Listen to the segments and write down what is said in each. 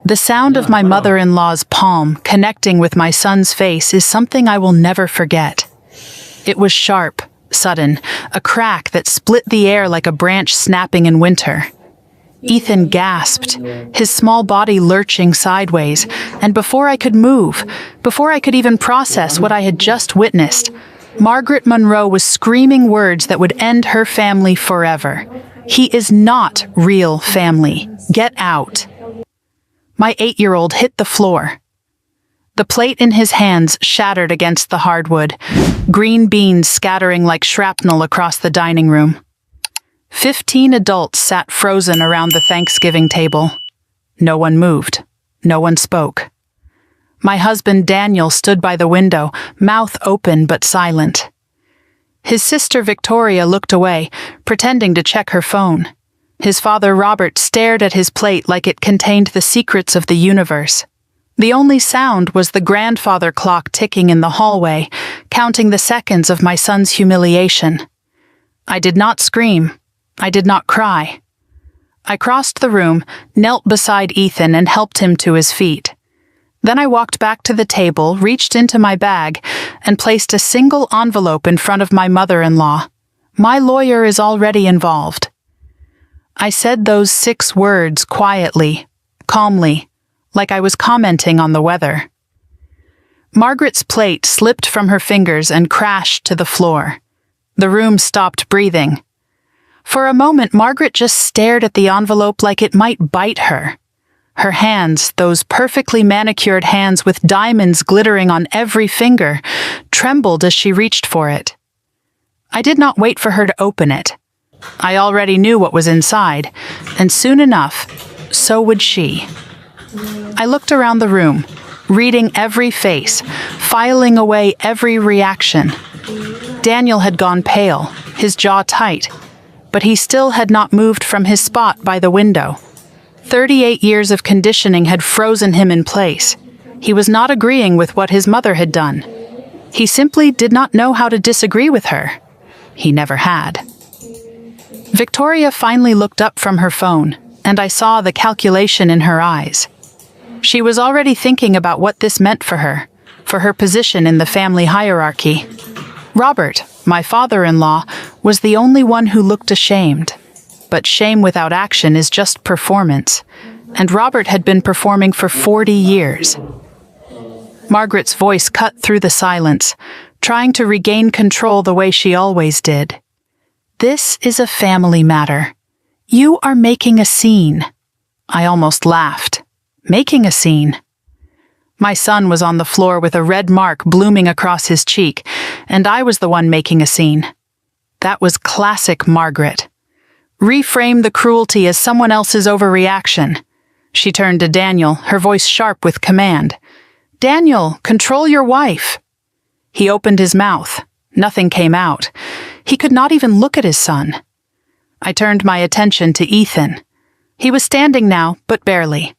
The sound of my mother-in-law's palm connecting with my son's face is something I will never forget. It was sharp, sudden, a crack that split the air like a branch snapping in winter. Ethan gasped, his small body lurching sideways, and before I could move, before I could even process what I had just witnessed, Margaret Monroe was screaming words that would end her family forever. "He is not real family. Get out." My 8-year-old hit the floor. The plate in his hands shattered against the hardwood, green beans scattering like shrapnel across the dining room. 15 adults sat frozen around the Thanksgiving table. No one moved. No one spoke. My husband Daniel stood by the window, mouth open but silent. His sister Victoria looked away, pretending to check her phone. His father Robert stared at his plate like it contained the secrets of the universe. The only sound was the grandfather clock ticking in the hallway, counting the seconds of my son's humiliation. I did not scream. I did not cry. I crossed the room, knelt beside Ethan, and helped him to his feet. Then I walked back to the table, reached into my bag, and placed a single envelope in front of my mother-in-law. "My lawyer is already involved." I said those 6 words quietly, calmly, like I was commenting on the weather. Margaret's plate slipped from her fingers and crashed to the floor. The room stopped breathing. For a moment, Margaret just stared at the envelope like it might bite her. Her hands, those perfectly manicured hands with diamonds glittering on every finger, trembled as she reached for it. I did not wait for her to open it. I already knew what was inside, and soon enough, so would she. I looked around the room, reading every face, filing away every reaction. Daniel had gone pale, his jaw tight, but he still had not moved from his spot by the window. 38 years of conditioning had frozen him in place. He was not agreeing with what his mother had done. He simply did not know how to disagree with her. He never had. Victoria finally looked up from her phone, and I saw the calculation in her eyes. She was already thinking about what this meant for her position in the family hierarchy. Robert, my father-in-law, was the only one who looked ashamed. But shame without action is just performance, and Robert had been performing for 40 years. Margaret's voice cut through the silence, trying to regain control the way she always did. "This is a family matter. You are making a scene." I almost laughed. Making a scene? My son was on the floor with a red mark blooming across his cheek, and I was the one making a scene. That was classic Margaret. Reframe the cruelty as someone else's overreaction. She turned to Daniel, her voice sharp with command. "Daniel, control your wife." He opened his mouth. Nothing came out. He could not even look at his son. I turned my attention to Ethan. He was standing now, but barely.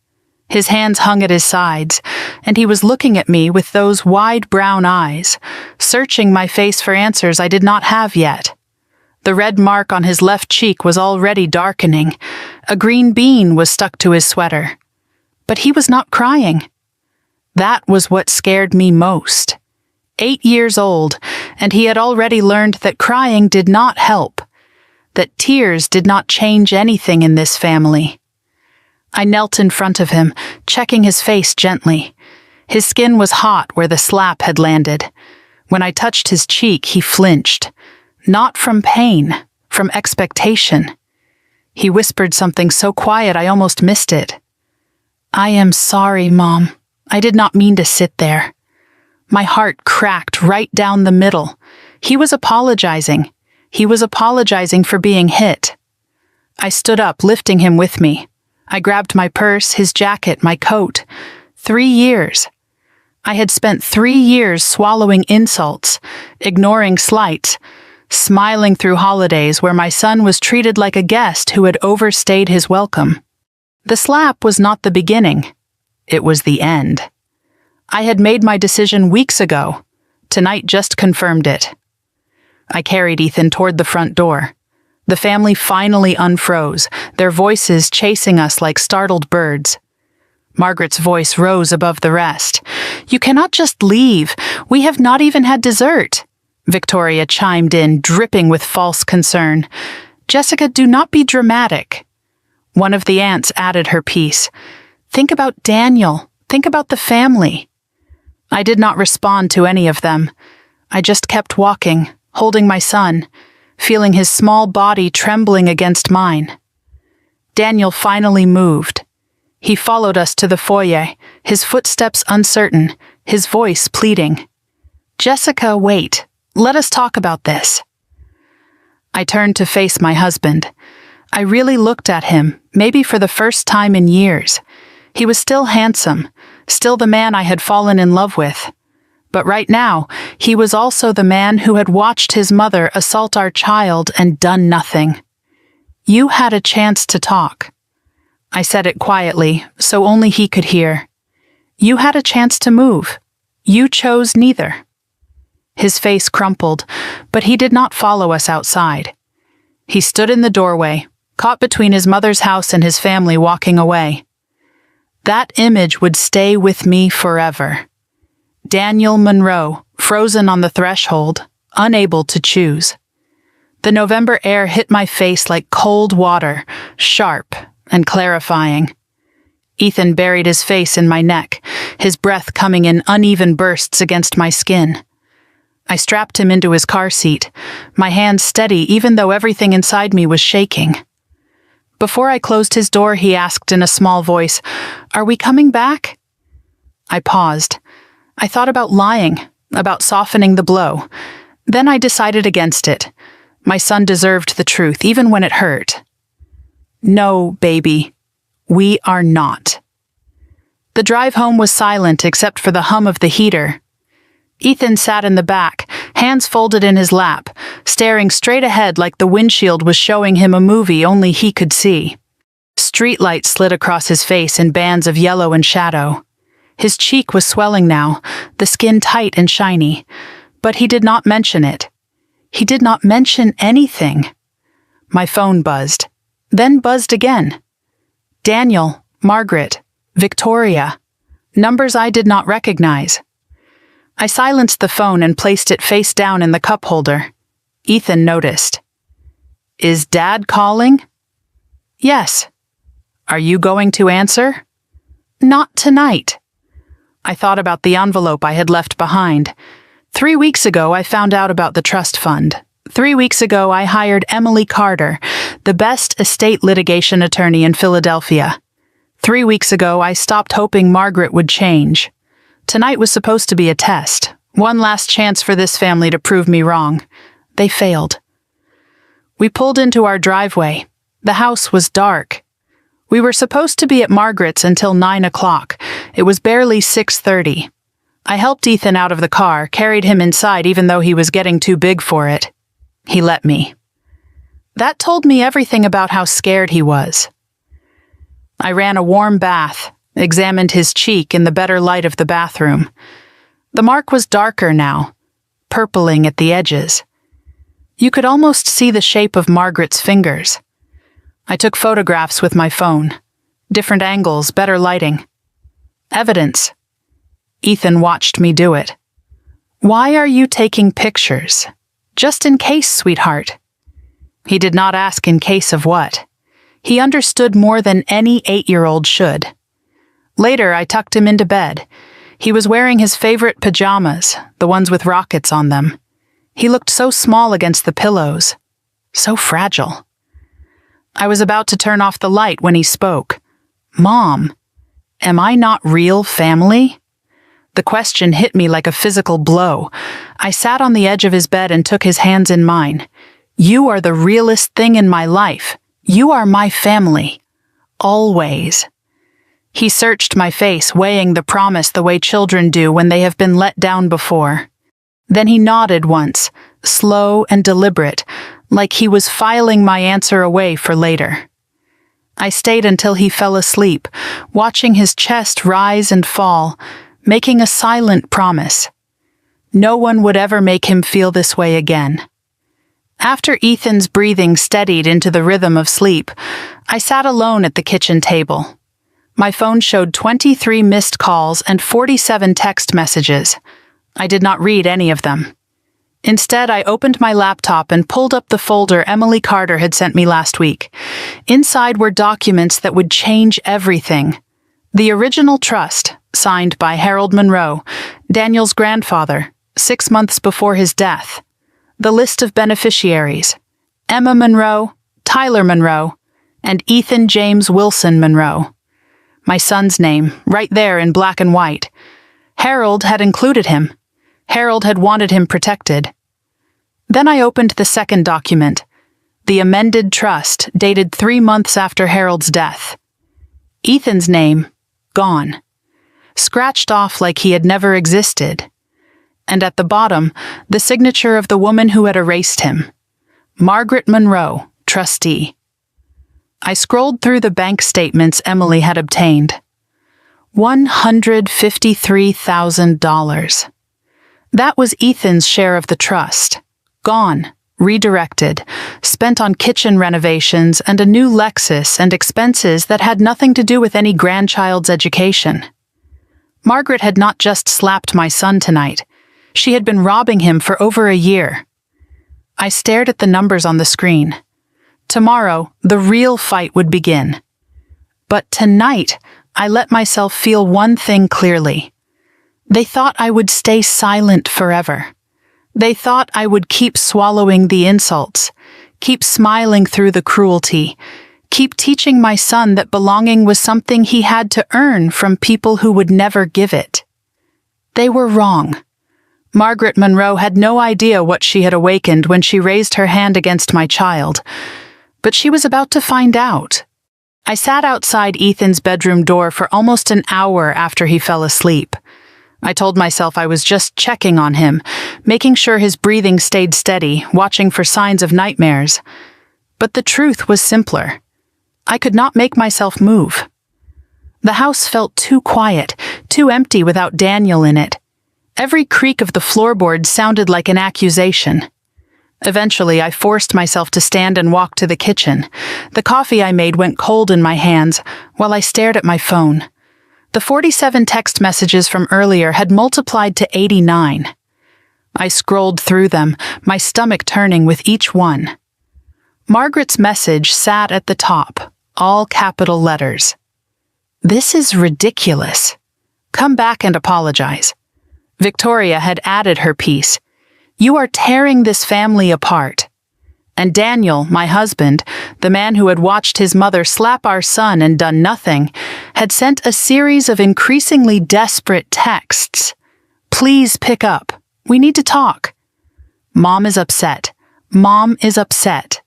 His hands hung at his sides, and he was looking at me with those wide brown eyes, searching my face for answers I did not have yet. The red mark on his left cheek was already darkening. A green bean was stuck to his sweater. But he was not crying. That was what scared me most. 8 years old, and he had already learned that crying did not help, that tears did not change anything in this family. I knelt in front of him, checking his face gently. His skin was hot where the slap had landed. When I touched his cheek, he flinched. Not from pain, from expectation. He whispered something so quiet I almost missed it. "I am sorry, Mom. I did not mean to sit there." My heart cracked right down the middle. He was apologizing. He was apologizing for being hit. I stood up, lifting him with me. I grabbed my purse, his jacket, my coat. 3 years. I had spent 3 years swallowing insults, ignoring slights, smiling through holidays where my son was treated like a guest who had overstayed his welcome. The slap was not the beginning. It was the end. I had made my decision weeks ago. Tonight just confirmed it. I carried Ethan toward the front door. The family finally unfroze, their voices chasing us like startled birds. Margaret's voice rose above the rest. "You cannot just leave. We have not even had dessert." Victoria chimed in, dripping with false concern. "Jessica, do not be dramatic." One of the aunts added her piece. "Think about Daniel. Think about the family." I did not respond to any of them. I just kept walking, holding my son, feeling his small body trembling against mine. Daniel finally moved. He followed us to the foyer, his footsteps uncertain, his voice pleading. "Jessica, wait. Let us talk about this." I turned to face my husband. I really looked at him, maybe for the first time in years. He was still handsome, still the man I had fallen in love with. But right now, he was also the man who had watched his mother assault our child and done nothing. "You had a chance to talk." I said it quietly, so only he could hear. "You had a chance to move. You chose neither." His face crumpled, but he did not follow us outside. He stood in the doorway, caught between his mother's house and his family walking away. That image would stay with me forever. Daniel Monroe, frozen on the threshold, unable to choose. The November air hit my face like cold water, sharp and clarifying. Ethan buried his face in my neck, his breath coming in uneven bursts against my skin. I strapped him into his car seat, my hands steady even though everything inside me was shaking. Before I closed his door, he asked in a small voice, "Are we coming back?" I paused. I thought about lying, about softening the blow. Then I decided against it. My son deserved the truth, even when it hurt. "No, baby, we are not." The drive home was silent except for the hum of the heater. Ethan sat in the back, hands folded in his lap, staring straight ahead like the windshield was showing him a movie only he could see. Streetlights slid across his face in bands of yellow and shadow. His cheek was swelling now, the skin tight and shiny, but he did not mention it. He did not mention anything. My phone buzzed, then buzzed again. Daniel, Margaret, Victoria. Numbers I did not recognize. I silenced the phone and placed it face down in the cup holder. Ethan noticed. "Is Dad calling?" "Yes." "Are you going to answer?" "Not tonight." I thought about the envelope I had left behind. 3 weeks ago, I found out about the trust fund. 3 weeks ago, I hired Emily Carter, the best estate litigation attorney in Philadelphia. 3 weeks ago, I stopped hoping Margaret would change. Tonight was supposed to be a test, one last chance for this family to prove me wrong. They failed. We pulled into our driveway. The house was dark. We were supposed to be at Margaret's until 9 o'clock. It was barely 6:30. I helped Ethan out of the car, carried him inside even though he was getting too big for it. He let me. That told me everything about how scared he was. I ran a warm bath, examined his cheek in the better light of the bathroom. The mark was darker now, purpling at the edges. You could almost see the shape of Margaret's fingers. I took photographs with my phone. Different angles, better lighting. Evidence. Ethan watched me do it. "Why are you taking pictures?" "Just in case, sweetheart." He did not ask in case of what. He understood more than any 8-year-old should. Later, I tucked him into bed. He was wearing his favorite pajamas, the ones with rockets on them. He looked so small against the pillows, so fragile. I was about to turn off the light when he spoke. "Mom, am I not real family?" The question hit me like a physical blow. I sat on the edge of his bed and took his hands in mine. "You are the realest thing in my life. You are my family. Always." He searched my face, weighing the promise the way children do when they have been let down before. Then he nodded once, slow and deliberate, like he was filing my answer away for later. I stayed until he fell asleep, watching his chest rise and fall, making a silent promise. No one would ever make him feel this way again. After Ethan's breathing steadied into the rhythm of sleep, I sat alone at the kitchen table. My phone showed 23 missed calls and 47 text messages. I did not read any of them. Instead, I opened my laptop and pulled up the folder Emily Carter had sent me last week. Inside were documents that would change everything. The original trust, signed by Harold Monroe, Daniel's grandfather, 6 months before his death. The list of beneficiaries: Emma Monroe, Tyler Monroe, and Ethan James Wilson Monroe. My son's name, right there in black and white. Harold had included him. Harold had wanted him protected. Then I opened the second document, the amended trust dated 3 months after Harold's death. Ethan's name, gone. Scratched off like he had never existed. And at the bottom, the signature of the woman who had erased him. Margaret Monroe, trustee. I scrolled through the bank statements Emily had obtained. $153,000. That was Ethan's share of the trust. Gone, redirected, spent on kitchen renovations and a new Lexus and expenses that had nothing to do with any grandchild's education. Margaret had not just slapped my son tonight. She had been robbing him for over a year. I stared at the numbers on the screen. Tomorrow, the real fight would begin. But tonight, I let myself feel one thing clearly. They thought I would stay silent forever. They thought I would keep swallowing the insults, keep smiling through the cruelty, keep teaching my son that belonging was something he had to earn from people who would never give it. They were wrong. Margaret Monroe had no idea what she had awakened when she raised her hand against my child, but she was about to find out. I sat outside Ethan's bedroom door for almost an hour after he fell asleep. I told myself I was just checking on him, making sure his breathing stayed steady, watching for signs of nightmares. But the truth was simpler. I could not make myself move. The house felt too quiet, too empty without Daniel in it. Every creak of the floorboards sounded like an accusation. Eventually, I forced myself to stand and walk to the kitchen. The coffee I made went cold in my hands while I stared at my phone. The 47 text messages from earlier had multiplied to 89. I scrolled through them, my stomach turning with each one. Margaret's message sat at the top, all capital letters. "This is ridiculous. Come back and apologize." Victoria had added her piece. "You are tearing this family apart." And Daniel, my husband, the man who had watched his mother slap our son and done nothing, had sent a series of increasingly desperate texts. "Please pick up. We need to talk. Mom is upset. Mom is upset."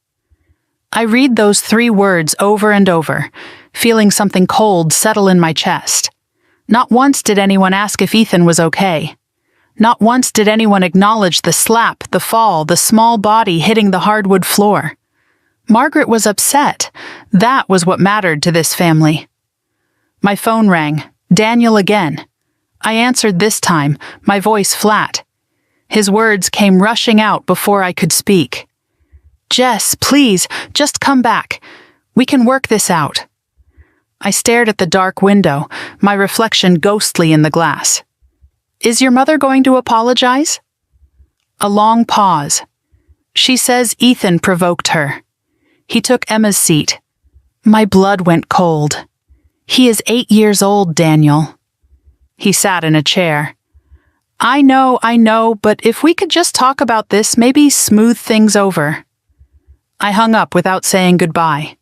I read those 3 words over and over, feeling something cold settle in my chest. Not once did anyone ask if Ethan was okay. Not once did anyone acknowledge the slap, the fall, the small body hitting the hardwood floor. Margaret was upset. That was what mattered to this family. My phone rang. Daniel again. I answered this time, my voice flat. His words came rushing out before I could speak. "Jess, please, just come back. We can work this out." I stared at the dark window, my reflection ghostly in the glass. "Is your mother going to apologize?" A long pause. "She says Ethan provoked her. He took Emma's seat." My blood went cold. "He is 8 years old, Daniel." He sat in a chair. I know, but if we could just talk about this, maybe smooth things over." I hung up without saying goodbye.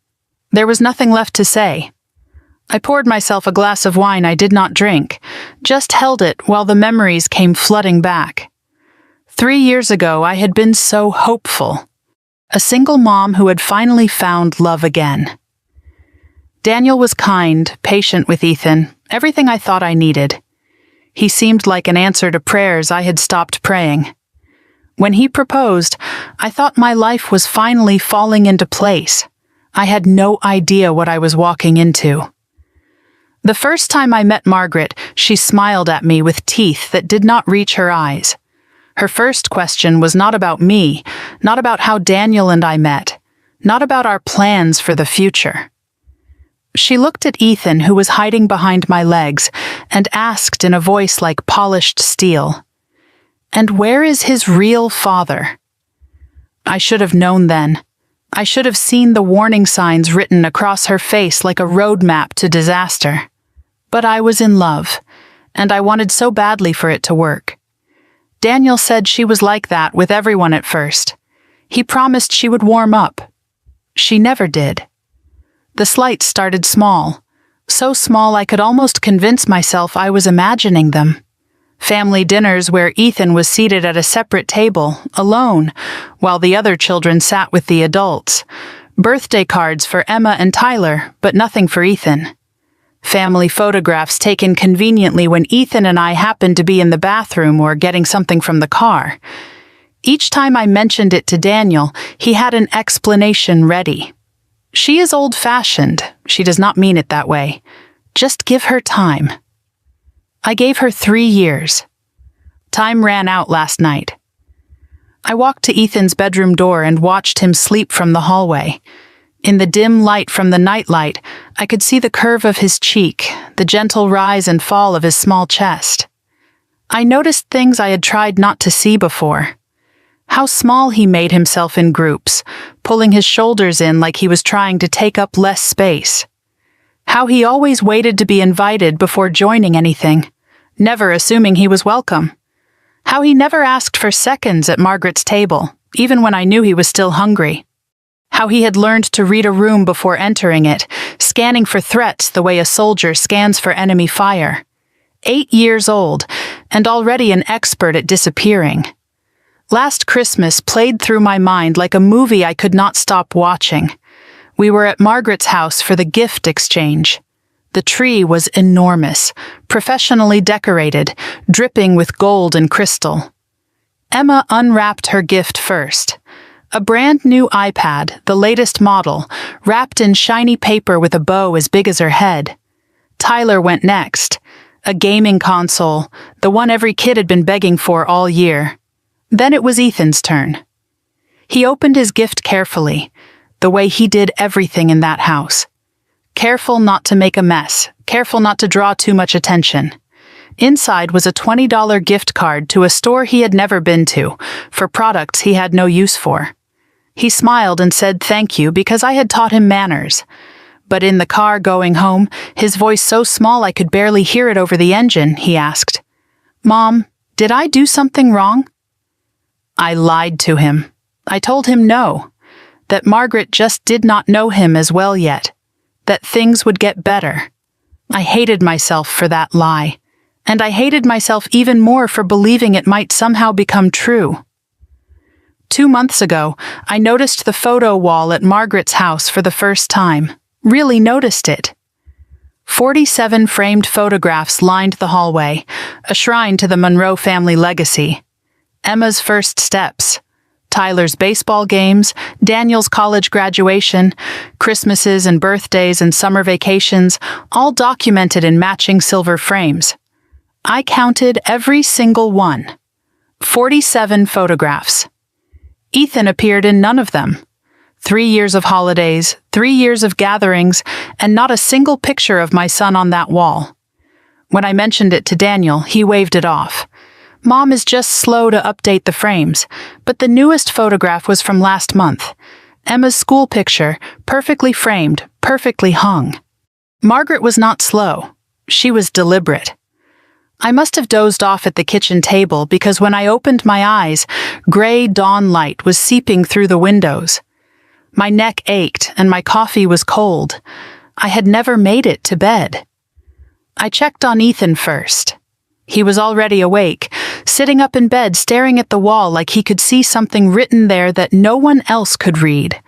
There was nothing left to say. I poured myself a glass of wine I did not drink, just held it while the memories came flooding back. 3 years ago, I had been so hopeful. A single mom who had finally found love again. Daniel was kind, patient with Ethan, everything I thought I needed. He seemed like an answer to prayers I had stopped praying. When he proposed, I thought my life was finally falling into place. I had no idea what I was walking into. The first time I met Margaret, she smiled at me with teeth that did not reach her eyes. Her first question was not about me, not about how Daniel and I met, not about our plans for the future. She looked at Ethan, who was hiding behind my legs, and asked in a voice like polished steel, "And where is his real father?" I should have known then. I should have seen the warning signs written across her face like a roadmap to disaster. But I was in love, and I wanted so badly for it to work. Daniel said she was like that with everyone at first. He promised she would warm up. She never did. The slights started small, so small I could almost convince myself I was imagining them. Family dinners where Ethan was seated at a separate table, alone, while the other children sat with the adults. Birthday cards for Emma and Tyler, but nothing for Ethan. Family photographs taken conveniently when Ethan and I happened to be in the bathroom or getting something from the car. Each time I mentioned it to Daniel, he had an explanation ready. She is old-fashioned. She does not mean it that way. Just give her time. I gave her 3 years. Time ran out last night. I walked to Ethan's bedroom door and watched him sleep from the hallway. In the dim light from the nightlight, I could see the curve of his cheek, the gentle rise and fall of his small chest. I noticed things I had tried not to see before. How small he made himself in groups, pulling his shoulders in like he was trying to take up less space. How he always waited to be invited before joining anything, never assuming he was welcome. How he never asked for seconds at Margaret's table, even when I knew he was still hungry. How he had learned to read a room before entering it, scanning for threats the way a soldier scans for enemy fire. 8 years old, and already an expert at disappearing. Last Christmas played through my mind like a movie I could not stop watching. We were at Margaret's house for the gift exchange. The tree was enormous, professionally decorated, dripping with gold and crystal. Emma unwrapped her gift first. A brand new iPad, the latest model, wrapped in shiny paper with a bow as big as her head. Tyler went next. A gaming console, the one every kid had been begging for all year. Then it was Ethan's turn. He opened his gift carefully, the way he did everything in that house. Careful not to make a mess, careful not to draw too much attention. Inside was a $20 gift card to a store he had never been to, for products he had no use for. He smiled and said thank you because I had taught him manners. But in the car going home, his voice so small I could barely hear it over the engine, he asked, "Mom, did I do something wrong?" I lied to him. I told him no, that Margaret just did not know him as well yet, that things would get better. I hated myself for that lie, and I hated myself even more for believing it might somehow become true. 2 months ago, I noticed the photo wall at Margaret's house for the first time, really noticed it. 47 framed photographs lined the hallway, a shrine to the Monroe family legacy. Emma's first steps, Tyler's baseball games, Daniel's college graduation, Christmases and birthdays and summer vacations, all documented in matching silver frames. I counted every single one. 47 photographs. Ethan appeared in none of them. 3 years of holidays, 3 years of gatherings, and not a single picture of my son on that wall. When I mentioned it to Daniel, he waved it off. Mom is just slow to update the frames, but the newest photograph was from last month. Emma's school picture, perfectly framed, perfectly hung. Margaret was not slow. She was deliberate. I must have dozed off at the kitchen table because when I opened my eyes, gray dawn light was seeping through the windows. My neck ached and my coffee was cold. I had never made it to bed. I checked on Ethan first. He was already awake, sitting up in bed staring at the wall like he could see something written there that no one else could read.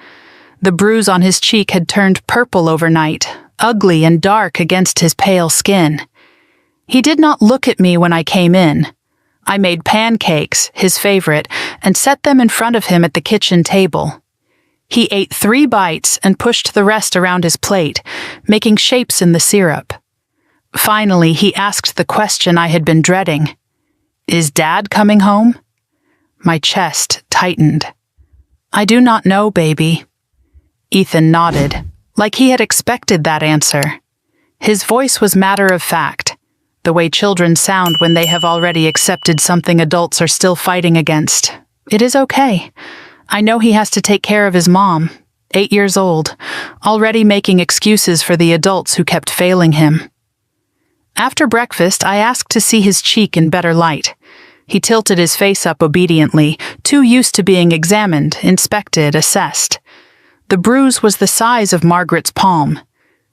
The bruise on his cheek had turned purple overnight, ugly and dark against his pale skin. He did not look at me when I came in. I made pancakes, his favorite, and set them in front of him at the kitchen table. He ate 3 bites and pushed the rest around his plate, making shapes in the syrup. Finally, he asked the question I had been dreading. "Is Dad coming home?" My chest tightened. "I do not know, baby." Ethan nodded, like he had expected that answer. His voice was matter of fact, the way children sound when they have already accepted something adults are still fighting against. It is okay. I know he has to take care of his mom, 8 years old, already making excuses for the adults who kept failing him. After breakfast, I asked to see his cheek in better light. He tilted his face up obediently, too used to being examined, inspected, assessed. The bruise was the size of Margaret's palm.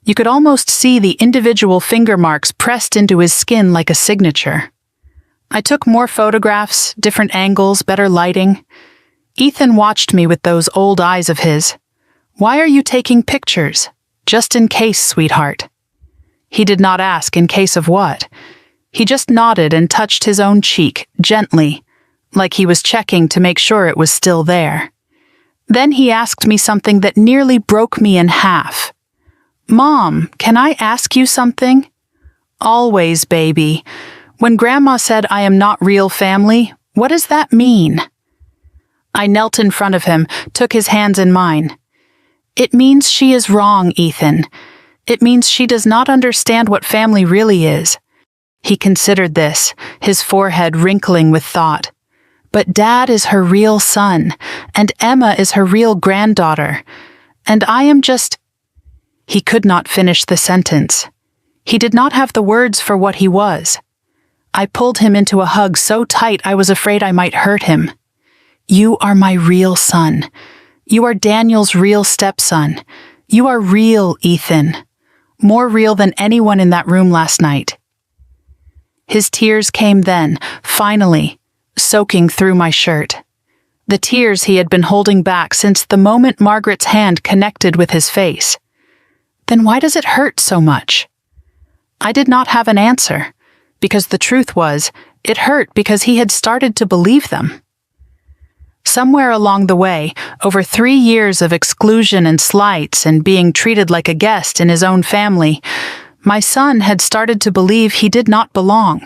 You could almost see the individual finger marks pressed into his skin like a signature. I took more photographs, different angles, better lighting. Ethan watched me with those old eyes of his. "Why are you taking pictures? Just in case, sweetheart." He did not ask in case of what. He just nodded and touched his own cheek, gently, like he was checking to make sure it was still there. Then he asked me something that nearly broke me in half. "Mom, can I ask you something?" "Always, baby. When Grandma said I am not real family, what does that mean?" I knelt in front of him, took his hands in mine. "It means she is wrong, Ethan. It means she does not understand what family really is." He considered this, his forehead wrinkling with thought. "But Dad is her real son, and Emma is her real granddaughter, and I am just—" He could not finish the sentence. He did not have the words for what he was. I pulled him into a hug so tight I was afraid I might hurt him. "You are my real son. You are Daniel's real stepson. You are real, Ethan. More real than anyone in that room last night." His tears came then, finally, soaking through my shirt. The tears he had been holding back since the moment Margaret's hand connected with his face. Then why does it hurt so much? I did not have an answer, because the truth was, it hurt because he had started to believe them. Somewhere along the way, over 3 years of exclusion and slights and being treated like a guest in his own family, my son had started to believe he did not belong.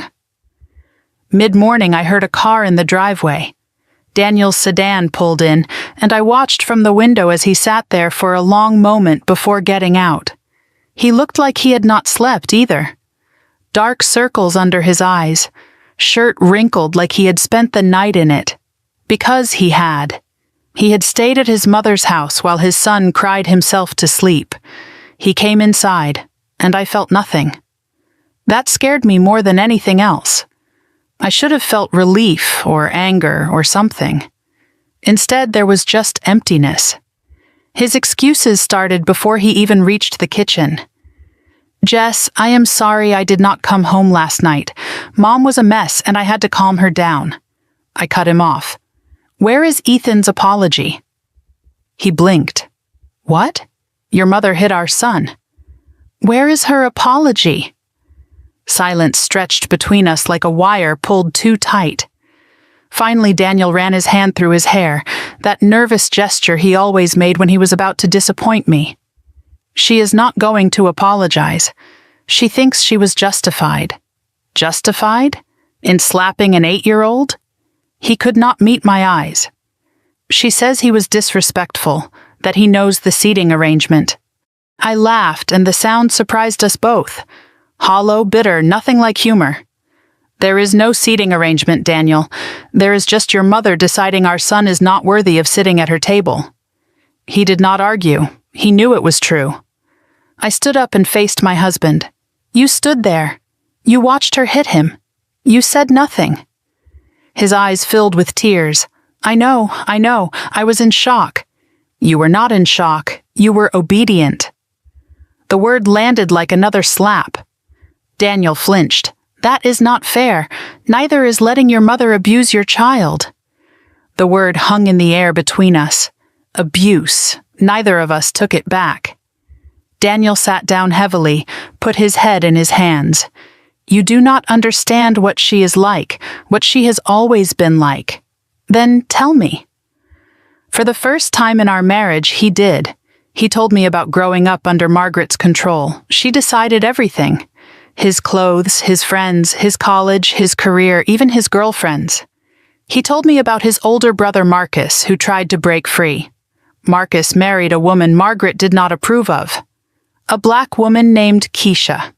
Mid-morning, I heard a car in the driveway. Daniel's sedan pulled in, and I watched from the window as he sat there for a long moment before getting out. He looked like he had not slept either. Dark circles under his eyes, shirt wrinkled like he had spent the night in it. Because he had. He had stayed at his mother's house while his son cried himself to sleep. He came inside, and I felt nothing. That scared me more than anything else. I should have felt relief or anger or something. Instead, there was just emptiness. His excuses started before he even reached the kitchen. "Jess, I am sorry I did not come home last night. Mom was a mess and I had to calm her down." I cut him off. "Where is Ethan's apology?" He blinked. "What? Your mother hit our son." "Where is her apology?" Silence stretched between us like a wire pulled too tight. Finally, Daniel ran his hand through his hair, that nervous gesture he always made when he was about to disappoint me. "She is not going to apologize. She thinks she was justified." Justified? In slapping an 8-year-old? He could not meet my eyes. "She says he was disrespectful, that he knows the seating arrangement." I laughed, and the sound surprised us both. Hollow, bitter, nothing like humor. "There is no seating arrangement, Daniel. There is just your mother deciding our son is not worthy of sitting at her table." He did not argue. He knew it was true. I stood up and faced my husband. "You stood there. You watched her hit him. You said nothing." His eyes filled with tears. I know. I was in shock." "You were not in shock. You were obedient." The word landed like another slap. Daniel flinched. "That is not fair. Neither is letting your mother abuse your child." The word hung in the air between us. Abuse. Neither of us took it back. Daniel sat down heavily, put his head in his hands. "You do not understand what she is like, what she has always been like." "Then tell me." For the first time in our marriage, he did. He told me about growing up under Margaret's control. She decided everything. His clothes, his friends, his college, his career, even his girlfriends. He told me about his older brother Marcus, who tried to break free. Marcus married a woman Margaret did not approve of. a black woman named Keisha.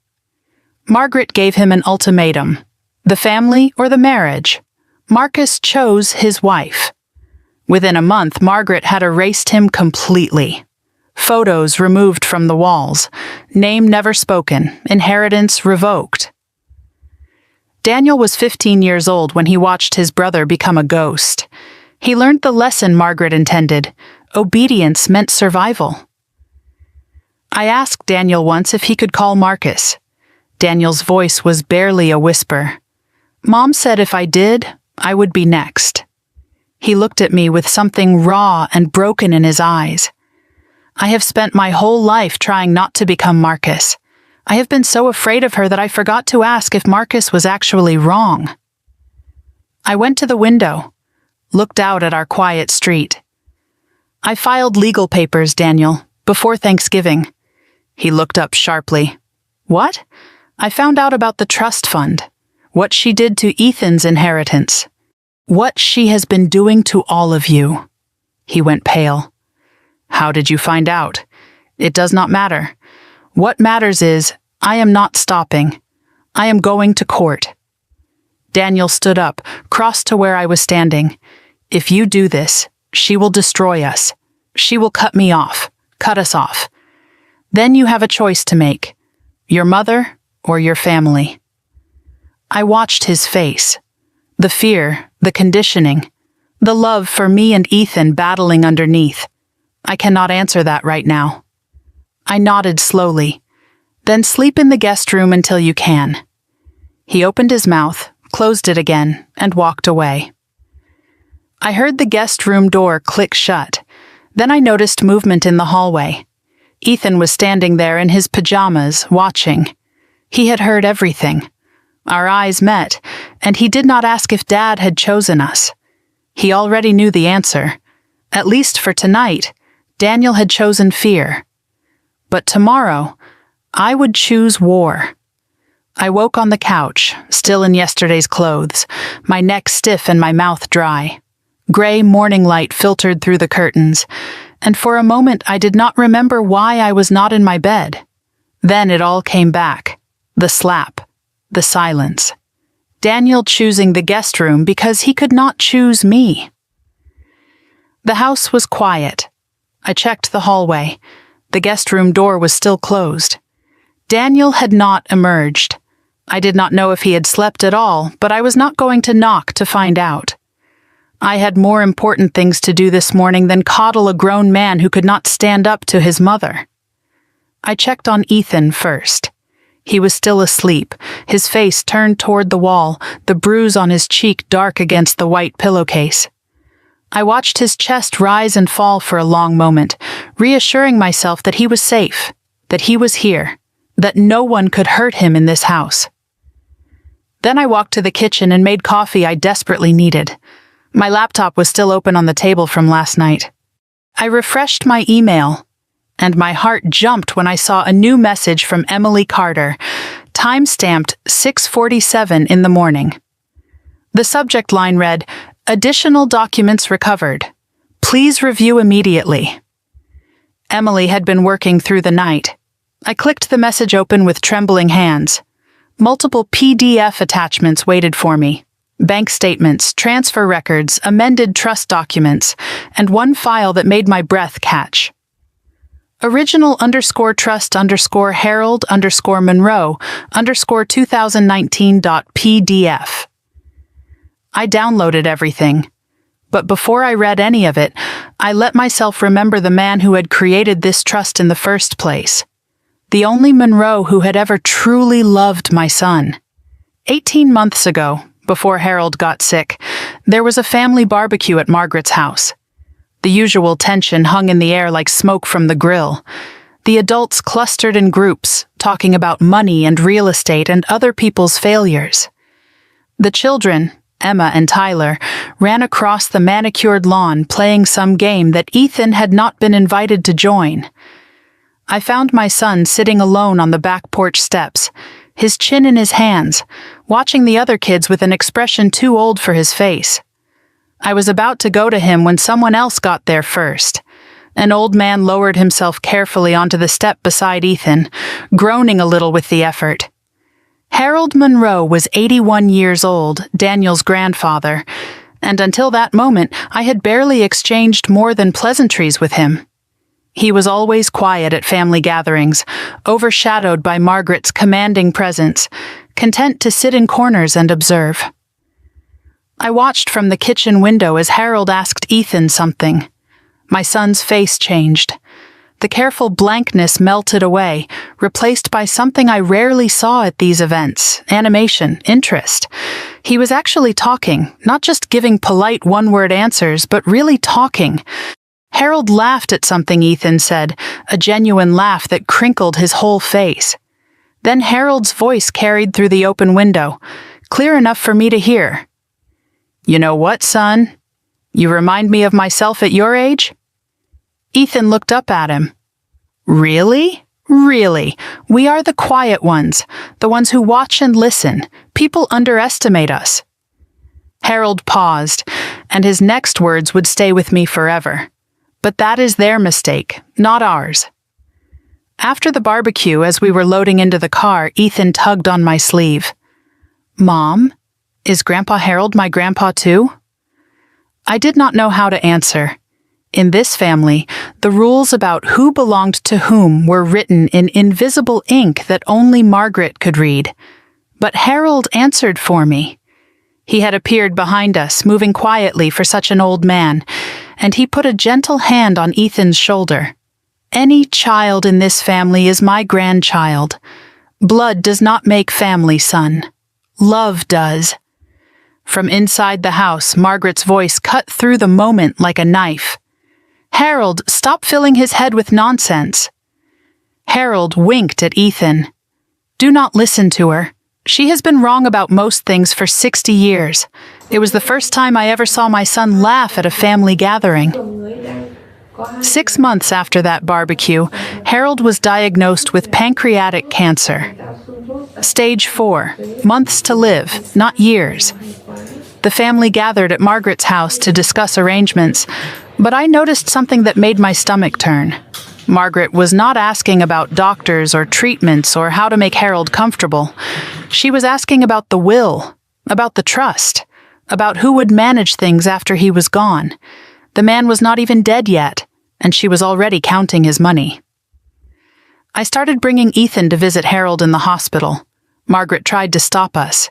Margaret gave him an ultimatum: the family or the marriage. Marcus chose his wife. Within a month, Margaret had erased him completely. Photos removed from the walls, name never spoken, inheritance revoked. Daniel was 15 years old when he watched his brother become a ghost. He learned the lesson Margaret intended: obedience meant survival. I asked Daniel once if he could call Marcus. Daniel's voice was barely a whisper. Mom said if I did, I would be next. He looked at me with something raw and broken in his eyes. I have spent my whole life trying not to become Marcus. I have been so afraid of her that I forgot to ask if Marcus was actually wrong. I went to the window, looked out at our quiet street. I filed legal papers, Daniel, before Thanksgiving. He looked up sharply. What? I found out about the trust fund, what she did to Ethan's inheritance, what she has been doing to all of you. He went pale. How did you find out? It does not matter. What matters is, I am not stopping. I am going to court. Daniel stood up, crossed to where I was standing. If you do this, she will destroy us. She will cut me off, cut us off. Then you have a choice to make: your mother or your family. I watched his face. The fear, the conditioning, the love for me and Ethan battling underneath. I cannot answer that right now. I nodded slowly. Then sleep in the guest room until you can. He opened his mouth, closed it again, and walked away. I heard the guest room door click shut. Then I noticed movement in the hallway. Ethan was standing there in his pajamas, watching. He had heard everything. Our eyes met, and he did not ask if Dad had chosen us. He already knew the answer. At least for tonight, Daniel had chosen fear. But tomorrow, I would choose war. I woke on the couch, still in yesterday's clothes, my neck stiff and my mouth dry. Gray morning light filtered through the curtains, and for a moment I did not remember why I was not in my bed. Then it all came back. The slap. The silence. Daniel choosing the guest room because he could not choose me. The house was quiet. I checked the hallway. The guest room door was still closed. Daniel had not emerged. I did not know if he had slept at all, but I was not going to knock to find out. I had more important things to do this morning than coddle a grown man who could not stand up to his mother. I checked on Ethan first. He was still asleep, his face turned toward the wall, the bruise on his cheek dark against the white pillowcase. I watched his chest rise and fall for a long moment, reassuring myself that he was safe, that he was here, that no one could hurt him in this house. Then I walked to the kitchen and made coffee I desperately needed. My laptop was still open on the table from last night. I refreshed my email, and my heart jumped when I saw a new message from Emily Carter, time-stamped 6:47 in the morning. The subject line read, "Additional documents recovered. Please review immediately." Emily had been working through the night. I clicked the message open with trembling hands. Multiple PDF attachments waited for me. Bank statements, transfer records, amended trust documents, and one file that made my breath catch. original_trust_Harold_Monroe_2019.pdf. I downloaded everything, but before I read any of it, I let myself remember the man who had created this trust in the first place. The only Monroe who had ever truly loved my son. 18 months ago, before Harold got sick, there was a family barbecue at Margaret's house. The usual tension hung in the air like smoke from the grill. The adults clustered in groups, talking about money and real estate and other people's failures. The children, Emma and Tyler, ran across the manicured lawn playing some game that Ethan had not been invited to join. I found my son sitting alone on the back porch steps, his chin in his hands, watching the other kids with an expression too old for his face. I was about to go to him when someone else got there first. An old man lowered himself carefully onto the step beside Ethan, groaning a little with the effort. Harold Monroe was 81 years old, Daniel's grandfather, and until that moment I had barely exchanged more than pleasantries with him. He was always quiet at family gatherings, overshadowed by Margaret's commanding presence, content to sit in corners and observe. I watched from the kitchen window as Harold asked Ethan something. My son's face changed. The careful blankness melted away, replaced by something I rarely saw at these events: animation, interest. He was actually talking, not just giving polite one-word answers, but really talking. Harold laughed at something Ethan said, a genuine laugh that crinkled his whole face. Then Harold's voice carried through the open window, clear enough for me to hear. "You know what, son? You remind me of myself at your age?" Ethan looked up at him. "Really? Really? We are the quiet ones, the ones who watch and listen. People underestimate us." Harold paused, and his next words would stay with me forever. But that is their mistake, not ours. After the barbecue, as we were loading into the car, Ethan tugged on my sleeve. "Mom, is Grandpa Harold my grandpa too?" I did not know how to answer. In this family, the rules about who belonged to whom were written in invisible ink that only Margaret could read. But Harold answered for me. He had appeared behind us, moving quietly for such an old man, and he put a gentle hand on Ethan's shoulder. "Any child in this family is my grandchild. Blood does not make family, son. Love does." From inside the house, Margaret's voice cut through the moment like a knife. "Harold, stop filling his head with nonsense." Harold winked at Ethan. "Do not listen to her. She has been wrong about most things for 60 years. It was the first time I ever saw my son laugh at a family gathering." 6 months after that barbecue, Harold was diagnosed with pancreatic cancer. Stage 4, months to live, not years. The family gathered at Margaret's house to discuss arrangements, but I noticed something that made my stomach turn. Margaret was not asking about doctors or treatments or how to make Harold comfortable. She was asking about the will, about the trust, about who would manage things after he was gone. The man was not even dead yet, and she was already counting his money. I started bringing Ethan to visit Harold in the hospital. Margaret tried to stop us.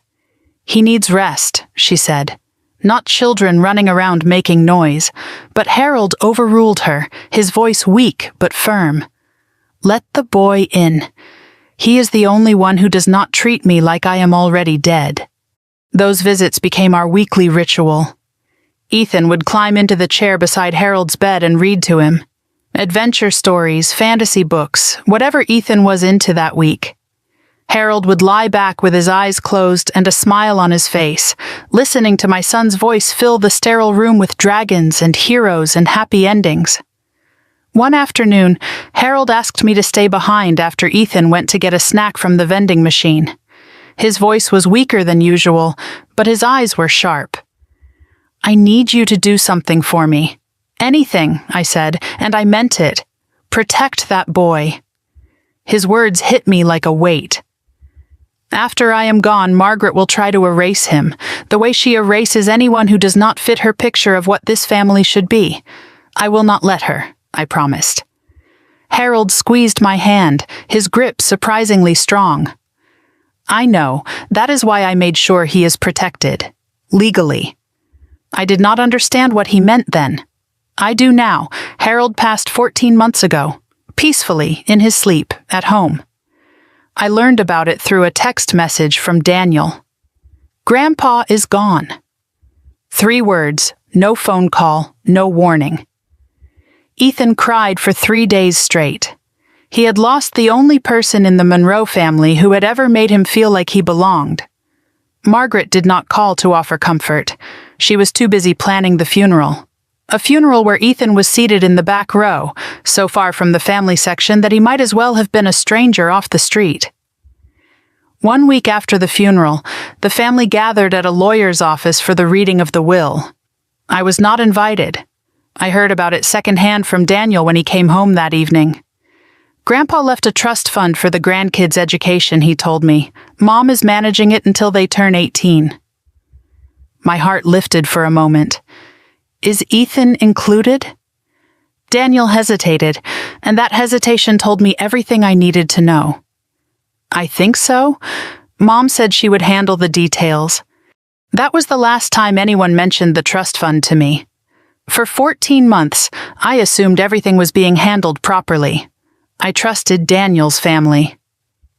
"He needs rest," she said. Not children running around making noise, but Harold overruled her, his voice weak but firm. "Let the boy in. He is the only one who does not treat me like I am already dead." Those visits became our weekly ritual. Ethan would climb into the chair beside Harold's bed and read to him. Adventure stories, fantasy books, whatever Ethan was into that week. Harold would lie back with his eyes closed and a smile on his face, listening to my son's voice fill the sterile room with dragons and heroes and happy endings. One afternoon, Harold asked me to stay behind after Ethan went to get a snack from the vending machine. His voice was weaker than usual, but his eyes were sharp. "I need you to do something for me. Anything," I said, and I meant it. "Protect that boy." His words hit me like a weight. "After I am gone, Margaret will try to erase him, the way she erases anyone who does not fit her picture of what this family should be. I will not let her," I promised. Harold squeezed my hand, his grip surprisingly strong. "I know. That is why I made sure he is protected. Legally." I did not understand what he meant then. I do now. Harold passed 14 months ago, peacefully, in his sleep, at home. I learned about it through a text message from Daniel. "Grandpa is gone." 3 words, no phone call, no warning. Ethan cried for 3 days straight. He had lost the only person in the Monroe family who had ever made him feel like he belonged. Margaret did not call to offer comfort. She was too busy planning the funeral. A funeral where Ethan was seated in the back row, so far from the family section that he might as well have been a stranger off the street. 1 week after the funeral, the family gathered at a lawyer's office for the reading of the will. I was not invited. I heard about it secondhand from Daniel when he came home that evening. Grandpa left a trust fund for the grandkids' education, he told me. Mom is managing it until they turn 18. My heart lifted for a moment. Is Ethan included? Daniel hesitated, and that hesitation told me everything I needed to know. I think so. Mom said she would handle the details. That was the last time anyone mentioned the trust fund to me. For 14 months, I assumed everything was being handled properly. I trusted Daniel's family.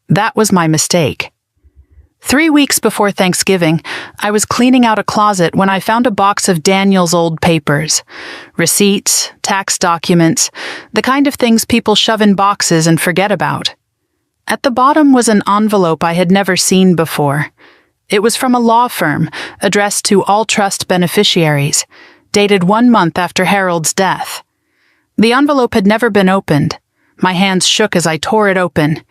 That was my mistake. 3 weeks before Thanksgiving, I was cleaning out a closet when I found a box of Daniel's old papers. Receipts, tax documents, the kind of things people shove in boxes and forget about. At the bottom was an envelope I had never seen before. It was from a law firm, addressed to all trust beneficiaries, dated 1 month after Harold's death. The envelope had never been opened. My hands shook as I tore it open.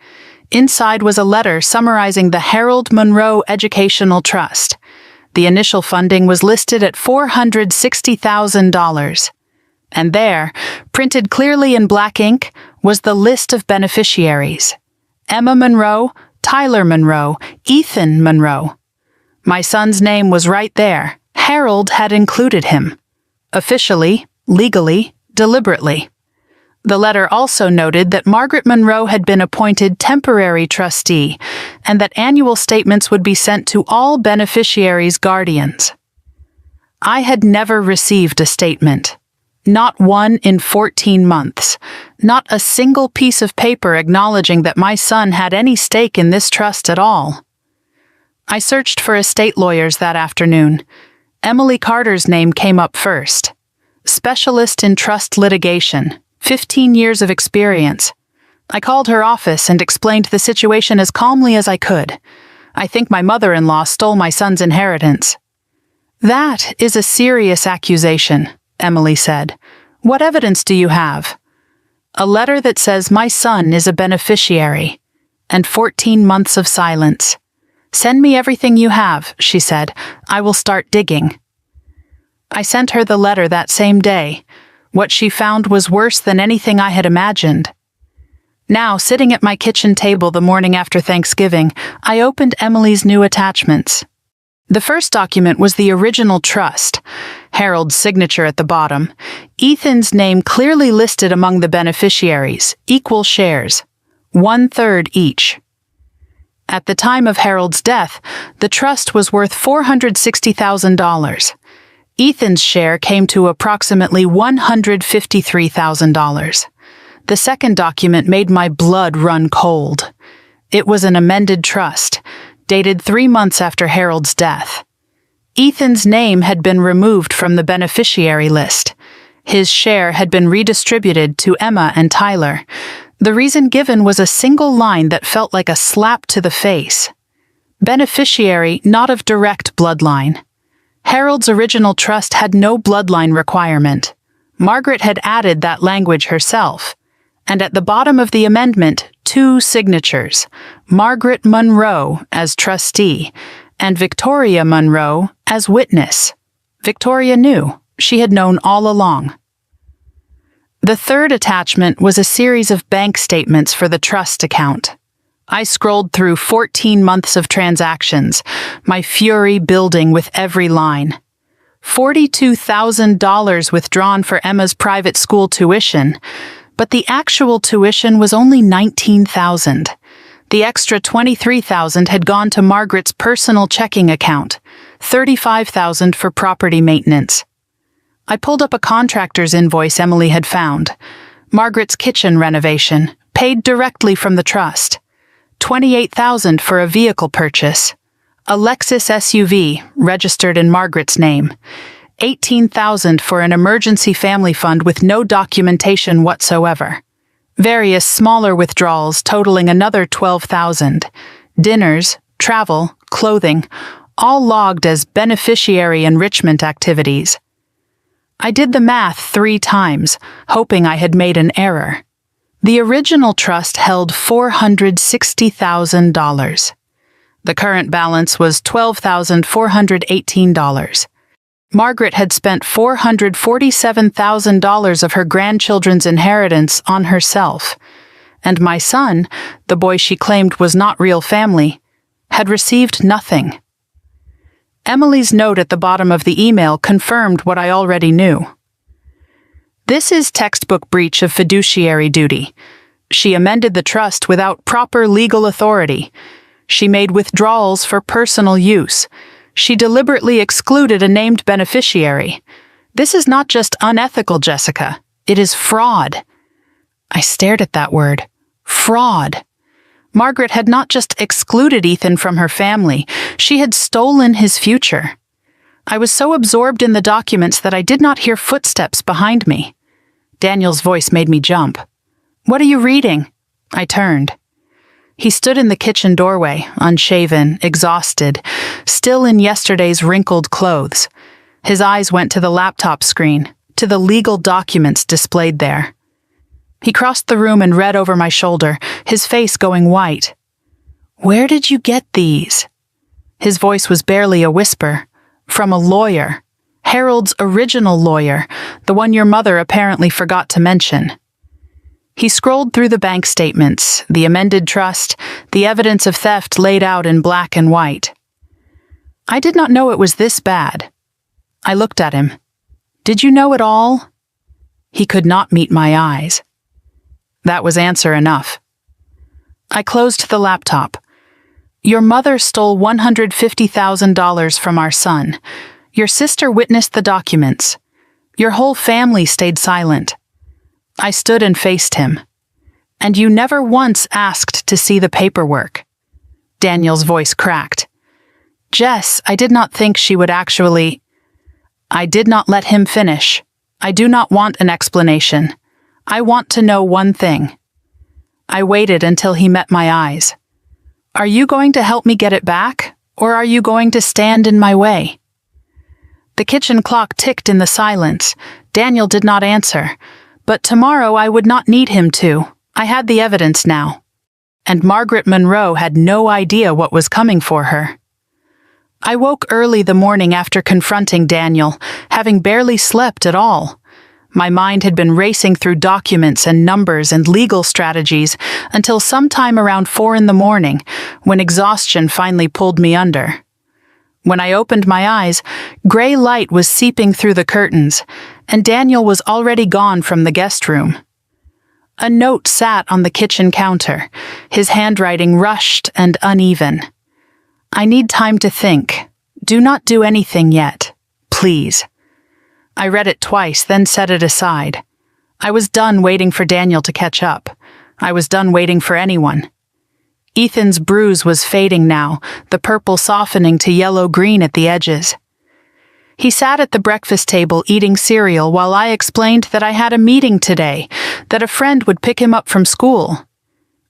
Inside was a letter summarizing the Harold Monroe Educational Trust. The initial funding was listed at $460,000. And there, printed clearly in black ink, was the list of beneficiaries. Emma Monroe, Tyler Monroe, Ethan Monroe. My son's name was right there. Harold had included him. Officially, legally, deliberately. The letter also noted that Margaret Monroe had been appointed temporary trustee and that annual statements would be sent to all beneficiaries' guardians. I had never received a statement. Not one in 14 months. Not a single piece of paper acknowledging that my son had any stake in this trust at all. I searched for estate lawyers that afternoon. Emily Carter's name came up first. Specialist in trust litigation. 15 years of experience. I called her office and explained the situation as calmly as I could. I think my mother-in-law stole my son's inheritance. That is a serious accusation, Emily said. What evidence do you have? A letter that says my son is a beneficiary, and 14 months of silence. Send me everything you have, she said. I will start digging. I sent her the letter that same day. What she found was worse than anything I had imagined. Now, sitting at my kitchen table the morning after Thanksgiving, I opened Emily's new attachments. The first document was the original trust, Harold's signature at the bottom, Ethan's name clearly listed among the beneficiaries, equal shares, 1/3 each. At the time of Harold's death, the trust was worth $460,000. Ethan's share came to approximately $153,000. The second document made my blood run cold. It was an amended trust, dated 3 months after Harold's death. Ethan's name had been removed from the beneficiary list. His share had been redistributed to Emma and Tyler. The reason given was a single line that felt like a slap to the face. Beneficiary not of direct bloodline. Harold's original trust had no bloodline requirement. Margaret had added that language herself. And at the bottom of the amendment, 2 signatures, Margaret Monroe as trustee and Victoria Monroe as witness. Victoria knew. She had known all along. The third attachment was a series of bank statements for the trust account. I scrolled through 14 months of transactions, my fury building with every line. $42,000 withdrawn for Emma's private school tuition, but the actual tuition was only $19,000. The extra $23,000 had gone to Margaret's personal checking account, $35,000 for property maintenance. I pulled up a contractor's invoice Emily had found. Margaret's kitchen renovation, paid directly from the trust. $28,000 for a vehicle purchase. A Lexus SUV, registered in Margaret's name. $18,000 for an emergency family fund with no documentation whatsoever. Various smaller withdrawals totaling another $12,000. Dinners, travel, clothing, all logged as beneficiary enrichment activities. I did the math 3 times, hoping I had made an error. The original trust held $460,000. The current balance was $12,418. Margaret had spent $447,000 of her grandchildren's inheritance on herself, and my son, the boy she claimed was not real family, had received nothing. Emily's note at the bottom of the email confirmed what I already knew. This is textbook breach of fiduciary duty. She amended the trust without proper legal authority. She made withdrawals for personal use. She deliberately excluded a named beneficiary. This is not just unethical, Jessica. It is fraud. I stared at that word. Fraud. Margaret had not just excluded Ethan from her family, she had stolen his future. I was so absorbed in the documents that I did not hear footsteps behind me. Daniel's voice made me jump. "What are you reading?" I turned. He stood in the kitchen doorway, unshaven, exhausted, still in yesterday's wrinkled clothes. His eyes went to the laptop screen, to the legal documents displayed there. He crossed the room and read over my shoulder, his face going white. "Where did you get these?" His voice was barely a whisper. "From a lawyer. Harold's original lawyer, the one your mother apparently forgot to mention." He scrolled through the bank statements, the amended trust, the evidence of theft laid out in black and white. I did not know it was this bad. I looked at him. "Did you know it all?" He could not meet my eyes. That was answer enough. I closed the laptop. "Your mother stole $150,000 from our son. Your sister witnessed the documents. Your whole family stayed silent." I stood and faced him. "And you never once asked to see the paperwork." Daniel's voice cracked. "Jess, I did not think she would actually—" I did not let him finish. "I do not want an explanation. I want to know one thing." I waited until he met my eyes. "Are you going to help me get it back, or are you going to stand in my way?" The kitchen clock ticked in the silence. Daniel did not answer. But tomorrow I would not need him to. I had the evidence now. And Margaret Monroe had no idea what was coming for her. I woke early the morning after confronting Daniel, having barely slept at all. My mind had been racing through documents and numbers and legal strategies until sometime around 4 a.m, when exhaustion finally pulled me under. When I opened my eyes, gray light was seeping through the curtains, and Daniel was already gone from the guest room. A note sat on the kitchen counter, his handwriting rushed and uneven. "I need time to think. Do not do anything yet. Please." I read it twice, then set it aside. I was done waiting for Daniel to catch up. I was done waiting for anyone. Ethan's bruise was fading now, the purple softening to yellow-green at the edges. He sat at the breakfast table eating cereal while I explained that I had a meeting today, that a friend would pick him up from school.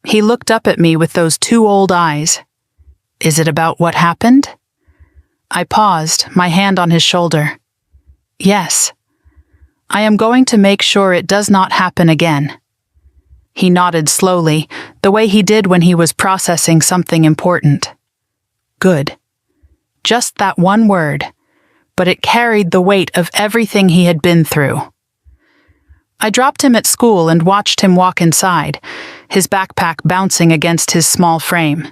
He looked up at me with those two old eyes. "Is it about what happened?" I paused, my hand on his shoulder. "Yes. I am going to make sure it does not happen again." He nodded slowly, the way he did when he was processing something important. Good. Just that one word, but it carried the weight of everything he had been through. I dropped him at school and watched him walk inside, his backpack bouncing against his small frame.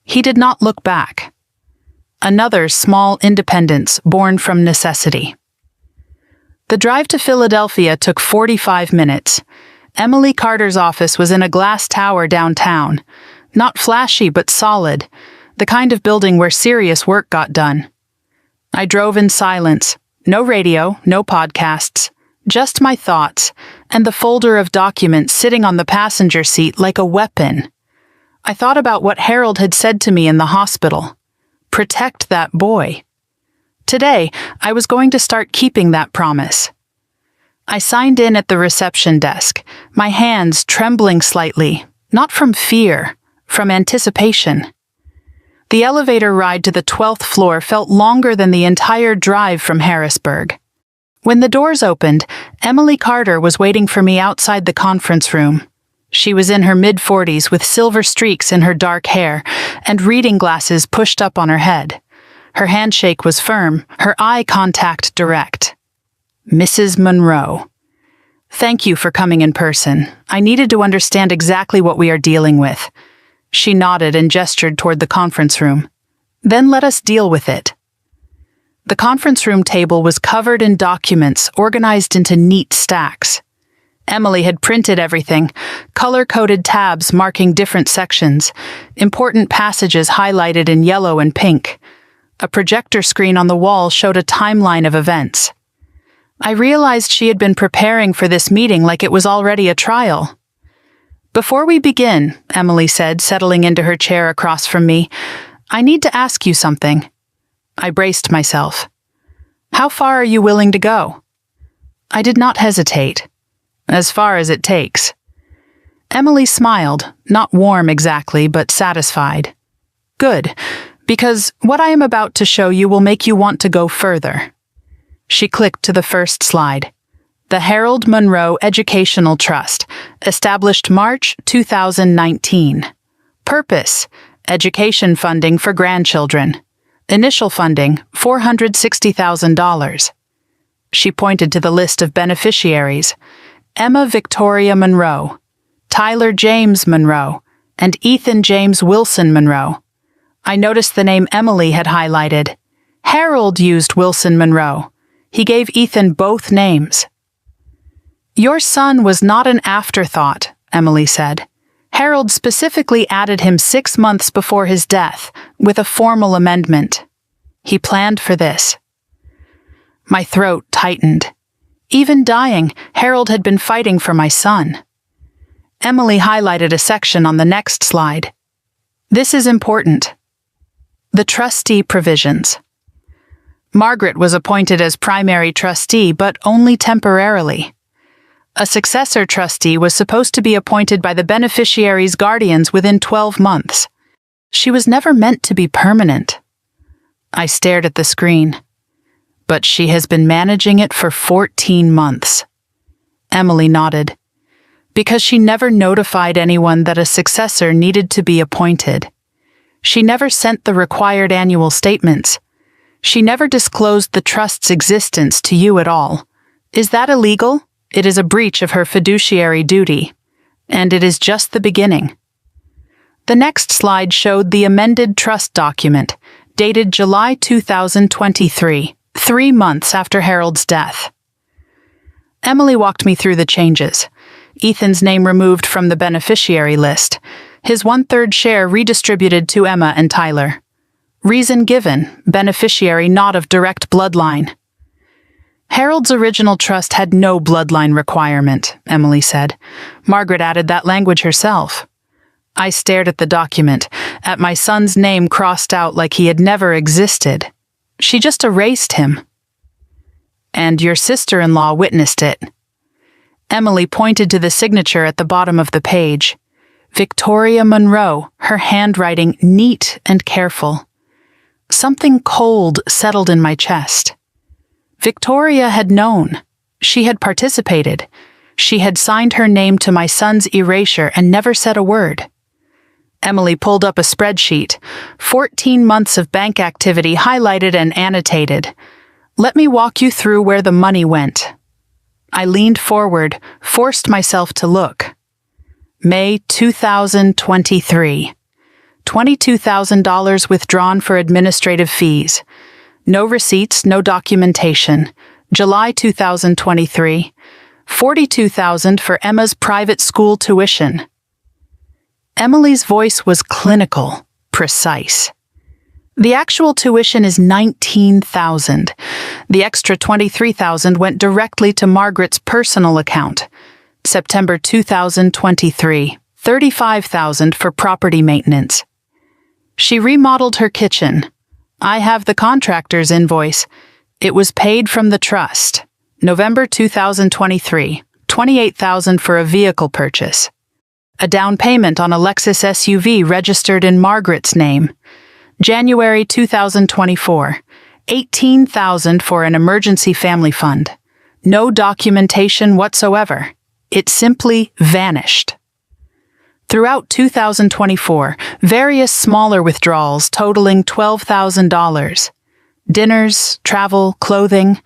He did not look back. Another small independence born from necessity. The drive to Philadelphia took 45 minutes. Emily Carter's office was in a glass tower downtown. Not flashy, but solid. The kind of building where serious work got done. I drove in silence. No radio, no podcasts. Just my thoughts, and the folder of documents sitting on the passenger seat like a weapon. I thought about what Harold had said to me in the hospital. Protect that boy. Today, I was going to start keeping that promise. I signed in at the reception desk, my hands trembling slightly, not from fear, from anticipation. The elevator ride to the 12th floor felt longer than the entire drive from Harrisburg. When the doors opened, Emily Carter was waiting for me outside the conference room. She was in her mid-40s with silver streaks in her dark hair and reading glasses pushed up on her head. Her handshake was firm, her eye contact direct. Mrs. Monroe. Thank you for coming in person. I needed to understand exactly what we are dealing with. She nodded and gestured toward the conference room. Then let us deal with it. The conference room table was covered in documents organized into neat stacks. Emily had printed everything, color-coded tabs marking different sections, important passages highlighted in yellow and pink. A projector screen on the wall showed a timeline of events. I realized she had been preparing for this meeting like it was already a trial. Before we begin, Emily said, settling into her chair across from me, I need to ask you something. I braced myself. How far are you willing to go? I did not hesitate. As far as it takes. Emily smiled, not warm exactly, but satisfied. Good, because what I am about to show you will make you want to go further. She clicked to the first slide. The Harold Monroe Educational Trust, established March 2019. Purpose: education funding for grandchildren. Initial funding: $460,000. She pointed to the list of beneficiaries: Emma Victoria Monroe, Tyler James Monroe, and Ethan James Wilson Monroe. I noticed the name Emily had highlighted. Harold used Wilson Monroe. He gave Ethan both names. Your son was not an afterthought, Emily said. Harold specifically added him 6 months before his death, with a formal amendment. He planned for this. My throat tightened. Even dying, Harold had been fighting for my son. Emily highlighted a section on the next slide. This is important. The trustee provisions. Margaret was appointed as primary trustee, but only temporarily. A successor trustee was supposed to be appointed by the beneficiary's guardians within 12 months. She was never meant to be permanent. I stared at the screen. But she has been managing it for 14 months. Emily nodded. Because she never notified anyone that a successor needed to be appointed. She never sent the required annual statements. She never disclosed the trust's existence to you at all. Is that illegal? It is a breach of her fiduciary duty. And it is just the beginning. The next slide showed the amended trust document, dated July 2023, 3 months after Harold's death. Emily walked me through the changes. Ethan's name removed from the beneficiary list. His 1/3 share redistributed to Emma and Tyler. Reason given: beneficiary not of direct bloodline. Harold's original trust had no bloodline requirement, Emily said. Margaret added that language herself. I stared at the document, at my son's name crossed out like he had never existed. She just erased him. And your sister-in-law witnessed it. Emily pointed to the signature at the bottom of the page. Victoria Monroe, her handwriting neat and careful. Something cold settled in my chest. Victoria had known. She had participated. She had signed her name to my son's erasure and never said a word. Emily pulled up a spreadsheet, 14 months of bank activity highlighted and annotated. Let me walk you through where the money went. I leaned forward, forced myself to look. May 2023. $22,000 withdrawn for administrative fees. No receipts, no documentation. July 2023. $42,000 for Emma's private school tuition. Emily's voice was clinical, precise. The actual tuition is $19,000. The extra $23,000 went directly to Margaret's personal account. September 2023, $35,000 for property maintenance. She remodeled her kitchen. I have the contractor's invoice. It was paid from the trust. November 2023, $28,000 for a vehicle purchase. A down payment on a Lexus SUV registered in Margaret's name. January 2024, $18,000 for an emergency family fund. No documentation whatsoever. It simply vanished. Throughout 2024, various smaller withdrawals totaling $12,000. Dinners, travel, clothing,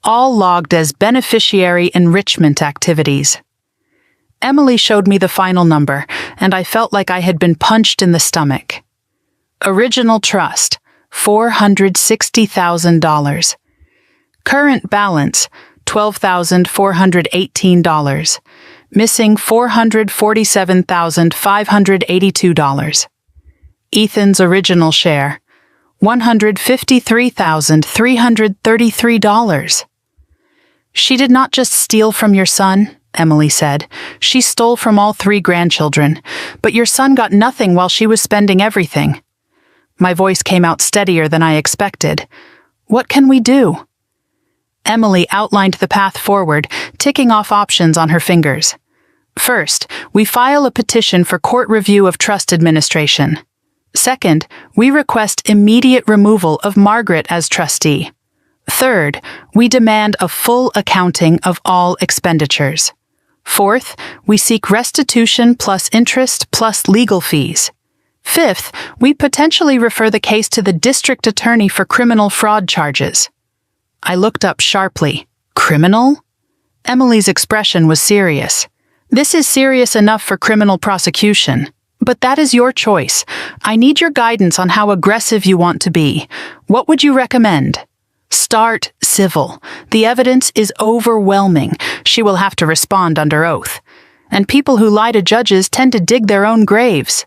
all logged as beneficiary enrichment activities. Emily showed me the final number, and I felt like I had been punched in the stomach. Original trust, $460,000. Current balance, $12,418. Missing $447,582. Ethan's original share, $153,333. She did not just steal from your son, Emily said. She stole from all 3 grandchildren, but your son got nothing while she was spending everything. My voice came out steadier than I expected. What can we do? Emily outlined the path forward, ticking off options on her fingers. First, we file a petition for court review of trust administration. Second, we request immediate removal of Margaret as trustee. Third, we demand a full accounting of all expenditures. Fourth, we seek restitution plus interest plus legal fees. Fifth, we potentially refer the case to the district attorney for criminal fraud charges. I looked up sharply. Criminal? Emily's expression was serious. This is serious enough for criminal prosecution. But that is your choice. I need your guidance on how aggressive you want to be. What would you recommend? Start civil. The evidence is overwhelming. She will have to respond under oath. And people who lie to judges tend to dig their own graves.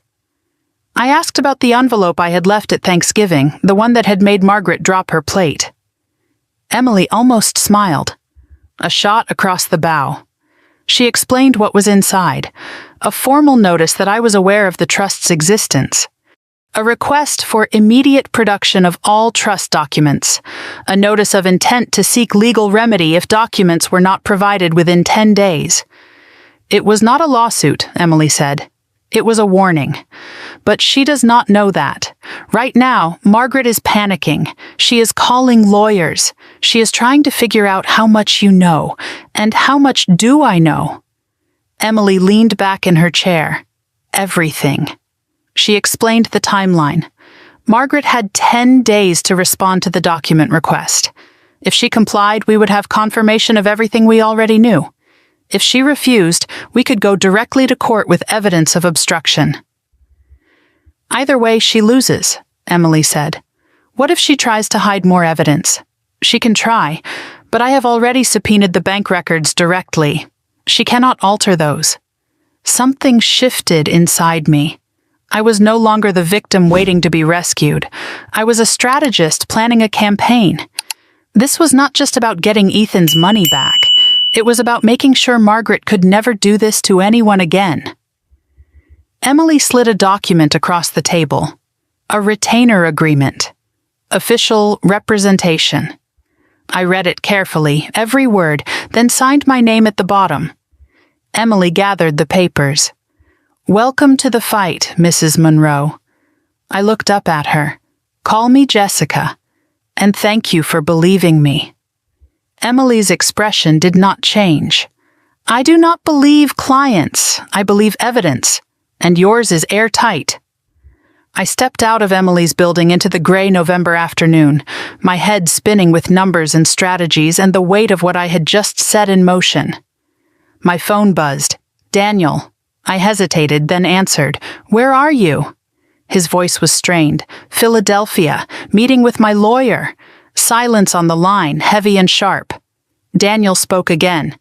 I asked about the envelope I had left at Thanksgiving, the one that had made Margaret drop her plate. Emily almost smiled. A shot across the bow. She explained what was inside, a formal notice that I was aware of the trust's existence, a request for immediate production of all trust documents, a notice of intent to seek legal remedy if documents were not provided within 10 days. It was not a lawsuit, Emily said. It was a warning. But she does not know that. Right now, Margaret is panicking. She is calling lawyers. She is trying to figure out how much you know. And how much do I know? Emily leaned back in her chair. Everything. She explained the timeline. Margaret had 10 days to respond to the document request. If she complied, we would have confirmation of everything we already knew. If she refused, we could go directly to court with evidence of obstruction. Either way, she loses, Emily said. What if she tries to hide more evidence? She can try, but I have already subpoenaed the bank records directly. She cannot alter those. Something shifted inside me. I was no longer the victim waiting to be rescued. I was a strategist planning a campaign. This was not just about getting Ethan's money back. It was about making sure Margaret could never do this to anyone again. Emily slid a document across the table. A retainer agreement. Official representation. I read it carefully, every word, then signed my name at the bottom. Emily gathered the papers. Welcome to the fight, Mrs. Monroe. I looked up at her. Call me Jessica, and thank you for believing me. Emily's expression did not change. I do not believe clients. I believe evidence, and yours is airtight. I stepped out of Emily's building into the gray November afternoon, my head spinning with numbers and strategies and the weight of what I had just set in motion. My phone buzzed. Daniel. I hesitated, then answered. Where are you? His voice was strained. Philadelphia, meeting with my lawyer. Silence on the line, heavy and sharp. Daniel spoke again.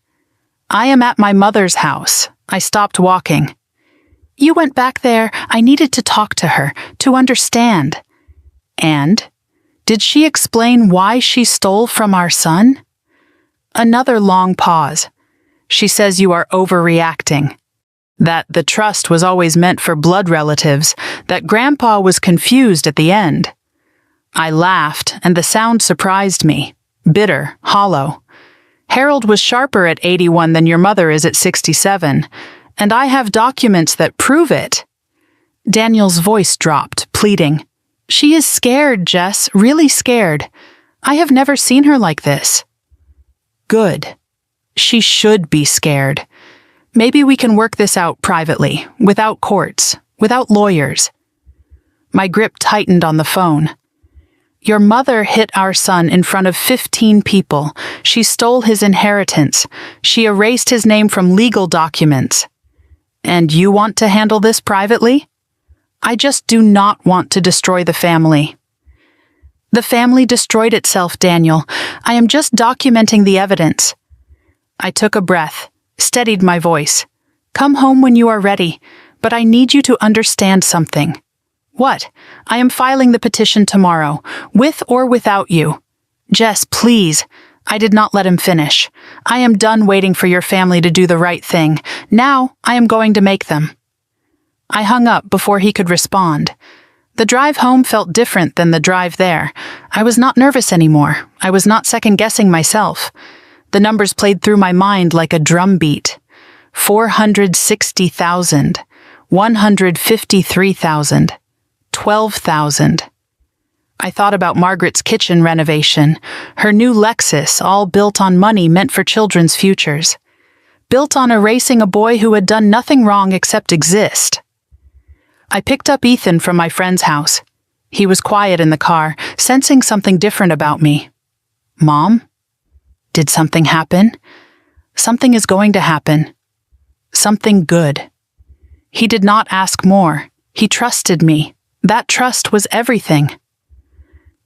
I am at my mother's house. I stopped walking. You went back there. I needed to talk to her, to understand. And? Did she explain why she stole from our son? Another long pause. She says you are overreacting. That the trust was always meant for blood relatives, that Grandpa was confused at the end. I laughed, and the sound surprised me. Bitter, hollow. Harold was sharper at 81 than your mother is at 67, and I have documents that prove it. Daniel's voice dropped, pleading. She is scared, Jess, really scared. I have never seen her like this. Good. She should be scared. Maybe we can work this out privately, without courts, without lawyers. My grip tightened on the phone. Your mother hit our son in front of 15 people. She stole his inheritance. She erased his name from legal documents. And you want to handle this privately? I just do not want to destroy the family. The family destroyed itself, Daniel. I am just documenting the evidence. I took a breath, steadied my voice. Come home when you are ready, but I need you to understand something. What? I am filing the petition tomorrow, with or without you. Jess, please. I did not let him finish. I am done waiting for your family to do the right thing. Now, I am going to make them. I hung up before he could respond. The drive home felt different than the drive there. I was not nervous anymore. I was not second-guessing myself. The numbers played through my mind like a drum beat. 460,000, 153,000, 12,000. I thought about Margaret's kitchen renovation, her new Lexus, all built on money meant for children's futures. Built on erasing a boy who had done nothing wrong except exist. I picked up Ethan from my friend's house. He was quiet in the car, sensing something different about me. Mom? Did something happen? Something is going to happen. Something good. He did not ask more. He trusted me. That trust was everything.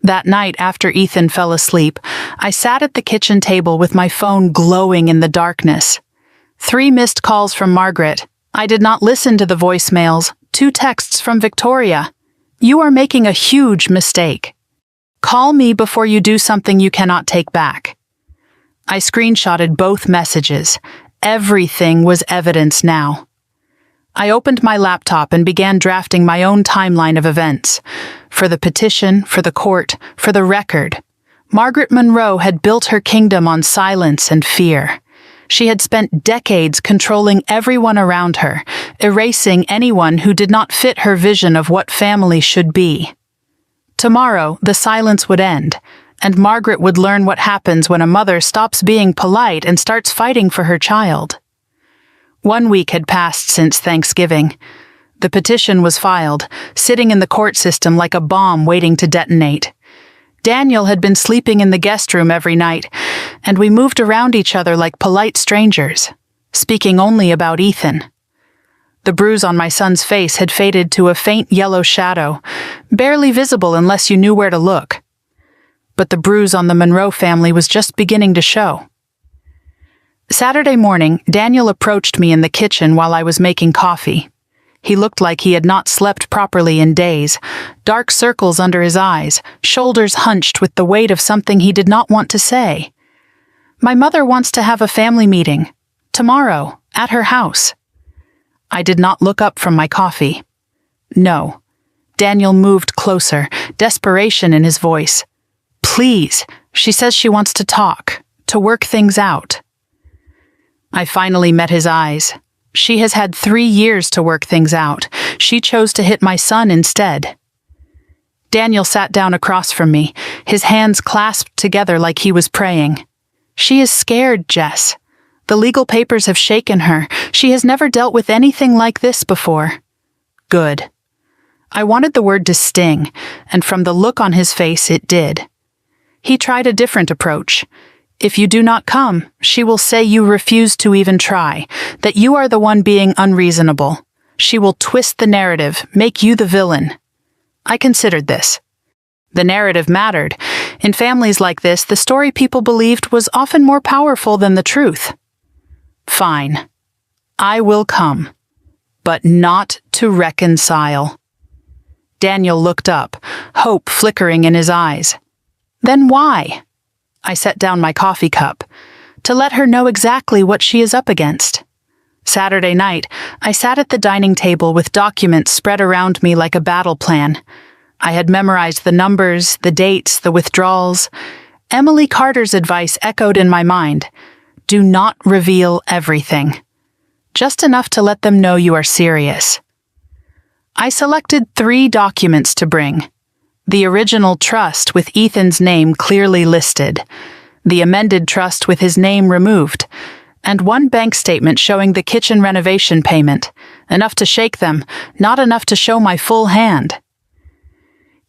That night after Ethan fell asleep, I sat at the kitchen table with my phone glowing in the darkness. 3 missed calls from Margaret. I did not listen to the voicemails. 2 texts from Victoria. You are making a huge mistake. Call me before you do something you cannot take back. I screenshotted both messages. Everything was evidence now. I opened my laptop and began drafting my own timeline of events. For the petition, for the court, for the record. Margaret Monroe had built her kingdom on silence and fear. She had spent decades controlling everyone around her, erasing anyone who did not fit her vision of what family should be. Tomorrow, the silence would end, and Margaret would learn what happens when a mother stops being polite and starts fighting for her child. 1 week had passed since Thanksgiving. The petition was filed, sitting in the court system like a bomb waiting to detonate. Daniel had been sleeping in the guest room every night, and we moved around each other like polite strangers, speaking only about Ethan. The bruise on my son's face had faded to a faint yellow shadow, barely visible unless you knew where to look. But the bruise on the Monroe family was just beginning to show. Saturday morning, Daniel approached me in the kitchen while I was making coffee. He looked like he had not slept properly in days, dark circles under his eyes, shoulders hunched with the weight of something he did not want to say. My mother wants to have a family meeting. Tomorrow, at her house. I did not look up from my coffee. No. Daniel moved closer, desperation in his voice. Please, she says she wants to talk, to work things out. I finally met his eyes. She has had 3 years to work things out. She chose to hit my son instead. Daniel sat down across from me, his hands clasped together like he was praying. She is scared, Jess. The legal papers have shaken her. She has never dealt with anything like this before. Good. I wanted the word to sting, and from the look on his face, it did. He tried a different approach. If you do not come, she will say you refuse to even try, that you are the one being unreasonable. She will twist the narrative, make you the villain. I considered this. The narrative mattered. In families like this, the story people believed was often more powerful than the truth. Fine. I will come. But not to reconcile. Daniel looked up, hope flickering in his eyes. Then why? I set down my coffee cup. To let her know exactly what she is up against. Saturday night, I sat at the dining table with documents spread around me like a battle plan. I had memorized the numbers, the dates, the withdrawals. Emily Carter's advice echoed in my mind. Do not reveal everything. Just enough to let them know you are serious. I selected 3 documents to bring. The original trust with Ethan's name clearly listed, the amended trust with his name removed, and 1 bank statement showing the kitchen renovation payment, enough to shake them, not enough to show my full hand.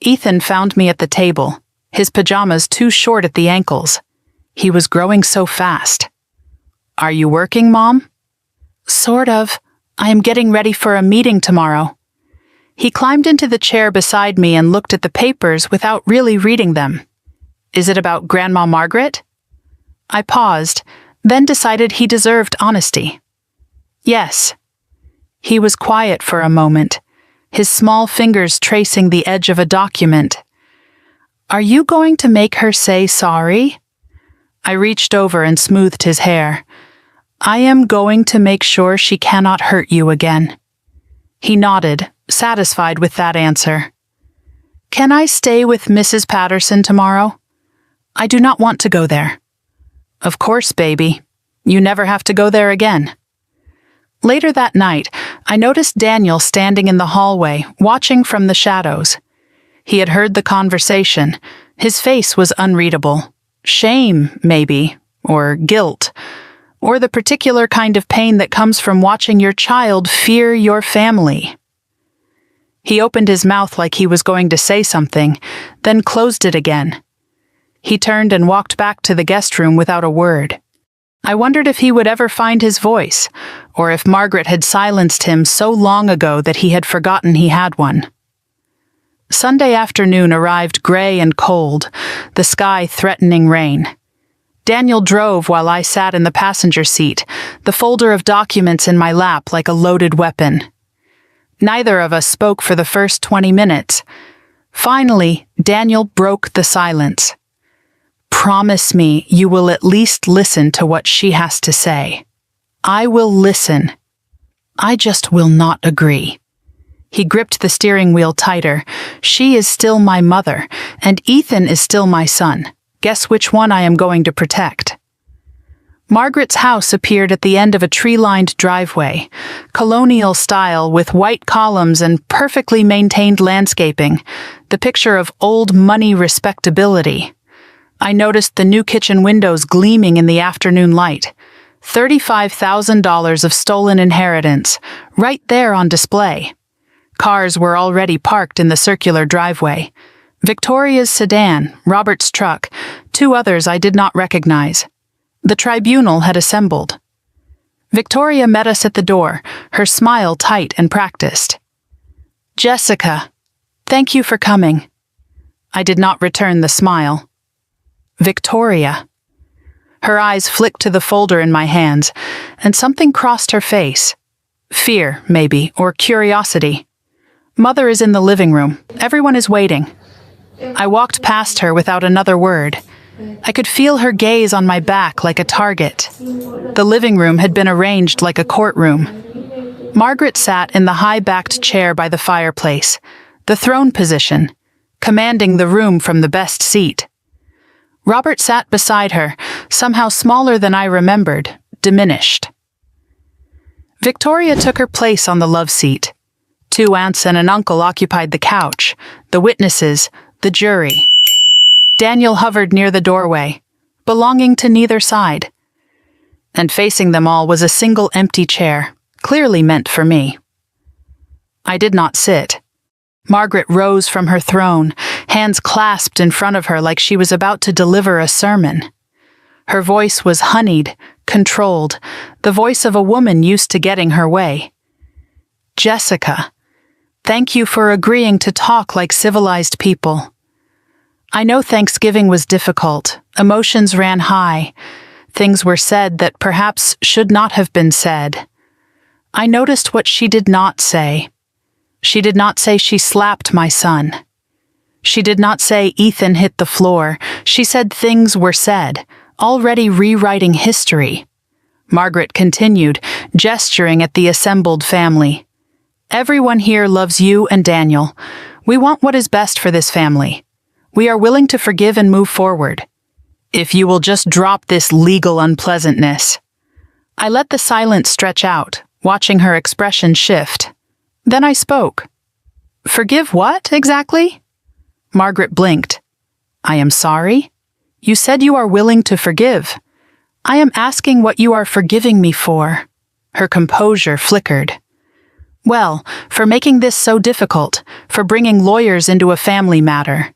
Ethan found me at the table, his pajamas too short at the ankles. He was growing so fast. "Are you working, Mom?" "Sort of. I am getting ready for a meeting tomorrow." He climbed into the chair beside me and looked at the papers without really reading them. "Is it about Grandma Margaret?" I paused, then decided he deserved honesty. "Yes." He was quiet for a moment, his small fingers tracing the edge of a document. "Are you going to make her say sorry?" I reached over and smoothed his hair. "I am going to make sure she cannot hurt you again." He nodded, satisfied with that answer. "Can I stay with Mrs. Patterson tomorrow?" "I do not want to go there." "Of course, baby. You never have to go there again." Later that night, I noticed Daniel standing in the hallway, watching from the shadows. He had heard the conversation. His face was unreadable. Shame, maybe, or guilt, or the particular kind of pain that comes from watching your child fear your family. He opened his mouth like he was going to say something, then closed it again. He turned and walked back to the guest room without a word. I wondered if he would ever find his voice, or if Margaret had silenced him so long ago that he had forgotten he had one. Sunday afternoon arrived gray and cold, the sky threatening rain. Daniel drove while I sat in the passenger seat, the folder of documents in my lap like a loaded weapon. Neither of us spoke for the first 20 minutes. Finally, Daniel broke the silence. "Promise me you will at least listen to what she has to say." "I will listen. I just will not agree." He gripped the steering wheel tighter. "She is still my mother, and Ethan is still my son. Guess which one I am going to protect?" Margaret's house appeared at the end of a tree-lined driveway, colonial style with white columns and perfectly maintained landscaping, the picture of old money respectability. I noticed the new kitchen windows gleaming in the afternoon light. $35,000 of stolen inheritance, right there on display. Cars were already parked in the circular driveway. Victoria's sedan, Robert's truck, two others I did not recognize. The tribunal had assembled. Victoria met us at the door, her smile tight and practiced. "Jessica, thank you for coming." I did not return the smile. "Victoria." Her eyes flicked to the folder in my hands, and something crossed her face. Fear, maybe, or curiosity. "Mother is in the living room. Everyone is waiting." I walked past her without another word. I could feel her gaze on my back like a target. The living room had been arranged like a courtroom. Margaret sat in the high-backed chair by the fireplace, the throne position, commanding the room from the best seat. Robert sat beside her, somehow smaller than I remembered, diminished. Victoria took her place on the love seat. Two aunts and an uncle occupied the couch, the witnesses, the jury. Daniel hovered near the doorway, belonging to neither side. And facing them all was a single empty chair, clearly meant for me. I did not sit. Margaret rose from her throne, hands clasped in front of her like she was about to deliver a sermon. Her voice was honeyed, controlled, the voice of a woman used to getting her way. "Jessica, thank you for agreeing to talk like civilized people. I know Thanksgiving was difficult, emotions ran high, things were said that perhaps should not have been said. I noticed what she did not say. She did not say she slapped my son. She did not say Ethan hit the floor. She said things were said, already rewriting history." Margaret continued, gesturing at the assembled family. "Everyone here loves you and Daniel. We want what is best for this family. We are willing to forgive and move forward. If you will just drop this legal unpleasantness." I let the silence stretch out, watching her expression shift. Then I spoke. "Forgive what, exactly?" Margaret blinked. "I am sorry? You said you are willing to forgive. I am asking what you are forgiving me for." Her composure flickered. "Well, for making this so difficult, for bringing lawyers into a family matter.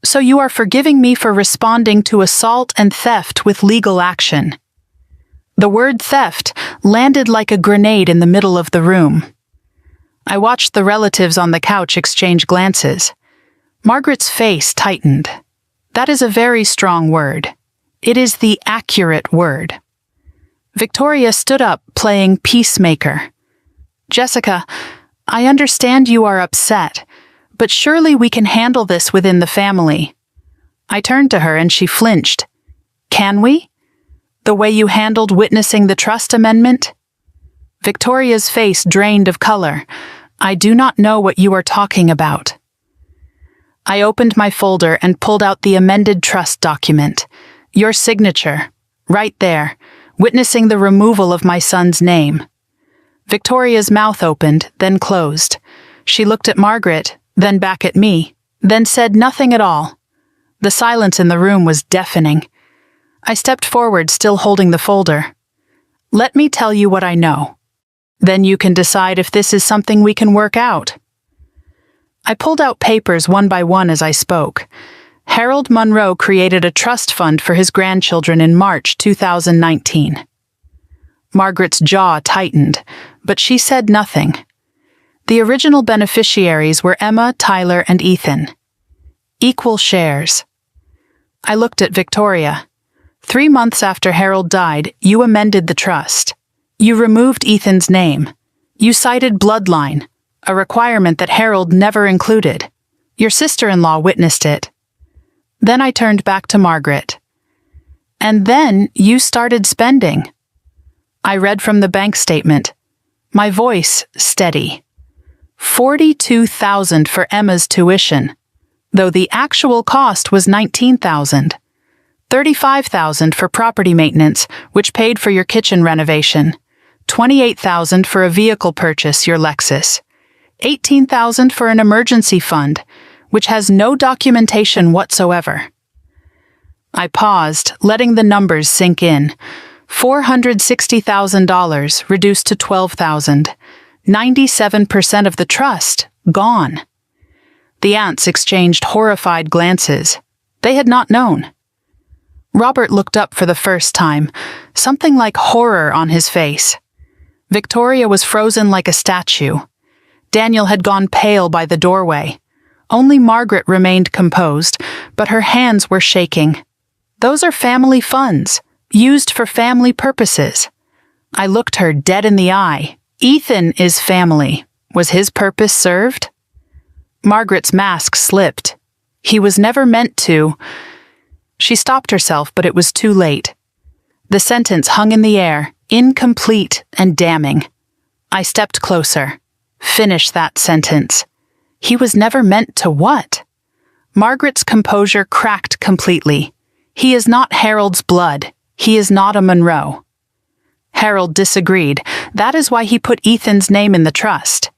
So you are forgiving me for responding to assault and theft with legal action. The word theft landed like a grenade in the middle of the room. I watched the relatives on the couch exchange glances. Margaret's face tightened. That is a very strong word. It is the accurate word. Victoria stood up, playing peacemaker. Jessica, I understand you are upset, but surely we can handle this within the family. I turned to her and she flinched. Can we? The way you handled witnessing the trust amendment? Victoria's face drained of color. I do not know what you are talking about. I opened my folder and pulled out the amended trust document. Your signature, right there, witnessing the removal of my son's name. Victoria's mouth opened, then closed. She looked at Margaret, then back at me, then said nothing at all. The silence in the room was deafening. I stepped forward, still holding the folder. Let me tell you what I know. Then you can decide if this is something we can work out. I pulled out papers one by one as I spoke. Harold Monroe created a trust fund for his grandchildren in March 2019. Margaret's jaw tightened, but she said nothing. The original beneficiaries were Emma, Tyler, and Ethan. Equal shares. I looked at Victoria. 3 months after Harold died, you amended the trust. You removed Ethan's name. You cited bloodline, a requirement that Harold never included. Your sister-in-law witnessed it. Then I turned back to Margaret. And then you started spending. I read from the bank statement, my voice steady. $42,000 for Emma's tuition, though the actual cost was $19,000. $35,000 for property maintenance, which paid for your kitchen renovation. $28,000 for a vehicle purchase, your Lexus. $18,000 for an emergency fund, which has no documentation whatsoever. I paused, letting the numbers sink in. $460,000 reduced to $12,000. 97% of the trust gone. The aunts exchanged horrified glances. They had not known. Robert looked up for the first time, something like horror on his face. Victoria was frozen like a statue. Daniel had gone pale by the doorway. Only Margaret remained composed, but her hands were shaking. Those are family funds, used for family purposes. I looked her dead in the eye. Ethan is family. Was his purpose served? Margaret's mask slipped. He was never meant to. She stopped herself, but it was too late. The sentence hung in the air, incomplete and damning. I stepped closer. Finish that sentence. He was never meant to what? Margaret's composure cracked completely. He is not Harold's blood. He is not a Monroe. Harold disagreed. That is why he put Ethan's name in the trust.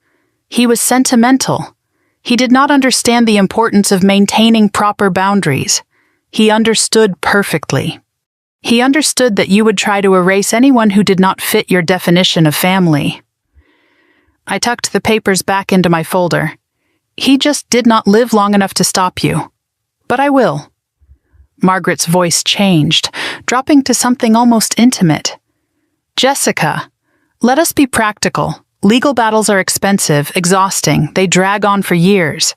He was sentimental. He did not understand the importance of maintaining proper boundaries. He understood perfectly. He understood that you would try to erase anyone who did not fit your definition of family. I tucked the papers back into my folder. He just did not live long enough to stop you. But I will. Margaret's voice changed, dropping to something almost intimate. Jessica, let us be practical. Legal battles are expensive, exhausting. They drag on for years.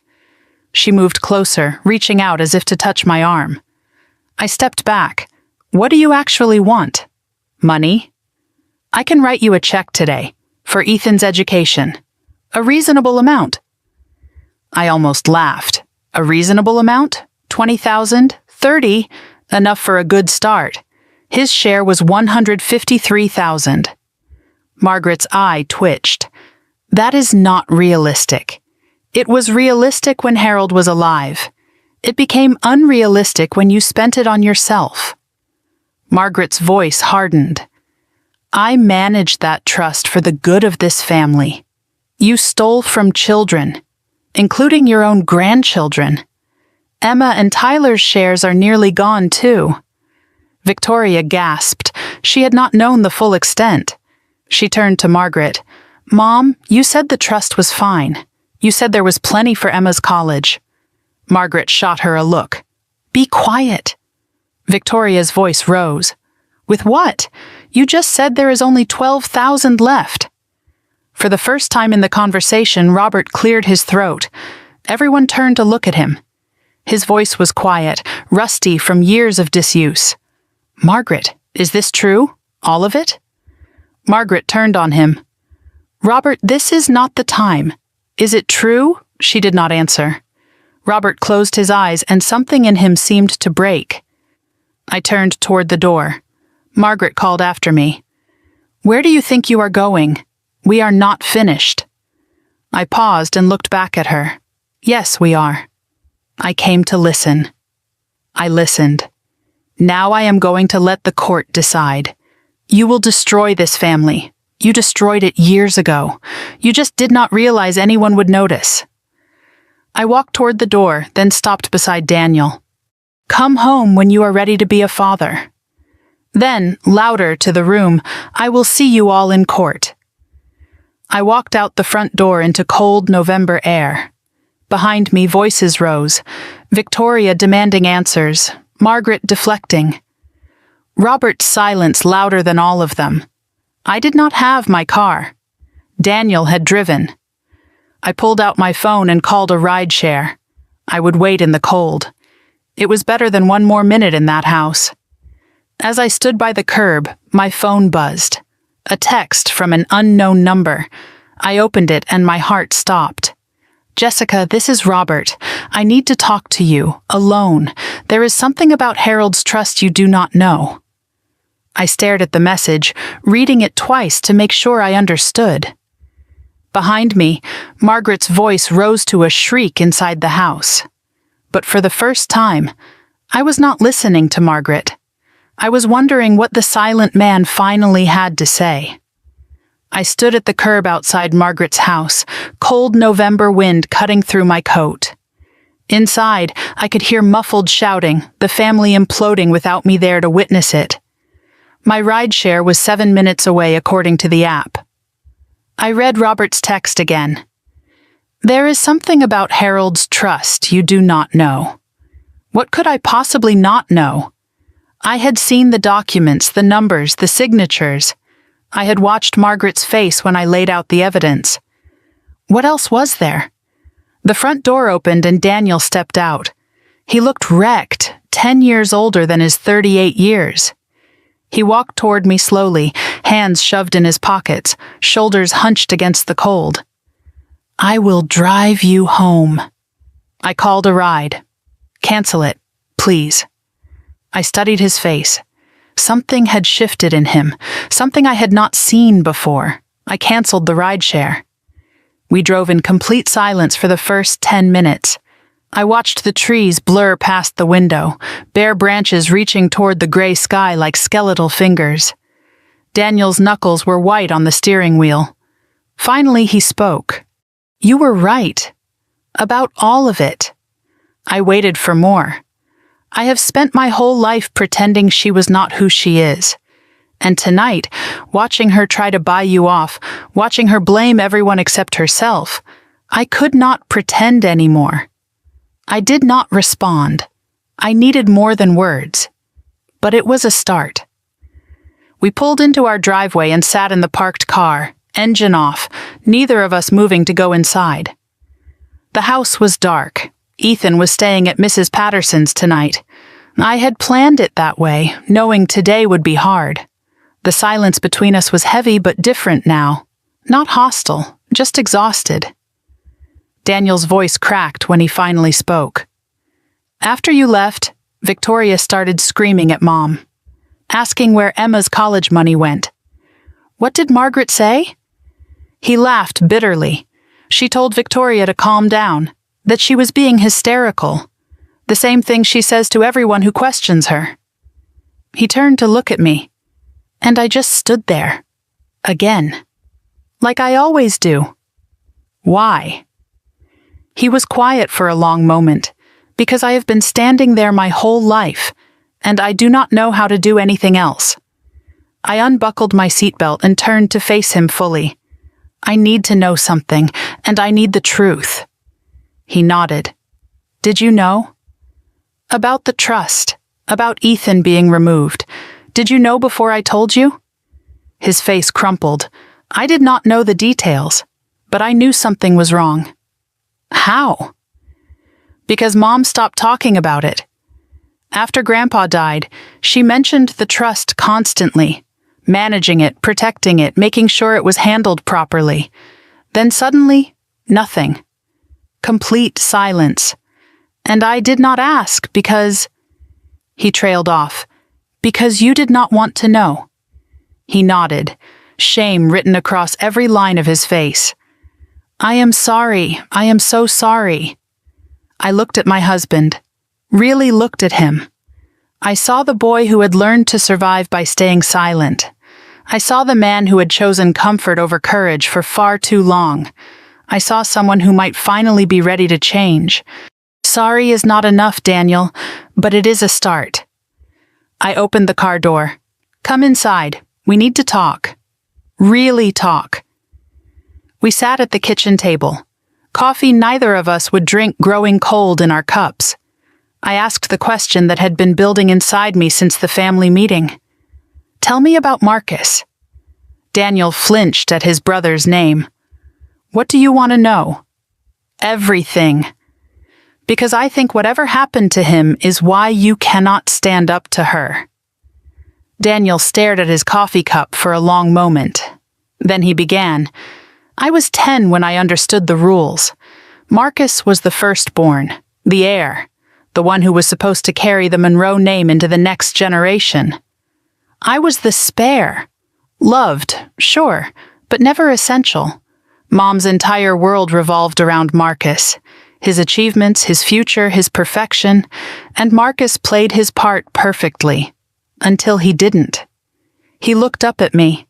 She moved closer, reaching out as if to touch my arm. I stepped back. What do you actually want? Money? I can write you a check today, for Ethan's education. A reasonable amount. I almost laughed. A reasonable amount? 20,000? 30? Enough for a good start. His share was 153,000. Margaret's eye twitched. That is not realistic. It was realistic when Harold was alive. It became unrealistic when you spent it on yourself. Margaret's voice hardened. I managed that trust for the good of this family. You stole from children, including your own grandchildren. Emma and Tyler's shares are nearly gone, too. Victoria gasped. She had not known the full extent. She turned to Margaret. Mom, you said the trust was fine. You said there was plenty for Emma's college. Margaret shot her a look. Be quiet. Victoria's voice rose. With what? You just said there is only 12,000 left. For the first time in the conversation, Robert cleared his throat. Everyone turned to look at him. His voice was quiet, rusty from years of disuse. Margaret, is this true? All of it? Margaret turned on him. Robert, this is not the time. Is it true? She did not answer. Robert closed his eyes and something in him seemed to break. I turned toward the door. Margaret called after me. Where do you think you are going? We are not finished. I paused and looked back at her. Yes, we are. I came to listen. I listened. Now I am going to let the court decide. You will destroy this family. You destroyed it years ago. You just did not realize anyone would notice. I walked toward the door, then stopped beside Daniel. Come home when you are ready to be a father. Then, louder to the room, I will see you all in court. I walked out the front door into cold November air. Behind me, voices rose. Victoria demanding answers. Margaret deflecting. Robert's silence louder than all of them. I did not have my car. Daniel had driven. I pulled out my phone and called a ride-share. I would wait in the cold. It was better than one more minute in that house. As I stood by the curb, my phone buzzed. A text from an unknown number. I opened it and my heart stopped. Jessica, this is Robert. I need to talk to you, alone. There is something about Harold's trust you do not know. I stared at the message, reading it twice to make sure I understood. Behind me, Margaret's voice rose to a shriek inside the house. But for the first time, I was not listening to Margaret. I was wondering what the silent man finally had to say. I stood at the curb outside Margaret's house, cold November wind cutting through my coat. Inside, I could hear muffled shouting, the family imploding without me there to witness it. My rideshare was 7 minutes away according to the app. I read Robert's text again. There is something about Harold's trust you do not know. What could I possibly not know? I had seen the documents, the numbers, the signatures. I had watched Margaret's face when I laid out the evidence. What else was there? The front door opened and Daniel stepped out. He looked wrecked, 10 years older than his 38 years. He walked toward me slowly, hands shoved in his pockets, shoulders hunched against the cold. I will drive you home. I called a ride. Cancel it, please. I studied his face. Something had shifted in him, something I had not seen before. I canceled the rideshare. We drove in complete silence for the first 10 minutes. I watched the trees blur past the window, bare branches reaching toward the gray sky like skeletal fingers. Daniel's knuckles were white on the steering wheel. Finally, he spoke. You were right. About all of it. I waited for more. I have spent my whole life pretending she was not who she is. And tonight, watching her try to buy you off, watching her blame everyone except herself, I could not pretend anymore. I did not respond. I needed more than words. But it was a start. We pulled into our driveway and sat in the parked car, engine off, neither of us moving to go inside. The house was dark. Ethan was staying at Mrs. Patterson's tonight. I had planned it that way, knowing today would be hard. The silence between us was heavy but different now. Not hostile, just exhausted. Daniel's voice cracked when he finally spoke. After you left, Victoria started screaming at Mom, asking where Emma's college money went. What did Margaret say? He laughed bitterly. She told Victoria to calm down, that she was being hysterical. The same thing she says to everyone who questions her. He turned to look at me, and I just stood there. Again. Like I always do. Why? He was quiet for a long moment, because I have been standing there my whole life, and I do not know how to do anything else. I unbuckled my seatbelt and turned to face him fully. I need to know something, and I need the truth. He nodded. Did you know? About the trust. About Ethan being removed. Did you know before I told you? His face crumpled. I did not know the details, but I knew something was wrong. How? Because Mom stopped talking about it. After Grandpa died, she mentioned the trust constantly, managing it, protecting it, making sure it was handled properly. Then suddenly, nothing. Complete silence. And I did not ask because... He trailed off. Because you did not want to know. He nodded, shame written across every line of his face. I am sorry. I am so sorry. I looked at my husband. Really looked at him. I saw the boy who had learned to survive by staying silent. I saw the man who had chosen comfort over courage for far too long. I saw someone who might finally be ready to change. Sorry is not enough, Daniel, but it is a start. I opened the car door. Come inside. We need to talk. Really talk. We sat at the kitchen table. Coffee neither of us would drink growing cold in our cups. I asked the question that had been building inside me since the family meeting. Tell me about Marcus. Daniel flinched at his brother's name. What do you want to know? Everything. Because I think whatever happened to him is why you cannot stand up to her. Daniel stared at his coffee cup for a long moment. Then he began. I was 10 when I understood the rules. Marcus was the firstborn, the heir, the one who was supposed to carry the Monroe name into the next generation. I was the spare. Loved, sure, but never essential. Mom's entire world revolved around Marcus. His achievements, his future, his perfection, and Marcus played his part perfectly. Until he didn't. He looked up at me.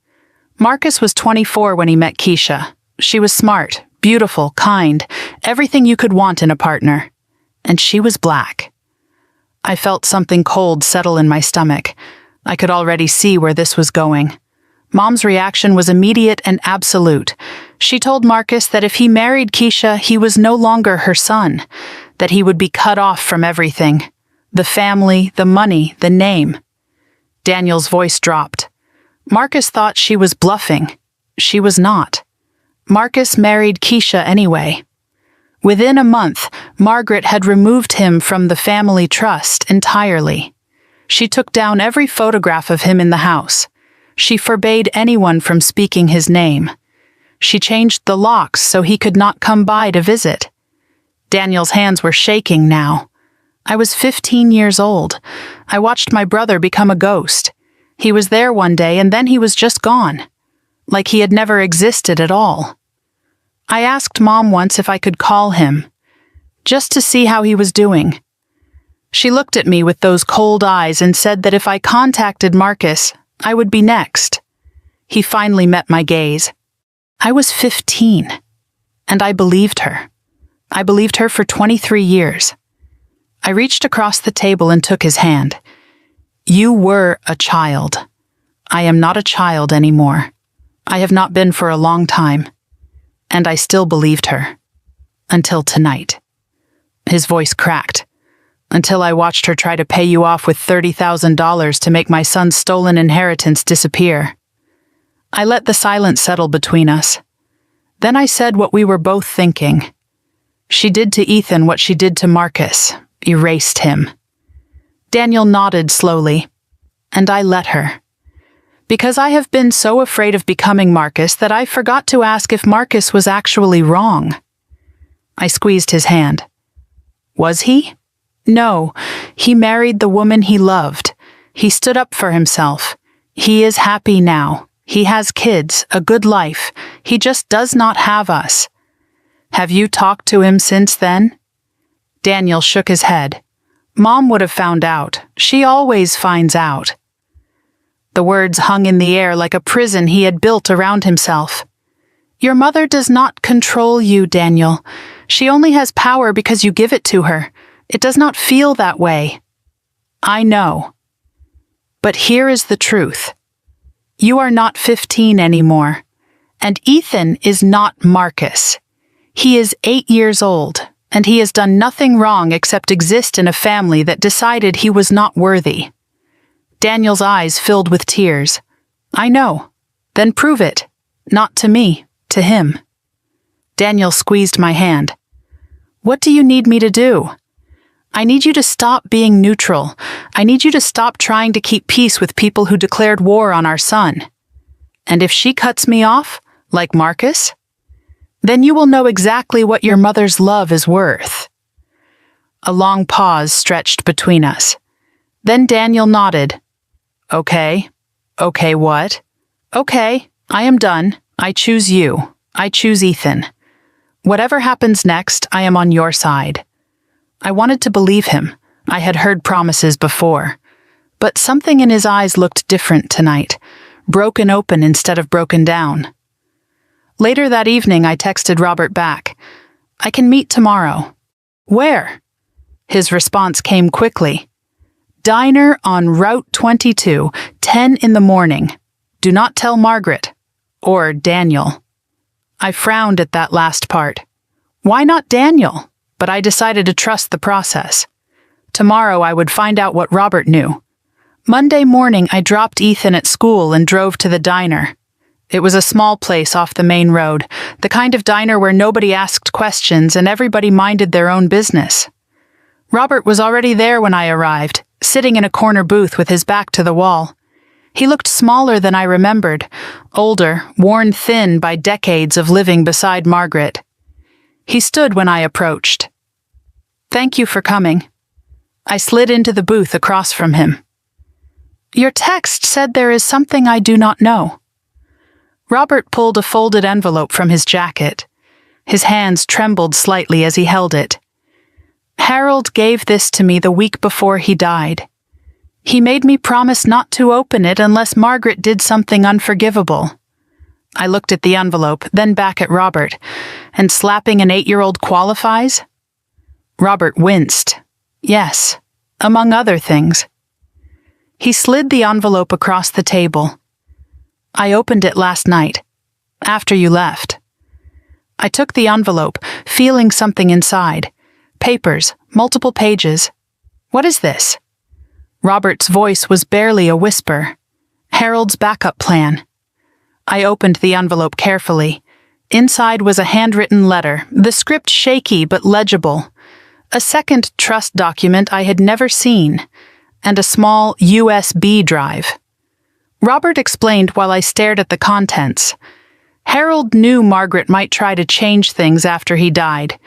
Marcus was 24 when he met Keisha. She was smart, beautiful, kind, everything you could want in a partner. And she was black. I felt something cold settle in my stomach. I could already see where this was going. Mom's reaction was immediate and absolute. She told Marcus that if he married Keisha, he was no longer her son, that he would be cut off from everything. The family, the money, the name. Daniel's voice dropped. Marcus thought she was bluffing. She was not. Marcus married Keisha anyway. Within a month, Margaret had removed him from the family trust entirely. She took down every photograph of him in the house. She forbade anyone from speaking his name. She changed the locks so he could not come by to visit. Daniel's hands were shaking now. I was 15 years old. I watched my brother become a ghost. He was there one day and then he was just gone. Like he had never existed at all. I asked Mom once if I could call him, just to see how he was doing. She looked at me with those cold eyes and said that if I contacted Marcus, I would be next. He finally met my gaze. I was 15, and I believed her. I believed her for 23 years. I reached across the table and took his hand. You were a child. I am not a child anymore. I have not been for a long time. And I still believed her. Until tonight. His voice cracked. Until I watched her try to pay you off with $30,000 to make my son's stolen inheritance disappear. I let the silence settle between us. Then I said what we were both thinking. She did to Ethan what she did to Marcus. Erased him. Daniel nodded slowly. And I let her. Because I have been so afraid of becoming Marcus that I forgot to ask if Marcus was actually wrong. I squeezed his hand. Was he? No, he married the woman he loved. He stood up for himself. He is happy now. He has kids, a good life. He just does not have us. Have you talked to him since then? Daniel shook his head. Mom would have found out. She always finds out. The words hung in the air like a prison he had built around himself. Your mother does not control you, Daniel. She only has power because you give it to her. It does not feel that way. I know. But here is the truth. You are not 15 anymore. And Ethan is not Marcus. He is 8 years old. and he has done nothing wrong except exist in a family that decided he was not worthy. Daniel's eyes filled with tears. I know. Then prove it. Not to me, to him. Daniel squeezed my hand. What do you need me to do? I need you to stop being neutral. I need you to stop trying to keep peace with people who declared war on our son. And if she cuts me off, like Marcus, then you will know exactly what your mother's love is worth. A long pause stretched between us. Then Daniel nodded. Okay. Okay, what? Okay, I am done. I choose you. I choose Ethan. Whatever happens next, I am on your side. I wanted to believe him. I had heard promises before. But something in his eyes looked different tonight, broken open instead of broken down. Later that evening, I texted Robert back. I can meet tomorrow. Where? His response came quickly. Diner on Route 22, 10 in the morning. Do not tell Margaret. Or Daniel. I frowned at that last part. Why not Daniel? But I decided to trust the process. Tomorrow I would find out what Robert knew. Monday morning I dropped Ethan at school and drove to the diner. It was a small place off the main road, the kind of diner where nobody asked questions and everybody minded their own business. Robert was already there when I arrived, sitting in a corner booth with his back to the wall. He looked smaller than I remembered, older, worn thin by decades of living beside Margaret. He stood when I approached. Thank you for coming. I slid into the booth across from him. Your text said there is something I do not know. Robert pulled a folded envelope from his jacket. His hands trembled slightly as he held it. Harold gave this to me the week before he died. He made me promise not to open it unless Margaret did something unforgivable. I looked at the envelope, then back at Robert. And slapping an 8-year-old qualifies? Robert winced. Yes, among other things. He slid the envelope across the table. I opened it last night, after you left. I took the envelope, feeling something inside. Papers, multiple pages. What is this? Robert's voice was barely a whisper. Harold's backup plan. I opened the envelope carefully. Inside was a handwritten letter, the script shaky but legible. A second trust document I had never seen, and a small USB drive. Robert explained while I stared at the contents. Harold knew Margaret might try to change things after he died,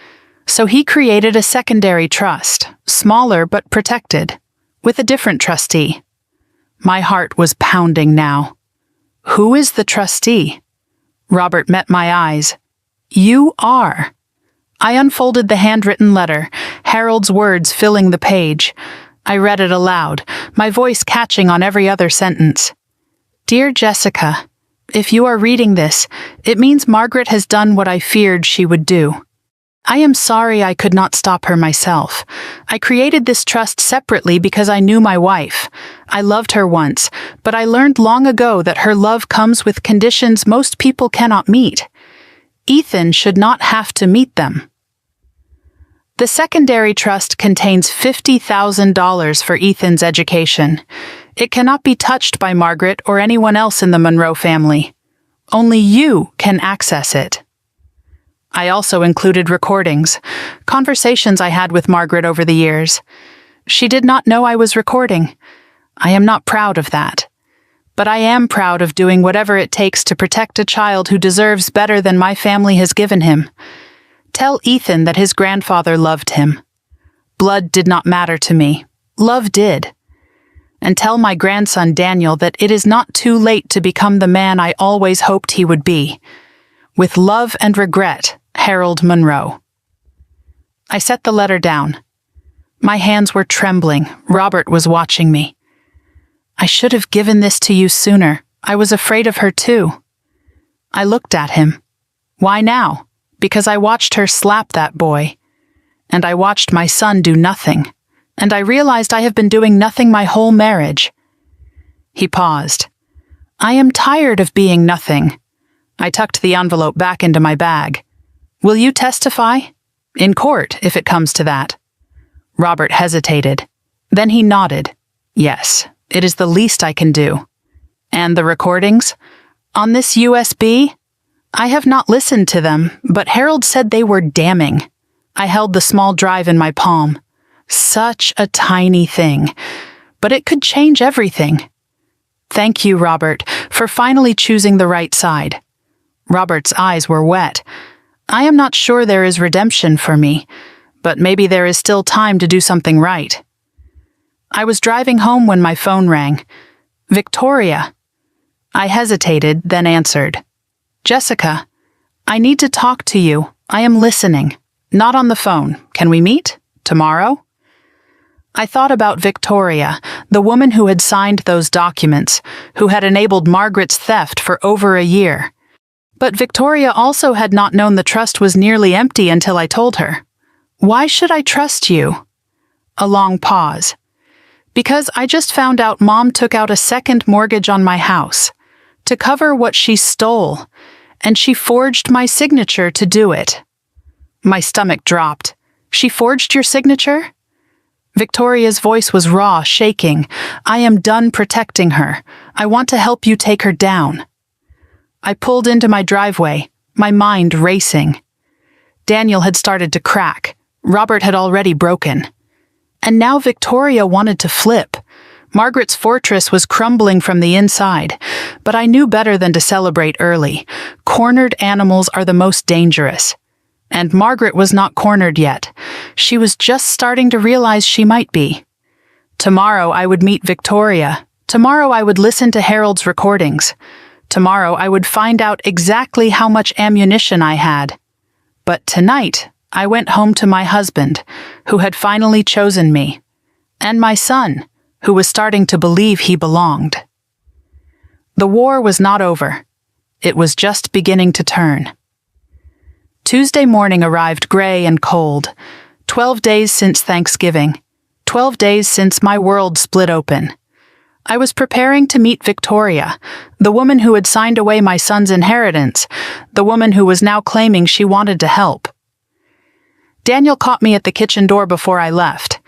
so he created a secondary trust, smaller but protected, with a different trustee. My heart was pounding now. Who is the trustee? Robert met my eyes. You are. I unfolded the handwritten letter, Harold's words filling the page. I read it aloud, my voice catching on every other sentence. Dear Jessica, if you are reading this, it means Margaret has done what I feared she would do. I am sorry I could not stop her myself. I created this trust separately because I knew my wife. I loved her once, but I learned long ago that her love comes with conditions most people cannot meet. Ethan should not have to meet them. The secondary trust contains $50,000 for Ethan's education. It cannot be touched by Margaret or anyone else in the Monroe family. Only you can access it. I also included recordings, conversations I had with Margaret over the years. She did not know I was recording. I am not proud of that. But I am proud of doing whatever it takes to protect a child who deserves better than my family has given him. Tell Ethan that his grandfather loved him. Blood did not matter to me. Love did. And tell my grandson Daniel that it is not too late to become the man I always hoped he would be. With love and regret, Harold Monroe. I set the letter down. My hands were trembling. Robert was watching me. I should have given this to you sooner. I was afraid of her too. I looked at him. Why now? Because I watched her slap that boy. And I watched my son do nothing. And I realized I have been doing nothing my whole marriage. He paused. I am tired of being nothing. I tucked the envelope back into my bag. Will you testify? In court, if it comes to that. Robert hesitated. Then he nodded. Yes, it is the least I can do. And the recordings? On this USB? I have not listened to them, but Harold said they were damning. I held the small drive in my palm. Such a tiny thing. But it could change everything. Thank you, Robert, for finally choosing the right side. Robert's eyes were wet. I am not sure there is redemption for me, but maybe there is still time to do something right. I was driving home when my phone rang. Victoria. I hesitated, then answered. Jessica, I need to talk to you. I am listening. Not on the phone. Can we meet? Tomorrow? I thought about Victoria, the woman who had signed those documents, who had enabled Margaret's theft for over a year. But Victoria also had not known the trust was nearly empty until I told her. Why should I trust you? A long pause. Because I just found out Mom took out a second mortgage on my house to cover what she stole, and she forged my signature to do it. My stomach dropped. She forged your signature? Victoria's voice was raw, shaking. I am done protecting her. I want to help you take her down. I pulled into my driveway, my mind racing. Daniel had started to crack. Robert had already broken. And now Victoria wanted to flip. Margaret's fortress was crumbling from the inside, but I knew better than to celebrate early. Cornered animals are the most dangerous. And Margaret was not cornered yet. She was just starting to realize she might be. Tomorrow I would meet Victoria. Tomorrow I would listen to Harold's recordings. Tomorrow I would find out exactly how much ammunition I had. But tonight I went home to my husband, who had finally chosen me, and my son, who was starting to believe he belonged. The war was not over. It was just beginning to turn. Tuesday morning arrived gray and cold. 12 days since Thanksgiving. 12 days since my world split open. I was preparing to meet Victoria, the woman who had signed away my son's inheritance, the woman who was now claiming she wanted to help. Daniel caught me at the kitchen door before I left.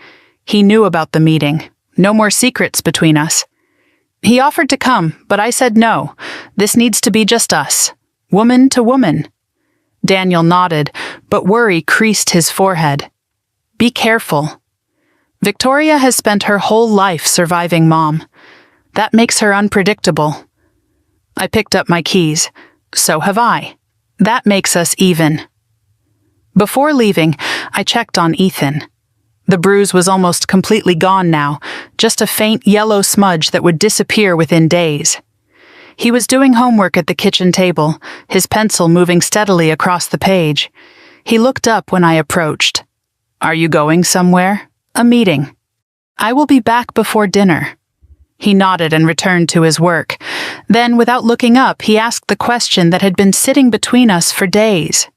He knew about the meeting. No more secrets between us. He offered to come, but I said no. This needs to be just us. Woman to woman. Daniel nodded, but worry creased his forehead. Be careful. Victoria has spent her whole life surviving Mom. That makes her unpredictable. I picked up my keys. So have I. That makes us even. Before leaving, I checked on Ethan. The bruise was almost completely gone now, just a faint yellow smudge that would disappear within days. He was doing homework at the kitchen table, his pencil moving steadily across the page. He looked up when I approached. Are you going somewhere? A meeting. I will be back before dinner. He nodded and returned to his work. Then, without looking up, he asked the question that had been sitting between us for days.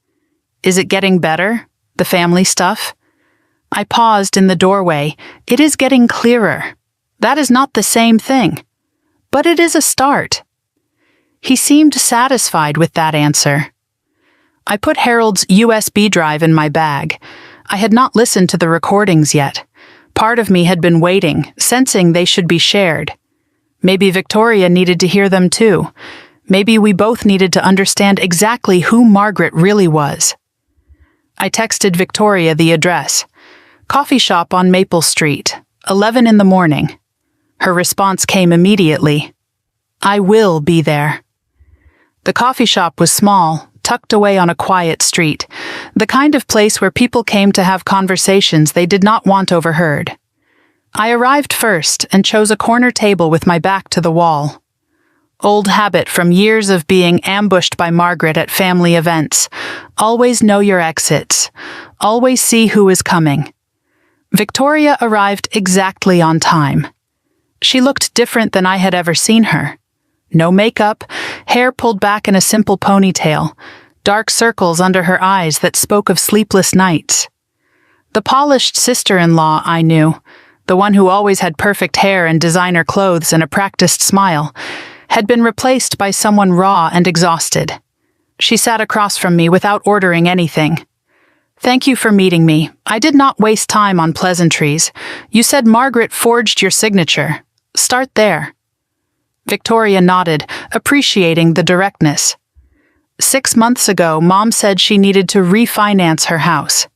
Is it getting better? The family stuff? I paused in the doorway. It is getting clearer. That is not the same thing. But it is a start. He seemed satisfied with that answer. I put Harold's USB drive in my bag. I had not listened to the recordings yet. Part of me had been waiting, sensing they should be shared. Maybe Victoria needed to hear them too. Maybe we both needed to understand exactly who Margaret really was. I texted Victoria the address. Coffee shop on Maple Street, 11 in the morning. Her response came immediately. I will be there. The coffee shop was small, tucked away on a quiet street, the kind of place where people came to have conversations they did not want overheard. I arrived first and chose a corner table with my back to the wall. Old habit from years of being ambushed by Margaret at family events. Always know your exits. Always see who is coming. Victoria arrived exactly on time. She looked different than I had ever seen her. No makeup, hair pulled back in a simple ponytail, dark circles under her eyes that spoke of sleepless nights. The polished sister-in-law I knew, the one who always had perfect hair and designer clothes and a practiced smile, had been replaced by someone raw and exhausted. She sat across from me without ordering anything. Thank you for meeting me. I did not waste time on pleasantries. You said Margaret forged your signature. Start there. Victoria nodded, appreciating the directness. 6 months ago, Mom said she needed to refinance her house.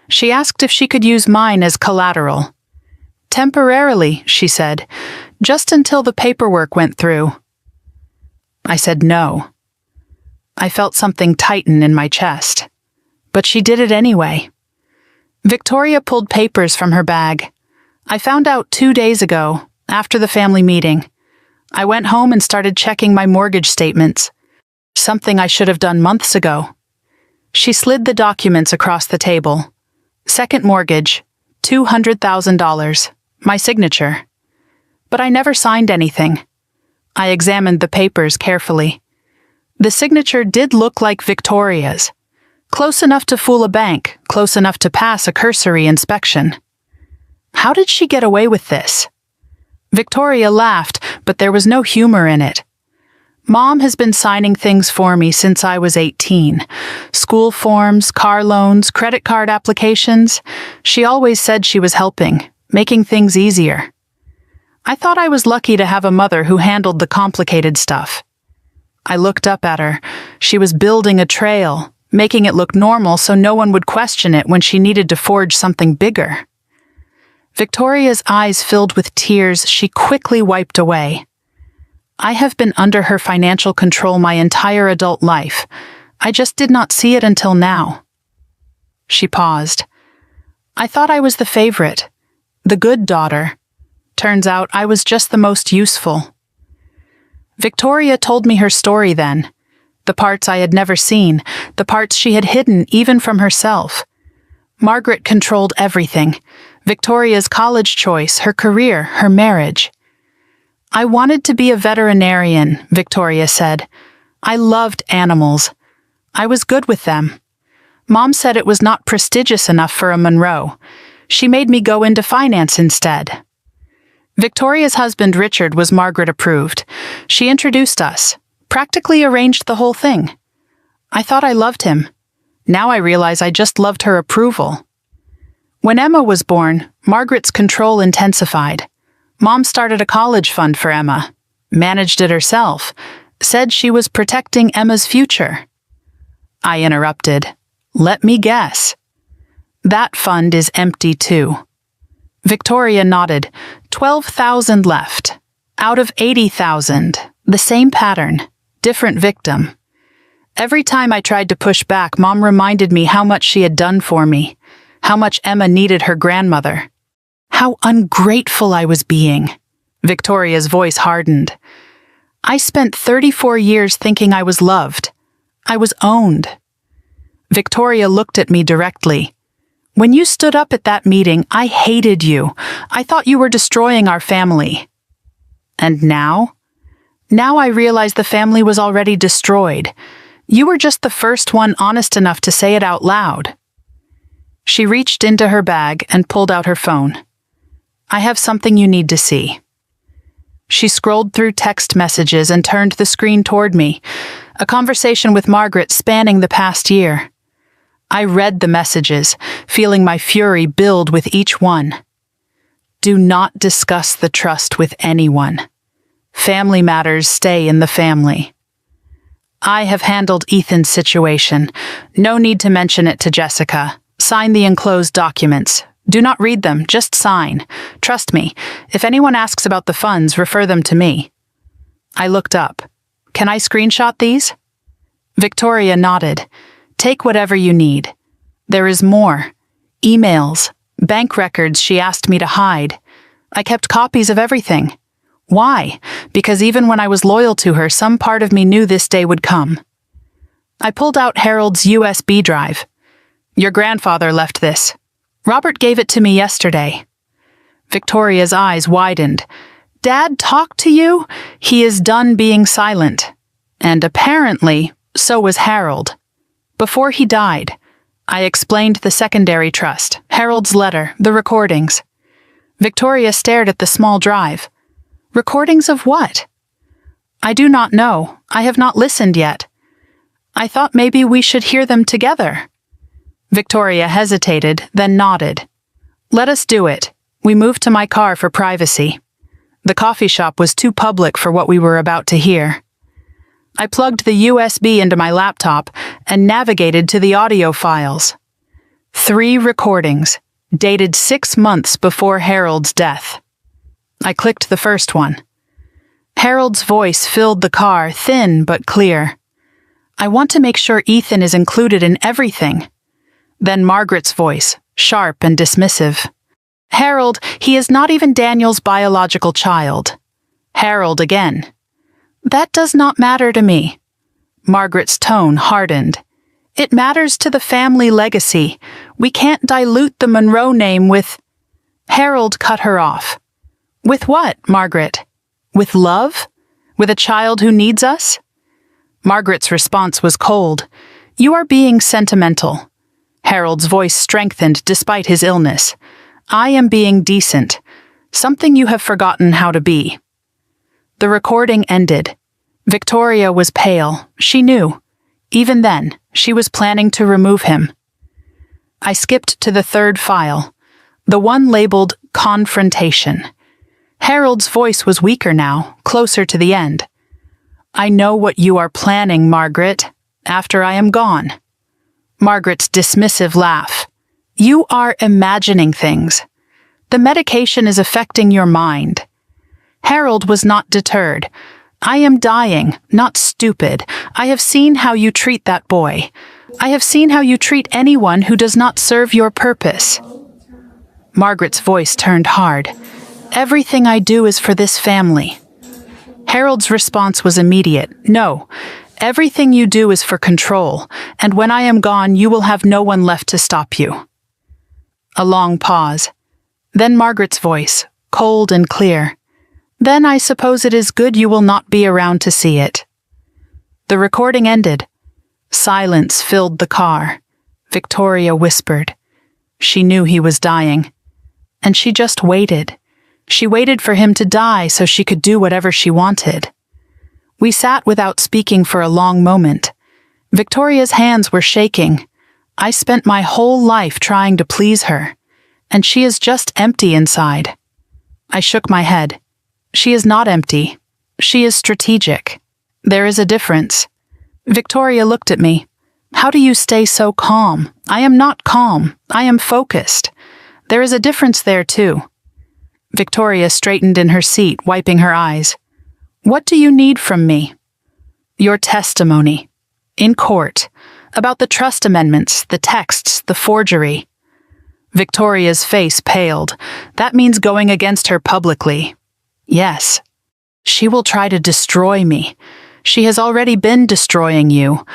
She asked if she could use mine as collateral. Temporarily, she said, just until the paperwork went through. I said no. I felt something tighten in my chest. But she did it anyway. Victoria pulled papers from her bag. I found out 2 days ago, after the family meeting. I went home and started checking my mortgage statements. Something I should have done months ago. She slid the documents across the table. Second mortgage, $200,000, my signature. But I never signed anything. I examined the papers carefully. The signature did look like Victoria's. Close enough to fool a bank, close enough to pass a cursory inspection. How did she get away with this? Victoria laughed, but there was no humor in it. Mom has been signing things for me since I was 18. School forms, car loans, credit card applications. She always said she was helping, making things easier. I thought I was lucky to have a mother who handled the complicated stuff. I looked up at her. She was building a trail, making it look normal so no one would question it when she needed to forge something bigger. Victoria's eyes filled with tears she quickly wiped away. I have been under her financial control my entire adult life. I just did not see it until now. She paused. I thought I was the favorite, the good daughter. Turns out I was just the most useful. Victoria told me her story then. The parts I had never seen, the parts she had hidden even from herself. Margaret controlled everything. Victoria's college choice, her career, her marriage. I wanted to be a veterinarian, Victoria said. I loved animals. I was good with them. Mom said it was not prestigious enough for a Monroe. She made me go into finance instead. Victoria's husband, Richard, was Margaret approved. She introduced us, practically arranged the whole thing. I thought I loved him. Now I realize I just loved her approval. When Emma was born, Margaret's control intensified. Mom started a college fund for Emma, managed it herself, said she was protecting Emma's future. I interrupted. Let me guess. That fund is empty too. Victoria nodded. 12,000 left. Out of 80,000. The same pattern. Different victim. Every time I tried to push back, Mom reminded me how much she had done for me, how much Emma needed her grandmother. How ungrateful I was being. Victoria's voice hardened. I spent 34 years thinking I was loved. I was owned. Victoria looked at me directly. When you stood up at that meeting, I hated you. I thought you were destroying our family. And now? Now I realize the family was already destroyed. You were just the first one honest enough to say it out loud. She reached into her bag and pulled out her phone. I have something you need to see. She scrolled through text messages and turned the screen toward me, a conversation with Margaret spanning the past year. I read the messages, feeling my fury build with each one. Do not discuss the trust with anyone. Family matters stay in the family. I have handled Ethan's situation. No need to mention it to Jessica. Sign the enclosed documents. Do not read them, just sign. Trust me, if anyone asks about the funds, refer them to me. I looked up. Can I screenshot these? Victoria nodded. Take whatever you need. There is more. Emails, bank records she asked me to hide. I kept copies of everything. Why? Because even when I was loyal to her, some part of me knew this day would come. I pulled out Harold's USB drive. Your grandfather left this. Robert gave it to me yesterday. Victoria's eyes widened. Dad talked to you? He is done being silent. And apparently, so was Harold. Before he died, I explained the secondary trust, Harold's letter, the recordings. Victoria stared at the small drive. Recordings of what? I do not know. I have not listened yet. I thought maybe we should hear them together. Victoria hesitated, then nodded. Let us do it. We moved to my car for privacy. The coffee shop was too public for what we were about to hear. I plugged the USB into my laptop and navigated to the audio files. 3 recordings, dated 6 months before Harold's death. I clicked the first one. Harold's voice filled the car, thin but clear. I want to make sure Ethan is included in everything. Then Margaret's voice, sharp and dismissive. Harold, he is not even Daniel's biological child. Harold again. That does not matter to me. Margaret's tone hardened. It matters to the family legacy. We can't dilute the Monroe name with... Harold cut her off. With what, Margaret? With love? With a child who needs us? Margaret's response was cold. You are being sentimental. Harold's voice strengthened despite his illness. I am being decent. Something you have forgotten how to be. The recording ended. Victoria was pale. She knew. Even then, she was planning to remove him. I skipped to the third file, the one labeled Confrontation. Harold's voice was weaker now, closer to the end. I know what you are planning, Margaret, after I am gone. Margaret's dismissive laugh. You are imagining things. The medication is affecting your mind. Harold was not deterred. I am dying, not stupid. I have seen how you treat that boy. I have seen how you treat anyone who does not serve your purpose. Margaret's voice turned hard. Everything I do is for this family. Harold's response was immediate. No, everything you do is for control, and when I am gone, you will have no one left to stop you. A long pause. Then Margaret's voice, cold and clear. Then I suppose it is good you will not be around to see it. The recording ended. Silence filled the car. Victoria whispered. She knew he was dying. And she just waited. She waited for him to die so she could do whatever she wanted. We sat without speaking for a long moment. Victoria's hands were shaking. I spent my whole life trying to please her, and she is just empty inside. I shook my head. She is not empty. She is strategic. There is a difference. Victoria looked at me. How do you stay so calm? I am not calm. I am focused. There is a difference there, too. Victoria straightened in her seat, wiping her eyes. What do you need from me? Your testimony. In court. About the trust amendments, the texts, the forgery. Victoria's face paled. That means going against her publicly. Yes. She will try to destroy me. She has already been destroying you.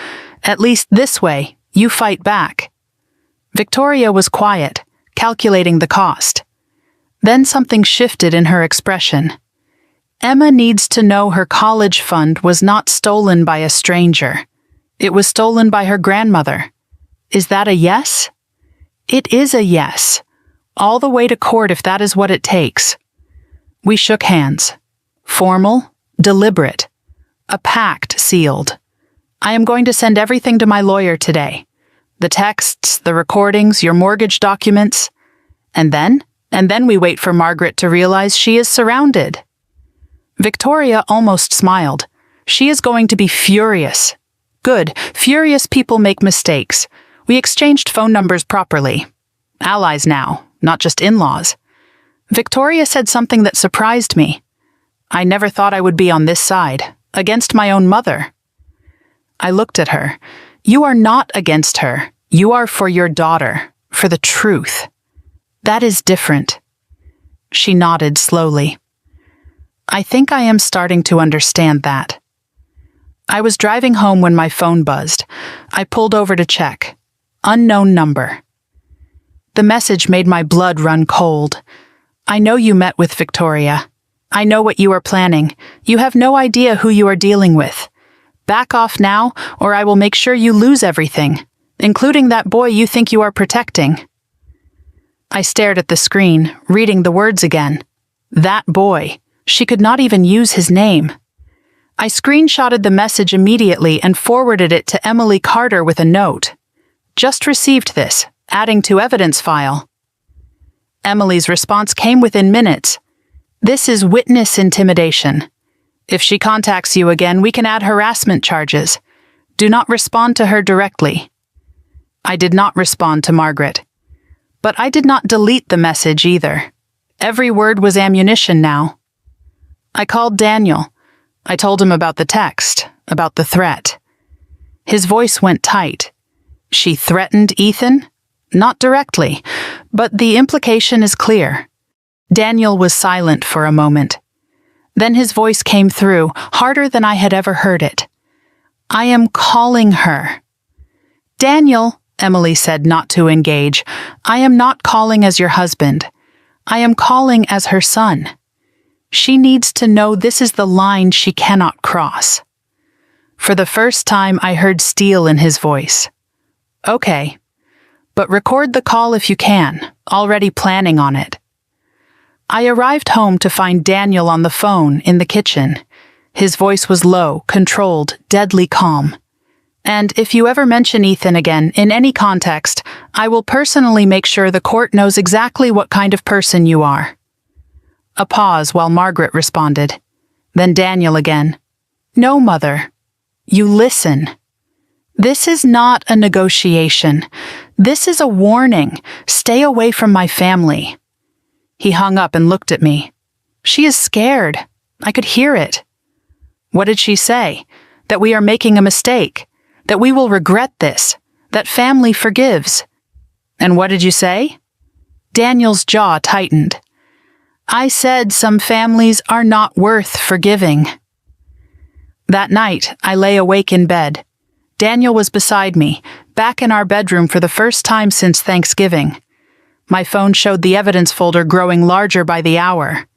At least this way, you fight back. Victoria was quiet, calculating the cost. Then something shifted in her expression. Emma needs to know her college fund was not stolen by a stranger. It was stolen by her grandmother. Is that a yes? It is a yes. All the way to court if that is what it takes. We shook hands. Formal, deliberate. A pact sealed. I am going to send everything to my lawyer today. The texts, the recordings, your mortgage documents. And then we wait for Margaret to realize she is surrounded. Victoria almost smiled. She is going to be furious. Good, furious people make mistakes. We exchanged phone numbers properly. Allies now, not just in-laws. Victoria said something that surprised me. I never thought I would be on this side, against my own mother. I looked at her. You are not against her. You are for your daughter, for the truth. That is different. She nodded slowly. I think I am starting to understand that. I was driving home when my phone buzzed. I pulled over to check. Unknown number. The message made my blood run cold. I know you met with Victoria. I know what you are planning. You have no idea who you are dealing with. Back off now, or I will make sure you lose everything, including that boy you think you are protecting. I stared at the screen, reading the words again. That boy. She could not even use his name. I screenshotted the message immediately and forwarded it to Emily Carter with a note. Just received this, adding to evidence file. Emily's response came within minutes. This is witness intimidation. If she contacts you again, we can add harassment charges. Do not respond to her directly. I did not respond to Margaret. But I did not delete the message either. Every word was ammunition now. I called Daniel. I told him about the text, about the threat. His voice went tight. She threatened Ethan? Not directly, but the implication is clear. Daniel was silent for a moment. Then his voice came through, harder than I had ever heard it. I am calling her. Daniel, Emily said not to engage, I am not calling as your husband. I am calling as her son. She needs to know this is the line she cannot cross. For the first time, I heard steel in his voice. Okay, but record the call if you can, already planning on it. I arrived home to find Daniel on the phone in the kitchen. His voice was low, controlled, deadly calm. And if you ever mention Ethan again, in any context, I will personally make sure the court knows exactly what kind of person you are. A pause while Margaret responded. Then Daniel again. No, Mother. You listen. This is not a negotiation. This is a warning. Stay away from my family. He hung up and looked at me. She is scared. I could hear it. What did she say? That we are making a mistake. That we will regret this. That family forgives. And what did you say? Daniel's jaw tightened. I said some families are not worth forgiving. That night, I lay awake in bed. Daniel was beside me, back in our bedroom for the first time since Thanksgiving. My phone showed the evidence folder growing larger by the hour.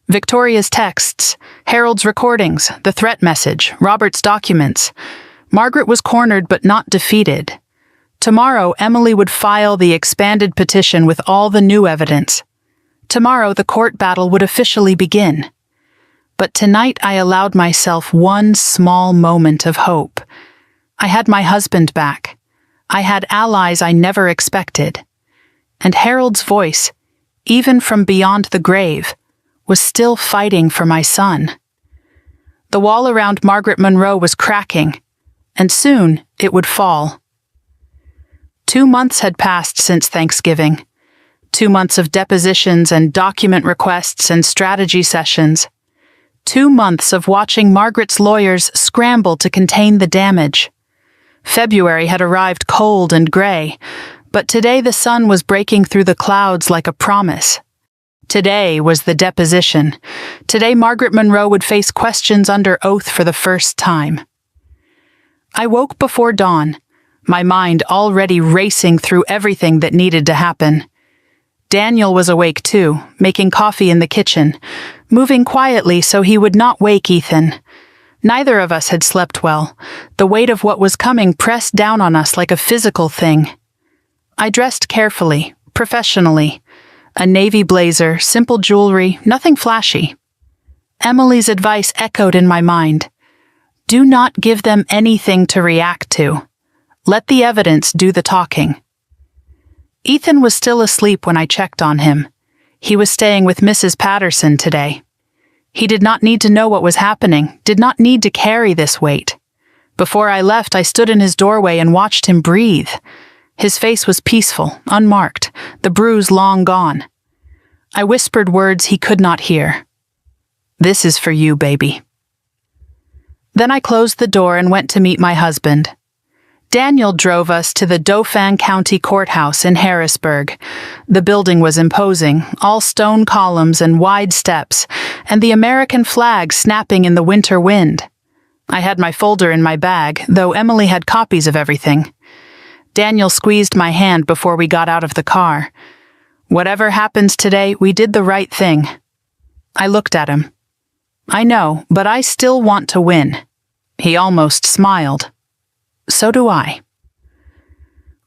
Victoria's texts, Harold's recordings, the threat message, Robert's documents. Margaret was cornered but not defeated. Tomorrow, Emily would file the expanded petition with all the new evidence. Tomorrow, the court battle would officially begin. But tonight, I allowed myself one small moment of hope. I had my husband back. I had allies I never expected. And Harold's voice, even from beyond the grave, was still fighting for my son. The wall around Margaret Monroe was cracking, and soon it would fall. 2 months had passed since Thanksgiving. 2 months of depositions and document requests and strategy sessions. 2 months of watching Margaret's lawyers scramble to contain the damage. February had arrived cold and gray, but today the sun was breaking through the clouds like a promise. Today was the deposition. Today Margaret Monroe would face questions under oath for the first time. I woke before dawn, my mind already racing through everything that needed to happen. Daniel was awake too, making coffee in the kitchen, moving quietly so he would not wake Ethan. Neither of us had slept well. The weight of what was coming pressed down on us like a physical thing. I dressed carefully, professionally. A navy blazer, simple jewelry, nothing flashy. Emily's advice echoed in my mind. Do not give them anything to react to. Let the evidence do the talking. Ethan was still asleep when I checked on him. He was staying with Mrs. Patterson today. He did not need to know what was happening, did not need to carry this weight. Before I left, I stood in his doorway and watched him breathe. His face was peaceful, unmarked, the bruise long gone. I whispered words he could not hear. This is for you, baby. Then I closed the door and went to meet my husband. Daniel drove us to the Dauphin County Courthouse in Harrisburg. The building was imposing, all stone columns and wide steps, and the American flag snapping in the winter wind. I had my folder in my bag, though Emily had copies of everything. Daniel squeezed my hand before we got out of the car. Whatever happens today, we did the right thing. I looked at him. I know, but I still want to win. He almost smiled. So do I.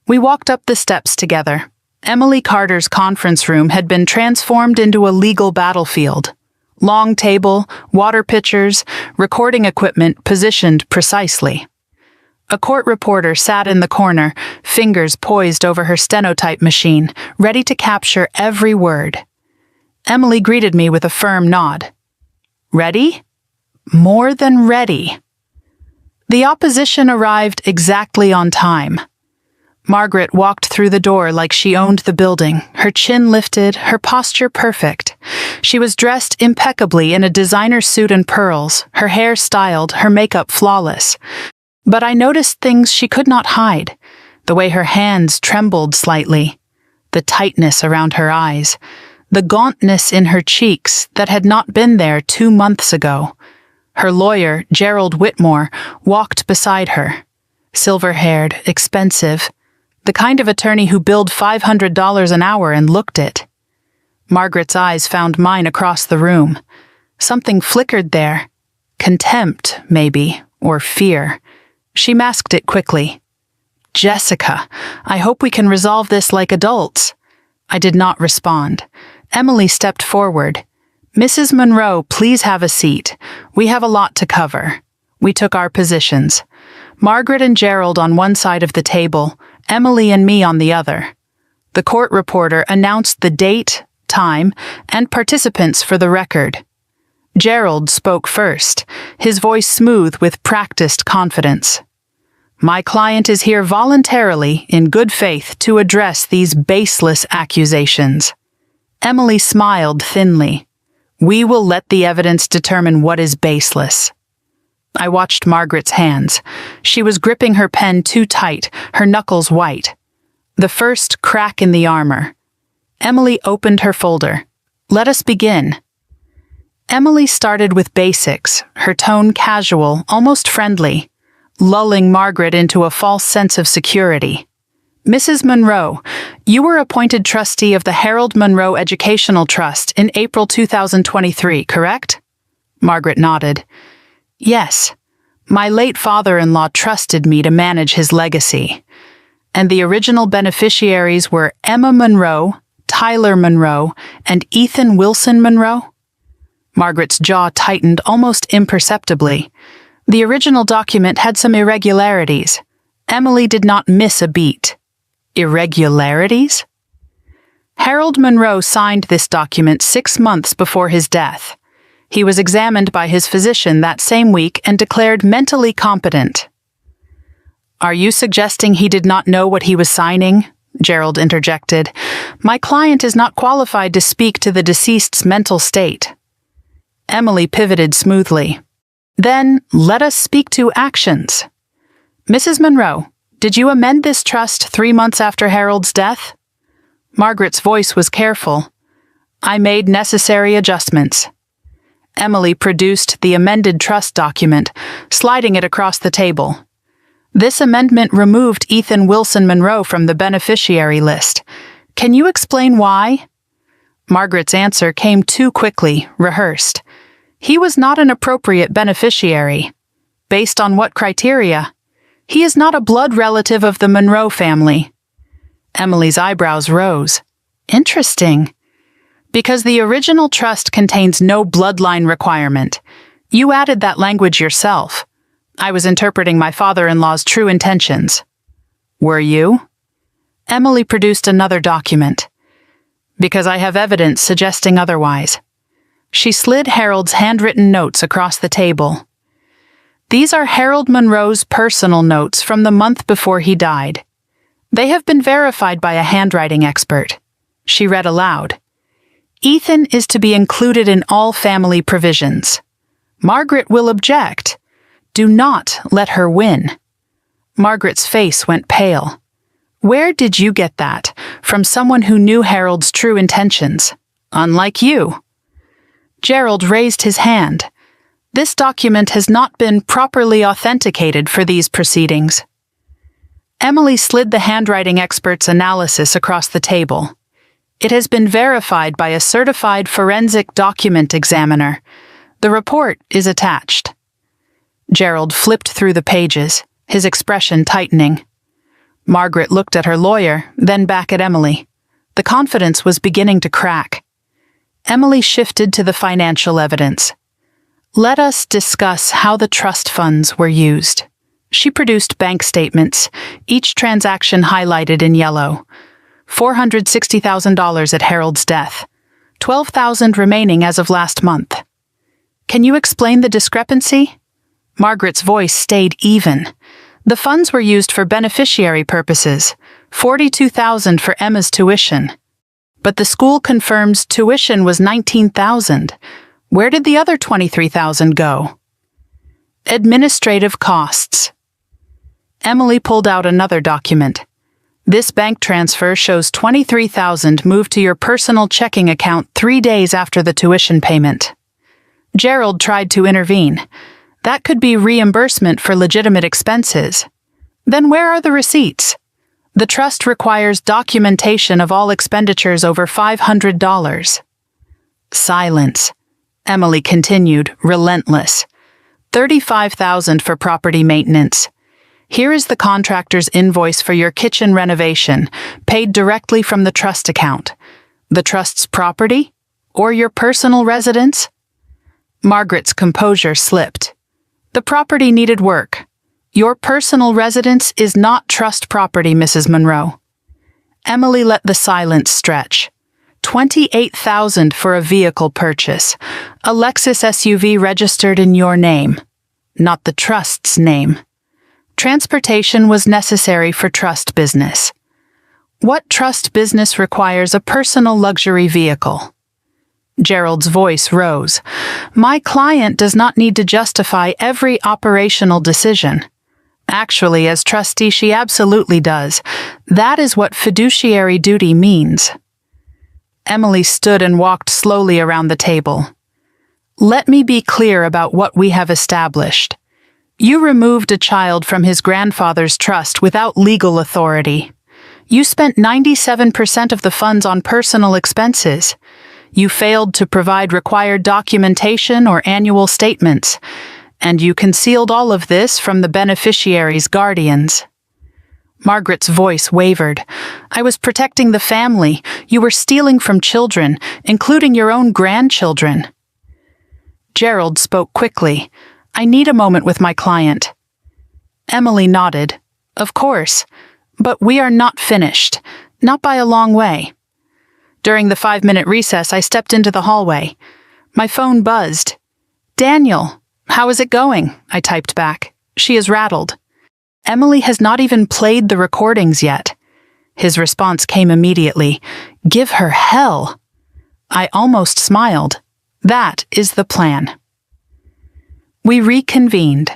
We walked up the steps together. Emily Carter's conference room had been transformed into a legal battlefield. Long table, water pitchers, recording equipment positioned precisely. A court reporter sat in the corner, fingers poised over her stenotype machine, ready to capture every word. Emily greeted me with a firm nod. Ready? More than ready. The opposition arrived exactly on time. Margaret walked through the door like she owned the building, her chin lifted, her posture perfect. She was dressed impeccably in a designer suit and pearls, her hair styled, her makeup flawless. But I noticed things she could not hide, the way her hands trembled slightly, the tightness around her eyes, the gauntness in her cheeks that had not been there 2 months ago. Her lawyer, Gerald Whitmore, walked beside her. Silver-haired, expensive, the kind of attorney who billed $500 an hour and looked it. Margaret's eyes found mine across the room. Something flickered there. Contempt, maybe, or fear. She masked it quickly. Jessica, I hope we can resolve this like adults. I did not respond. Emily stepped forward. Mrs. Monroe, please have a seat. We have a lot to cover. We took our positions. Margaret and Gerald on one side of the table, Emily and me on the other. The court reporter announced the date, time, and participants for the record. Gerald spoke first, his voice smooth with practiced confidence. My client is here voluntarily, in good faith, to address these baseless accusations. Emily smiled thinly. We will let the evidence determine what is baseless. I watched Margaret's hands. She was gripping her pen too tight, her knuckles white. The first crack in the armor. Emily opened her folder. Let us begin. Emily started with basics, her tone casual, almost friendly, lulling Margaret into a false sense of security. Mrs. Monroe, you were appointed trustee of the Harold Monroe Educational Trust in April 2023, correct? Margaret nodded. Yes. My late father-in-law trusted me to manage his legacy. And the original beneficiaries were Emma Monroe, Tyler Monroe, and Ethan Wilson Monroe? Margaret's jaw tightened almost imperceptibly. The original document had some irregularities. Emily did not miss a beat. Irregularities? Harold Monroe signed this document 6 months before his death. He was examined by his physician that same week and declared mentally competent. Are you suggesting he did not know what he was signing? Gerald interjected. My client is not qualified to speak to the deceased's mental state. Emily pivoted smoothly. Then, let us speak to actions. Mrs. Monroe, did you amend this trust 3 months after Harold's death? Margaret's voice was careful. I made necessary adjustments. Emily produced the amended trust document, sliding it across the table. This amendment removed Ethan Wilson Monroe from the beneficiary list. Can you explain why? Margaret's answer came too quickly, rehearsed. He was not an appropriate beneficiary. Based on what criteria? He is not a blood relative of the Monroe family. Emily's eyebrows rose. Interesting. Because the original trust contains no bloodline requirement. You added that language yourself. I was interpreting my father-in-law's true intentions. Were you? Emily produced another document. Because I have evidence suggesting otherwise. She slid Harold's handwritten notes across the table. These are Harold Monroe's personal notes from the month before he died. They have been verified by a handwriting expert. She read aloud. Ethan is to be included in all family provisions. Margaret will object. Do not let her win. Margaret's face went pale. Where did you get that? From someone who knew Harold's true intentions. Unlike you. Gerald raised his hand. This document has not been properly authenticated for these proceedings. Emily slid the handwriting expert's analysis across the table. It has been verified by a certified forensic document examiner. The report is attached. Gerald flipped through the pages, his expression tightening. Margaret looked at her lawyer, then back at Emily. The confidence was beginning to crack. Emily shifted to the financial evidence. Let us discuss how the trust funds were used. She produced bank statements, each transaction highlighted in yellow. $460,000 at Harold's death. $12,000 remaining as of last month. Can you explain the discrepancy? Margaret's voice stayed even. The funds were used for beneficiary purposes. $42,000 for Emma's tuition. But the school confirms tuition was $19,000. Where did the other $23,000 go? Administrative costs. Emily pulled out another document. This bank transfer shows $23,000 moved to your personal checking account 3 days after the tuition payment. Gerald tried to intervene. That could be reimbursement for legitimate expenses. Then where are the receipts? The trust requires documentation of all expenditures over $500. Silence. Emily continued, relentless. $35,000 for property maintenance. Here is the contractor's invoice for your kitchen renovation, paid directly from the trust account. The trust's property? Or your personal residence? Margaret's composure slipped. The property needed work. Your personal residence is not trust property, Mrs. Monroe. Emily let the silence stretch. $28,000 for a vehicle purchase. A Lexus SUV registered in your name, not the trust's name. Transportation was necessary for trust business. What trust business requires a personal luxury vehicle? Gerald's voice rose. My client does not need to justify every operational decision. Actually, as trustee, she absolutely does. That is what fiduciary duty means. Emily stood and walked slowly around the table. Let me be clear about what we have established. You removed a child from his grandfather's trust without legal authority. You spent 97% of the funds on personal expenses. You failed to provide required documentation or annual statements, and you concealed all of this from the beneficiary's guardians. Margaret's voice wavered. I was protecting the family. You were stealing from children, including your own grandchildren. Gerald spoke quickly. I need a moment with my client. Emily nodded. Of course, but we are not finished, not by a long way. During the 5-minute recess, I stepped into the hallway. My phone buzzed. Daniel, how is it going? I typed back. She is rattled. Emily has not even played the recordings yet. His response came immediately. Give her hell. I almost smiled. That is the plan. We reconvened.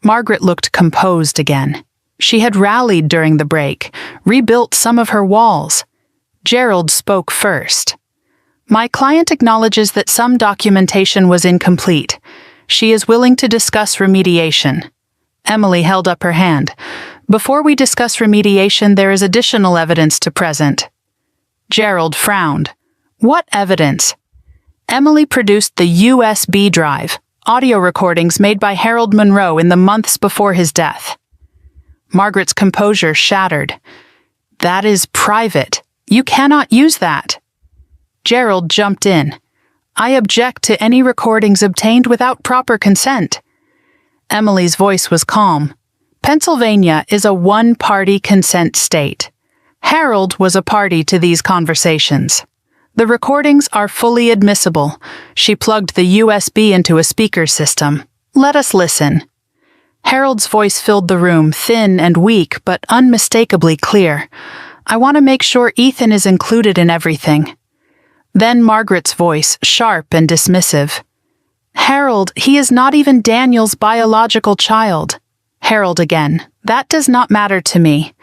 Margaret looked composed again. She had rallied during the break, rebuilt some of her walls. Gerald spoke first. My client acknowledges that some documentation was incomplete. She is willing to discuss remediation. Emily held up her hand. Before we discuss remediation, there is additional evidence to present. Gerald frowned. What evidence? Emily produced the USB drive, audio recordings made by Harold Monroe in the months before his death. Margaret's composure shattered. That is private. You cannot use that. Gerald jumped in. I object to any recordings obtained without proper consent. Emily's voice was calm. Pennsylvania is a one-party consent state. Harold was a party to these conversations. The recordings are fully admissible. She plugged the USB into a speaker system. Let us listen. Harold's voice filled the room, thin and weak, but unmistakably clear. I want to make sure Ethan is included in everything. Then Margaret's voice, sharp and dismissive. Harold, he is not even Daniel's biological child. Harold again. That does not matter to me.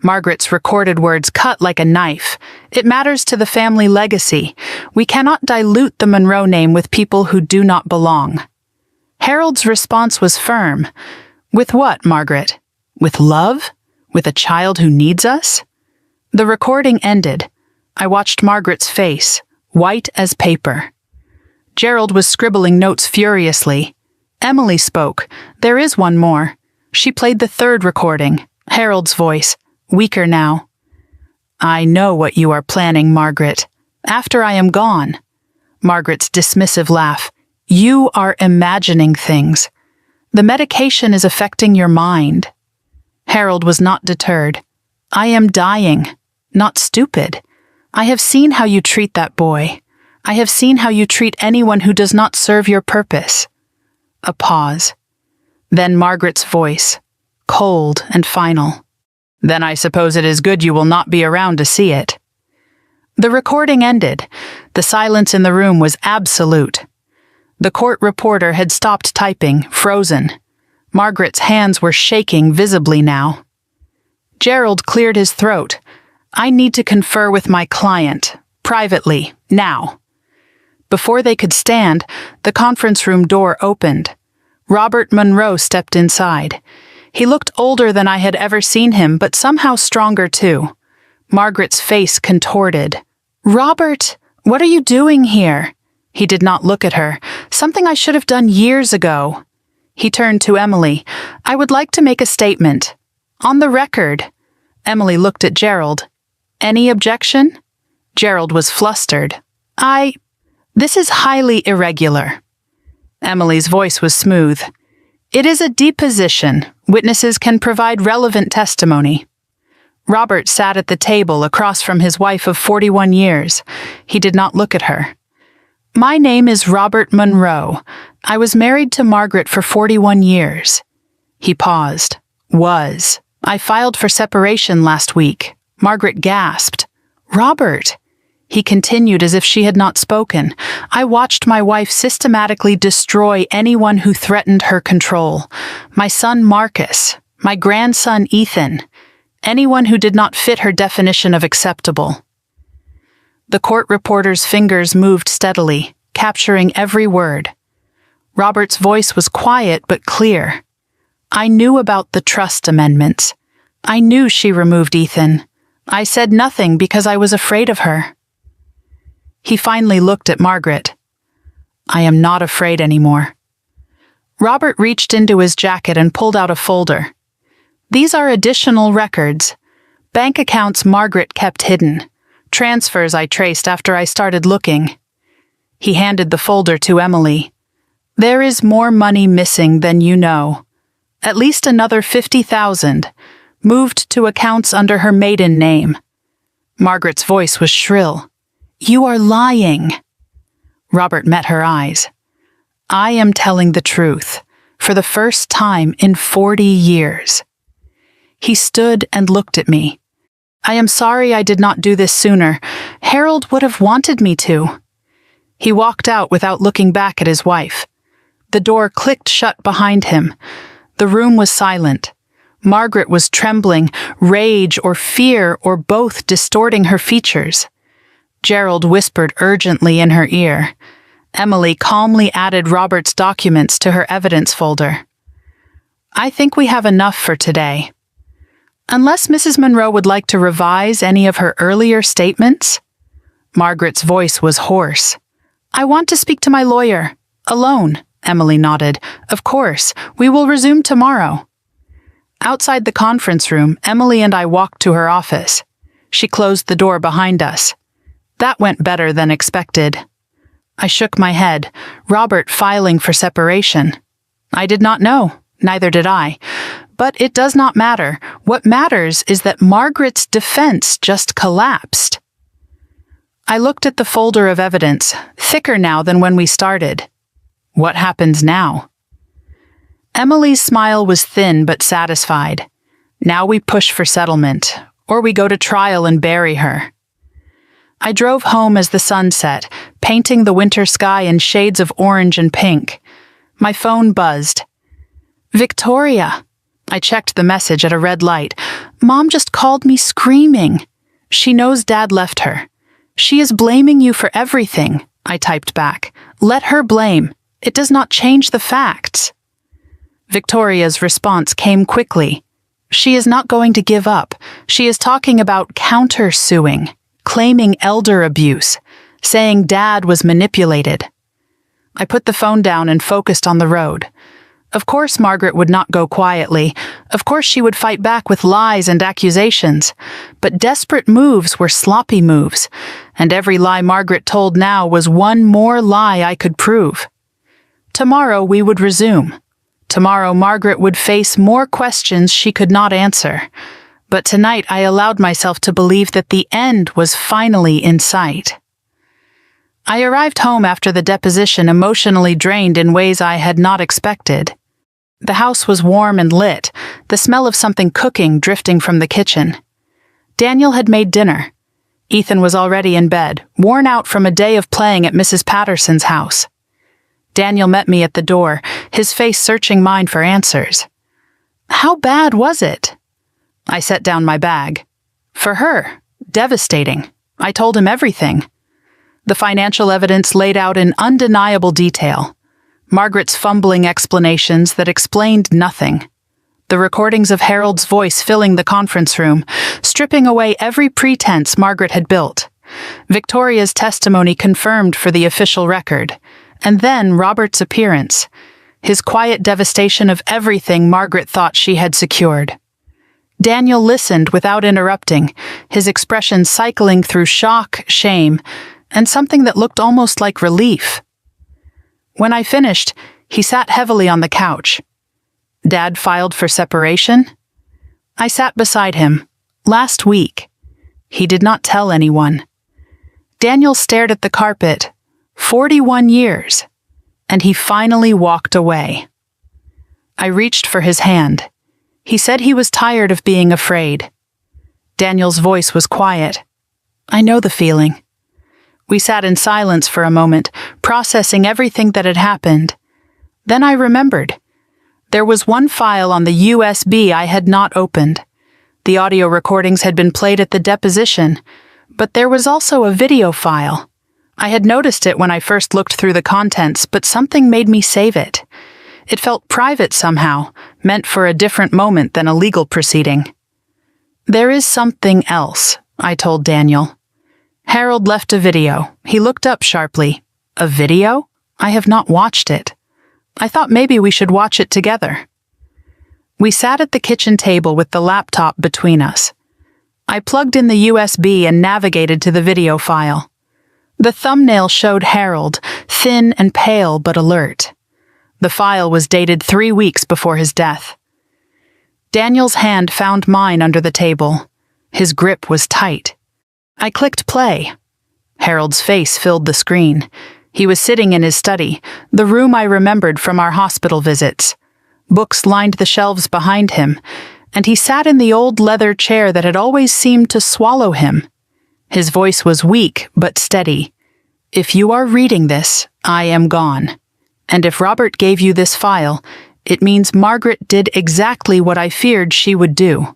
Margaret's recorded words cut like a knife. It matters to the family legacy. We cannot dilute the Monroe name with people who do not belong. Harold's response was firm. With what, Margaret? With love? With a child who needs us? The recording ended. I watched Margaret's face, white as paper. Gerald was scribbling notes furiously. Emily spoke. There is one more. She played the third recording. Harold's voice, weaker now. I know what you are planning, Margaret. After I am gone. Margaret's dismissive laugh. You are imagining things. The medication is affecting your mind. Harold was not deterred. I am dying, not stupid. I have seen how you treat that boy. I have seen how you treat anyone who does not serve your purpose. A pause. Then Margaret's voice, cold and final. Then I suppose it is good you will not be around to see it. The recording ended. The silence in the room was absolute. The court reporter had stopped typing, frozen. Margaret's hands were shaking visibly now. Gerald cleared his throat. I need to confer with my client, privately, now. Before they could stand, the conference room door opened. Robert Monroe stepped inside. He looked older than I had ever seen him, but somehow stronger too. Margaret's face contorted. Robert, what are you doing here? He did not look at her. Something I should have done years ago. He turned to Emily. I would like to make a statement. On the record. Emily looked at Gerald. Any objection? Gerald was flustered. This is highly irregular. Emily's voice was smooth. It is a deposition. Witnesses can provide relevant testimony. Robert sat at the table across from his wife of 41 years. He did not look at her. My name is Robert Monroe. I was married to Margaret for 41 years. He paused. Was. I filed for separation last week. Margaret gasped. Robert. He continued as if she had not spoken. I watched my wife systematically destroy anyone who threatened her control. My son Marcus. My grandson Ethan. Anyone who did not fit her definition of acceptable. The court reporter's fingers moved steadily, capturing every word. Robert's voice was quiet but clear. I knew about the trust amendments. I knew she removed Ethan. I said nothing because I was afraid of her. He finally looked at Margaret. I am not afraid anymore. Robert reached into his jacket and pulled out a folder. These are additional records. Bank accounts Margaret kept hidden. Transfers I traced after I started looking. He handed the folder to Emily. There is more money missing than you know. At least another 50,000, moved to accounts under her maiden name. Margaret's voice was shrill. You are lying. Robert met her eyes. I am telling the truth, for the first time in 40 years. He stood and looked at me. I am sorry I did not do this sooner. Harold would have wanted me to. He walked out without looking back at his wife. The door clicked shut behind him. The room was silent. Margaret was trembling, rage or fear or both distorting her features. Gerald whispered urgently in her ear. Emily calmly added Robert's documents to her evidence folder. I think we have enough for today. Unless Mrs. Monroe would like to revise any of her earlier statements? Margaret's voice was hoarse. I want to speak to my lawyer. Alone, Emily nodded. Of course, we will resume tomorrow. Outside the conference room, Emily and I walked to her office. She closed the door behind us. That went better than expected. I shook my head, Robert filing for separation. I did not know, neither did I. But it does not matter. What matters is that Margaret's defense just collapsed. I looked at the folder of evidence, thicker now than when we started. What happens now? Emily's smile was thin but satisfied. Now we push for settlement, or we go to trial and bury her. I drove home as the sun set, painting the winter sky in shades of orange and pink. My phone buzzed. Victoria. I checked the message at a red light. Mom just called me screaming. She knows Dad left her. She is blaming you for everything, I typed back. Let her blame. It does not change the facts. Victoria's response came quickly. She is not going to give up. She is talking about counter-suing, claiming elder abuse, saying Dad was manipulated. I put the phone down and focused on the road. Of course Margaret would not go quietly. Of course she would fight back with lies and accusations. But desperate moves were sloppy moves, and every lie Margaret told now was one more lie I could prove. Tomorrow we would resume. Tomorrow, Margaret would face more questions she could not answer. But tonight, I allowed myself to believe that the end was finally in sight. I arrived home after the deposition emotionally drained in ways I had not expected. The house was warm and lit, the smell of something cooking drifting from the kitchen. Daniel had made dinner. Ethan was already in bed, worn out from a day of playing at Mrs. Patterson's house. Daniel met me at the door, his face searching mine for answers. How bad was it? I set down my bag. For her, devastating. I told him everything. The financial evidence laid out in undeniable detail. Margaret's fumbling explanations that explained nothing. The recordings of Harold's voice filling the conference room, stripping away every pretense Margaret had built. Victoria's testimony confirmed for the official record. And then Robert's appearance. His quiet devastation of everything Margaret thought she had secured. Daniel listened without interrupting, his expression cycling through shock, shame, and something that looked almost like relief. When I finished, he sat heavily on the couch. Dad filed for separation? I sat beside him. Last week. He did not tell anyone. Daniel stared at the carpet. 41 years. And he finally walked away. I reached for his hand. He said he was tired of being afraid. Daniel's voice was quiet. I know the feeling. We sat in silence for a moment, processing everything that had happened. Then I remembered. There was one file on the USB I had not opened. The audio recordings had been played at the deposition, but there was also a video file. I had noticed it when I first looked through the contents, but something made me save it. It felt private somehow, meant for a different moment than a legal proceeding. There is something else, I told Daniel. Harold left a video. He looked up sharply. A video? I have not watched it. I thought maybe we should watch it together. We sat at the kitchen table with the laptop between us. I plugged in the USB and navigated to the video file. The thumbnail showed Harold, thin and pale but alert. The file was dated 3 weeks before his death. Daniel's hand found mine under the table. His grip was tight. I clicked play. Harold's face filled the screen. He was sitting in his study, the room I remembered from our hospital visits. Books lined the shelves behind him, and he sat in the old leather chair that had always seemed to swallow him. His voice was weak but steady. If you are reading this, I am gone. And if Robert gave you this file, it means Margaret did exactly what I feared she would do.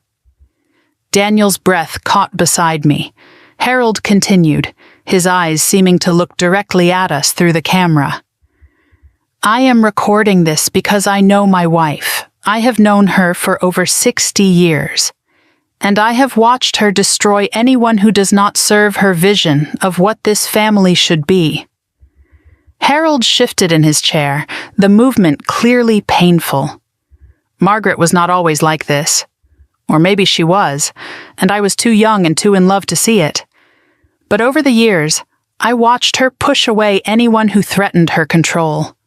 Daniel's breath caught beside me. Harold continued, his eyes seeming to look directly at us through the camera. I am recording this because I know my wife. I have known her for over 60 years. And I have watched her destroy anyone who does not serve her vision of what this family should be. Harold shifted in his chair, the movement clearly painful. Margaret was not always like this. Or maybe she was, and I was too young and too in love to see it. But over the years, I watched her push away anyone who threatened her control.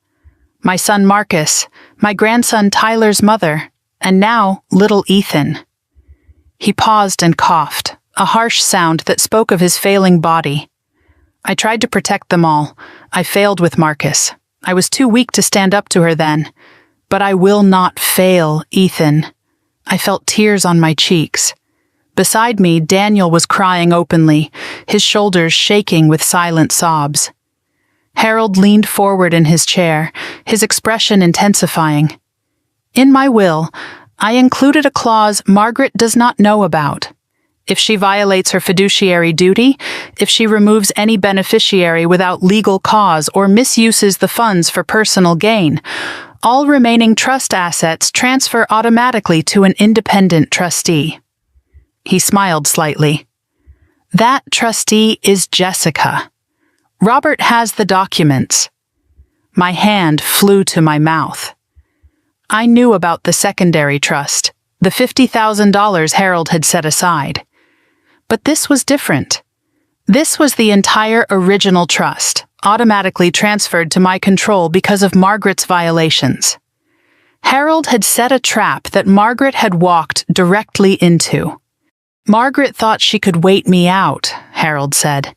My son Marcus, my grandson Tyler's mother, and now little Ethan. He paused and coughed, a harsh sound that spoke of his failing body. I tried to protect them all. I failed with Marcus. I was too weak to stand up to her then. But I will not fail, Ethan. I felt tears on my cheeks. Beside me, Daniel was crying openly, his shoulders shaking with silent sobs. Harold leaned forward in his chair, his expression intensifying. In my will, I included a clause Margaret does not know about. If she violates her fiduciary duty, if she removes any beneficiary without legal cause or misuses the funds for personal gain, all remaining trust assets transfer automatically to an independent trustee. He smiled slightly. That trustee is Jessica. Robert has the documents. My hand flew to my mouth. I knew about the secondary trust, the $50,000 Harold had set aside. But this was different. This was the entire original trust, automatically transferred to my control because of Margaret's violations. Harold had set a trap that Margaret had walked directly into. Margaret thought she could wait me out, Harold said.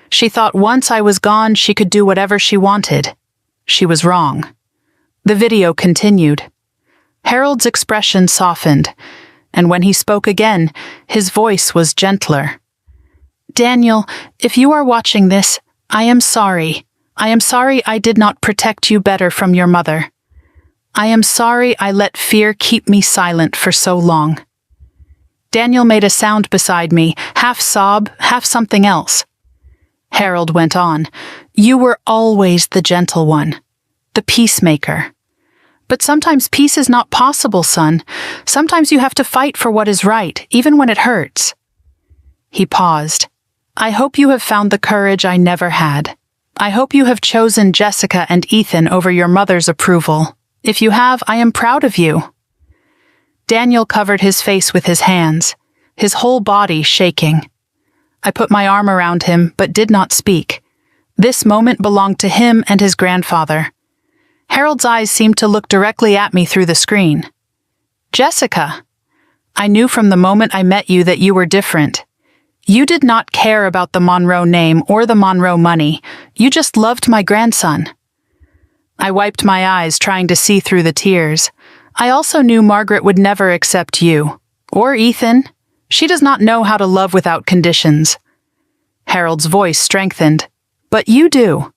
She thought once I was gone, she could do whatever she wanted. She was wrong. The video continued. Harold's expression softened, and when he spoke again, his voice was gentler. Daniel, if you are watching this, I am sorry. I am sorry I did not protect you better from your mother. I am sorry I let fear keep me silent for so long. Daniel made a sound beside me, half sob, half something else. Harold went on. You were always the gentle one, the peacemaker. But sometimes peace is not possible, son. Sometimes you have to fight for what is right, even when it hurts. He paused. I hope you have found the courage I never had. I hope you have chosen Jessica and Ethan over your mother's approval. If you have, I am proud of you. Daniel covered his face with his hands, his whole body shaking. I put my arm around him, but did not speak. This moment belonged to him and his grandfather. Harold's eyes seemed to look directly at me through the screen. Jessica, I knew from the moment I met you that you were different. You did not care about the Monroe name or the Monroe money. You just loved my grandson. I wiped my eyes, trying to see through the tears. I also knew Margaret would never accept you. Or Ethan. She does not know how to love without conditions. Harold's voice strengthened. But you do.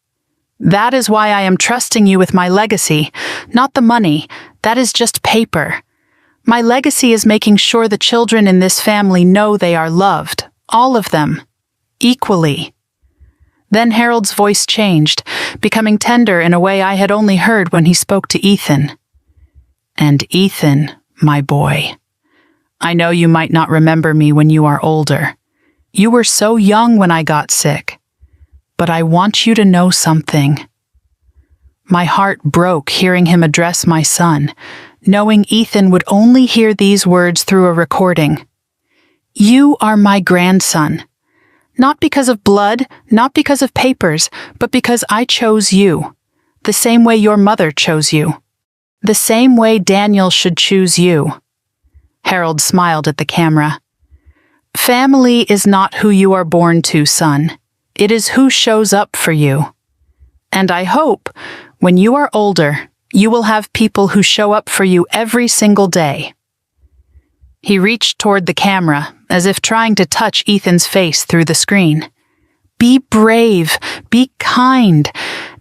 That is why I am trusting you with my legacy, not the money. That is just paper. My legacy is making sure the children in this family know they are loved. All of them. Equally. Then Harold's voice changed, becoming tender in a way I had only heard when he spoke to Ethan. And Ethan, my boy. I know you might not remember me when you are older. You were so young when I got sick. But I want you to know something. My heart broke hearing him address my son, knowing Ethan would only hear these words through a recording. You are my grandson. Not because of blood, not because of papers, but because I chose you. The same way your mother chose you. The same way Daniel should choose you. Harold smiled at the camera. Family is not who you are born to, son. It is who shows up for you. And I hope, when you are older, you will have people who show up for you every single day. He reached toward the camera, as if trying to touch Ethan's face through the screen. Be brave, be kind,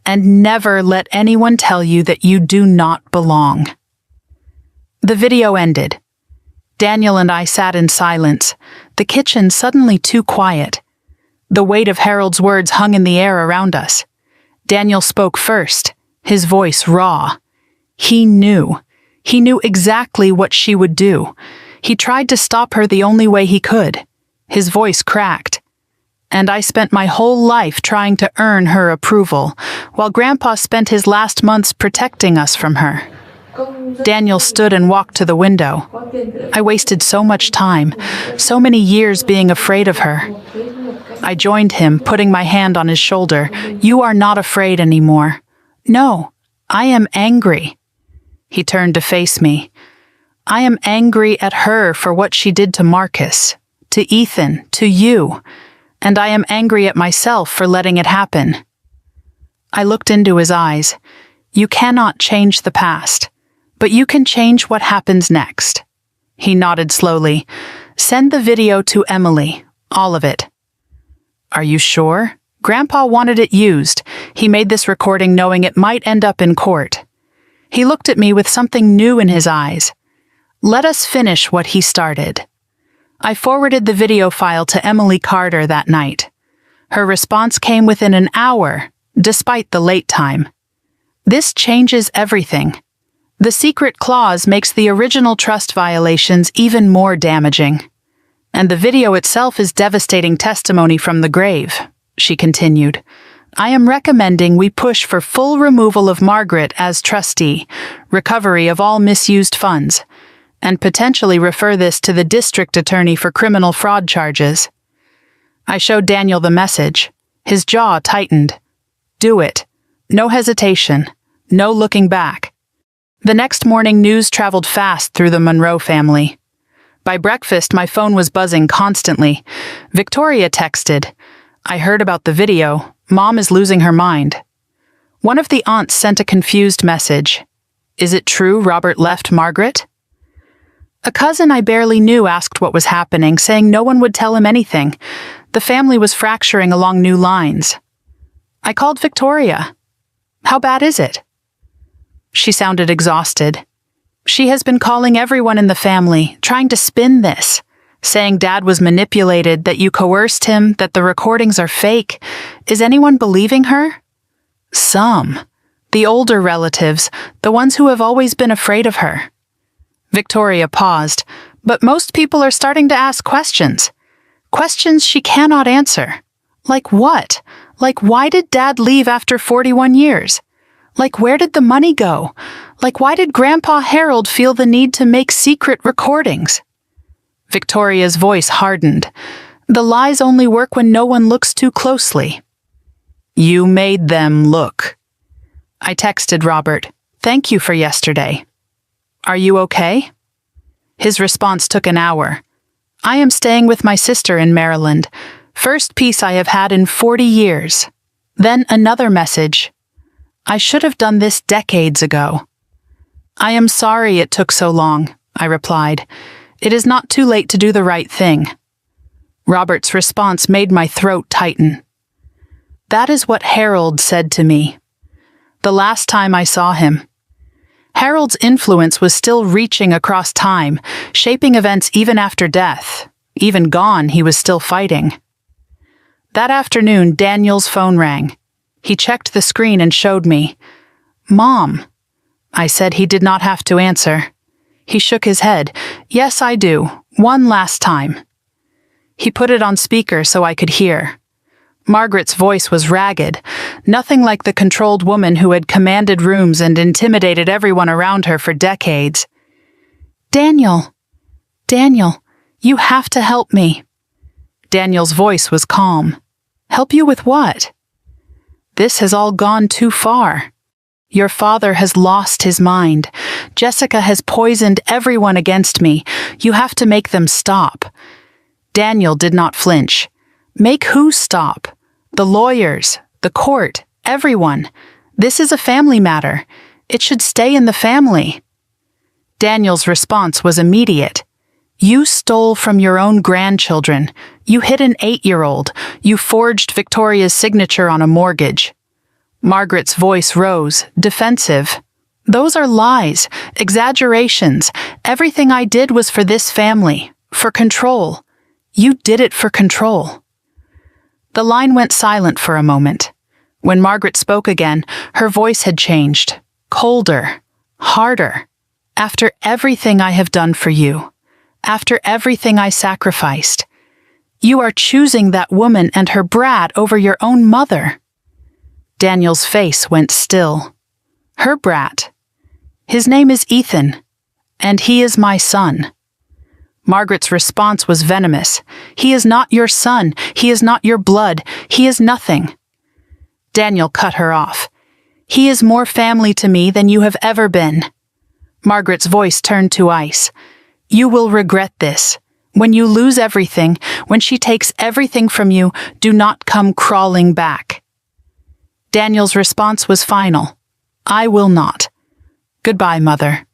and never let anyone tell you that you do not belong. The video ended. Daniel and I sat in silence, the kitchen suddenly too quiet. The weight of Harold's words hung in the air around us. Daniel spoke first, his voice raw. He knew. He knew exactly what she would do. He tried to stop her the only way he could. His voice cracked. And I spent my whole life trying to earn her approval, while Grandpa spent his last months protecting us from her. Daniel stood and walked to the window. I wasted so much time, so many years being afraid of her. I joined him, putting my hand on his shoulder. You are not afraid anymore. No, I am angry. He turned to face me. I am angry at her for what she did to Marcus, to Ethan, to you, and I am angry at myself for letting it happen. I looked into his eyes. You cannot change the past, but you can change what happens next. He nodded slowly. Send the video to Emily, all of it. Are you sure? Grandpa wanted it used. He made this recording knowing it might end up in court. He looked at me with something new in his eyes. Let us finish what he started. I forwarded the video file to Emily Carter that night. Her response came within an hour, despite the late time. This changes everything. The secret clause makes the original trust violations even more damaging. And the video itself is devastating testimony from the grave, she continued. I am recommending we push for full removal of Margaret as trustee, recovery of all misused funds, and potentially refer this to the district attorney for criminal fraud charges. I showed Daniel the message. His jaw tightened. Do it. No hesitation. No looking back. The next morning, news traveled fast through the Monroe family. By breakfast, my phone was buzzing constantly. Victoria texted, "I heard about the video. Mom is losing her mind." One of the aunts sent a confused message. "Is it true Robert left Margaret?" A cousin I barely knew asked what was happening, saying no one would tell him anything. The family was fracturing along new lines. I called Victoria. "How bad is it?" She sounded exhausted. "She has been calling everyone in the family, trying to spin this, saying Dad was manipulated, that you coerced him, that the recordings are fake. Is anyone believing her?" "Some. The older relatives, the ones who have always been afraid of her." Victoria paused, "But most people are starting to ask questions. Questions she cannot answer. Like what? Like why did Dad leave after 41 years? Like where did the money go? Like why did Grandpa Harold feel the need to make secret recordings?" Victoria's voice hardened. "The lies only work when no one looks too closely." "You made them look." I texted Robert, "Thank you for yesterday. Are you okay?" His response took an hour. "I am staying with my sister in Maryland. First peace I have had in 40 years. Then another message. "I should have done this decades ago." "I am sorry it took so long," I replied. "It is not too late to do the right thing." Robert's response made my throat tighten. "That is what Harold said to me the last time I saw him." Harold's influence was still reaching across time, shaping events even after death. Even gone, he was still fighting. That afternoon, Daniel's phone rang. He checked the screen and showed me. "Mom." I said he did not have to answer. He shook his head. "Yes, I do. One last time." He put it on speaker so I could hear. Margaret's voice was ragged, nothing like the controlled woman who had commanded rooms and intimidated everyone around her for decades. Daniel, you have to help me." Daniel's voice was calm. "Help you with what?" "This has all gone too far. Your father has lost his mind. Jessica has poisoned everyone against me. You have to make them stop." Daniel did not flinch. "Make who stop? The lawyers, the court, everyone. This is a family matter. It should stay in the family." Daniel's response was immediate. "You stole from your own grandchildren. You hit an 8-year-old. You forged Victoria's signature on a mortgage." Margaret's voice rose, defensive. "Those are lies, exaggerations. Everything I did was for this family, for control. You did it for control." The line went silent for a moment. When Margaret spoke again, her voice had changed. Colder, harder. "After everything I have done for you, after everything I sacrificed, you are choosing that woman and her brat over your own mother." Daniel's face went still. "Her brat. His name is Ethan, and he is my son." Margaret's response was venomous. "He is not your son. He is not your blood. He is nothing." Daniel cut her off. "He is more family to me than you have ever been." Margaret's voice turned to ice. "You will regret this. When you lose everything, when she takes everything from you, do not come crawling back." Daniel's response was final. "I will not. Goodbye, Mother."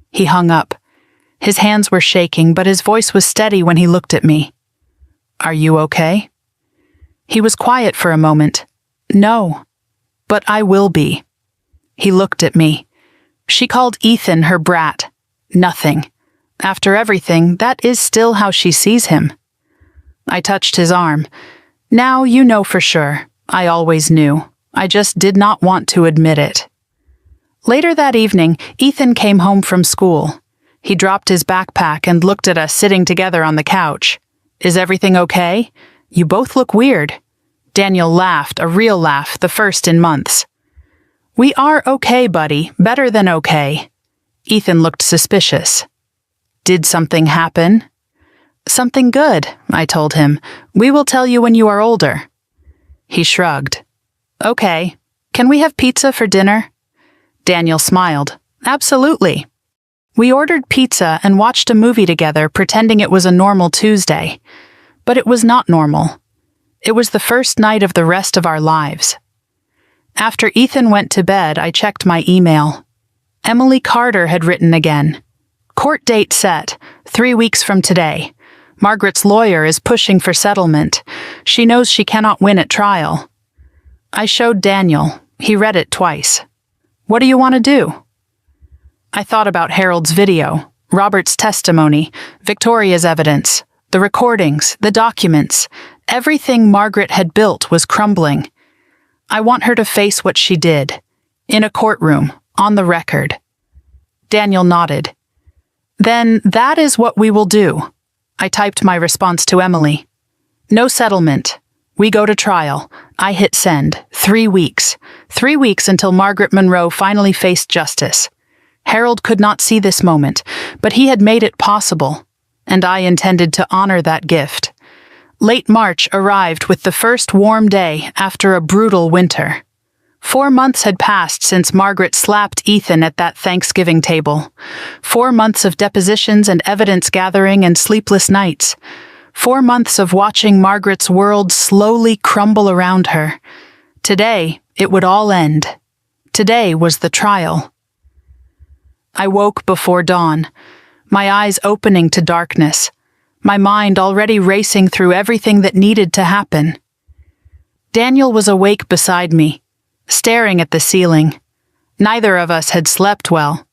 He hung up. His hands were shaking, but his voice was steady when he looked at me. "Are you okay?" He was quiet for a moment. "No, but I will be." He looked at me. "She called Ethan her brat. Nothing. After everything, that is still how she sees him." I touched his arm. "Now you know for sure. I always knew. I just did not want to admit it." Later that evening, Ethan came home from school. He dropped his backpack and looked at us sitting together on the couch. "Is everything okay? You both look weird." Daniel laughed, a real laugh, the first in months. "We are okay, buddy. Better than okay." Ethan looked suspicious. "Did something happen?" "Something good," I told him. "We will tell you when you are older." He shrugged. "Okay. Can we have pizza for dinner?" Daniel smiled. Absolutely. We ordered pizza and watched a movie together, pretending it was a normal Tuesday. But it was not normal. It was the first night of the rest of our lives. After Ethan went to bed, I checked my email. Emily Carter had written again. Court date set, 3 weeks from today. Margaret's lawyer is pushing for settlement. She knows she cannot win at trial. I showed Daniel. He read it twice. What do you want to do? I thought about Harold's video, Robert's testimony, Victoria's evidence, the recordings, the documents. Everything Margaret had built was crumbling. I want her to face what she did. In a courtroom, on the record. Daniel nodded. Then that is what we will do. I typed my response to Emily. No settlement. We go to trial. I hit send. 3 weeks. 3 weeks until Margaret Monroe finally faced justice. Harold could not see this moment, but he had made it possible, and I intended to honor that gift. Late March arrived with the first warm day after a brutal winter. 4 months had passed since Margaret slapped Ethan at that Thanksgiving table. 4 months of depositions and evidence gathering and sleepless nights. 4 months of watching Margaret's world slowly crumble around her. Today, it would all end. Today was the trial. I woke before dawn, my eyes opening to darkness, my mind already racing through everything that needed to happen. Daniel was awake beside me, staring at the ceiling. Neither of us had slept well.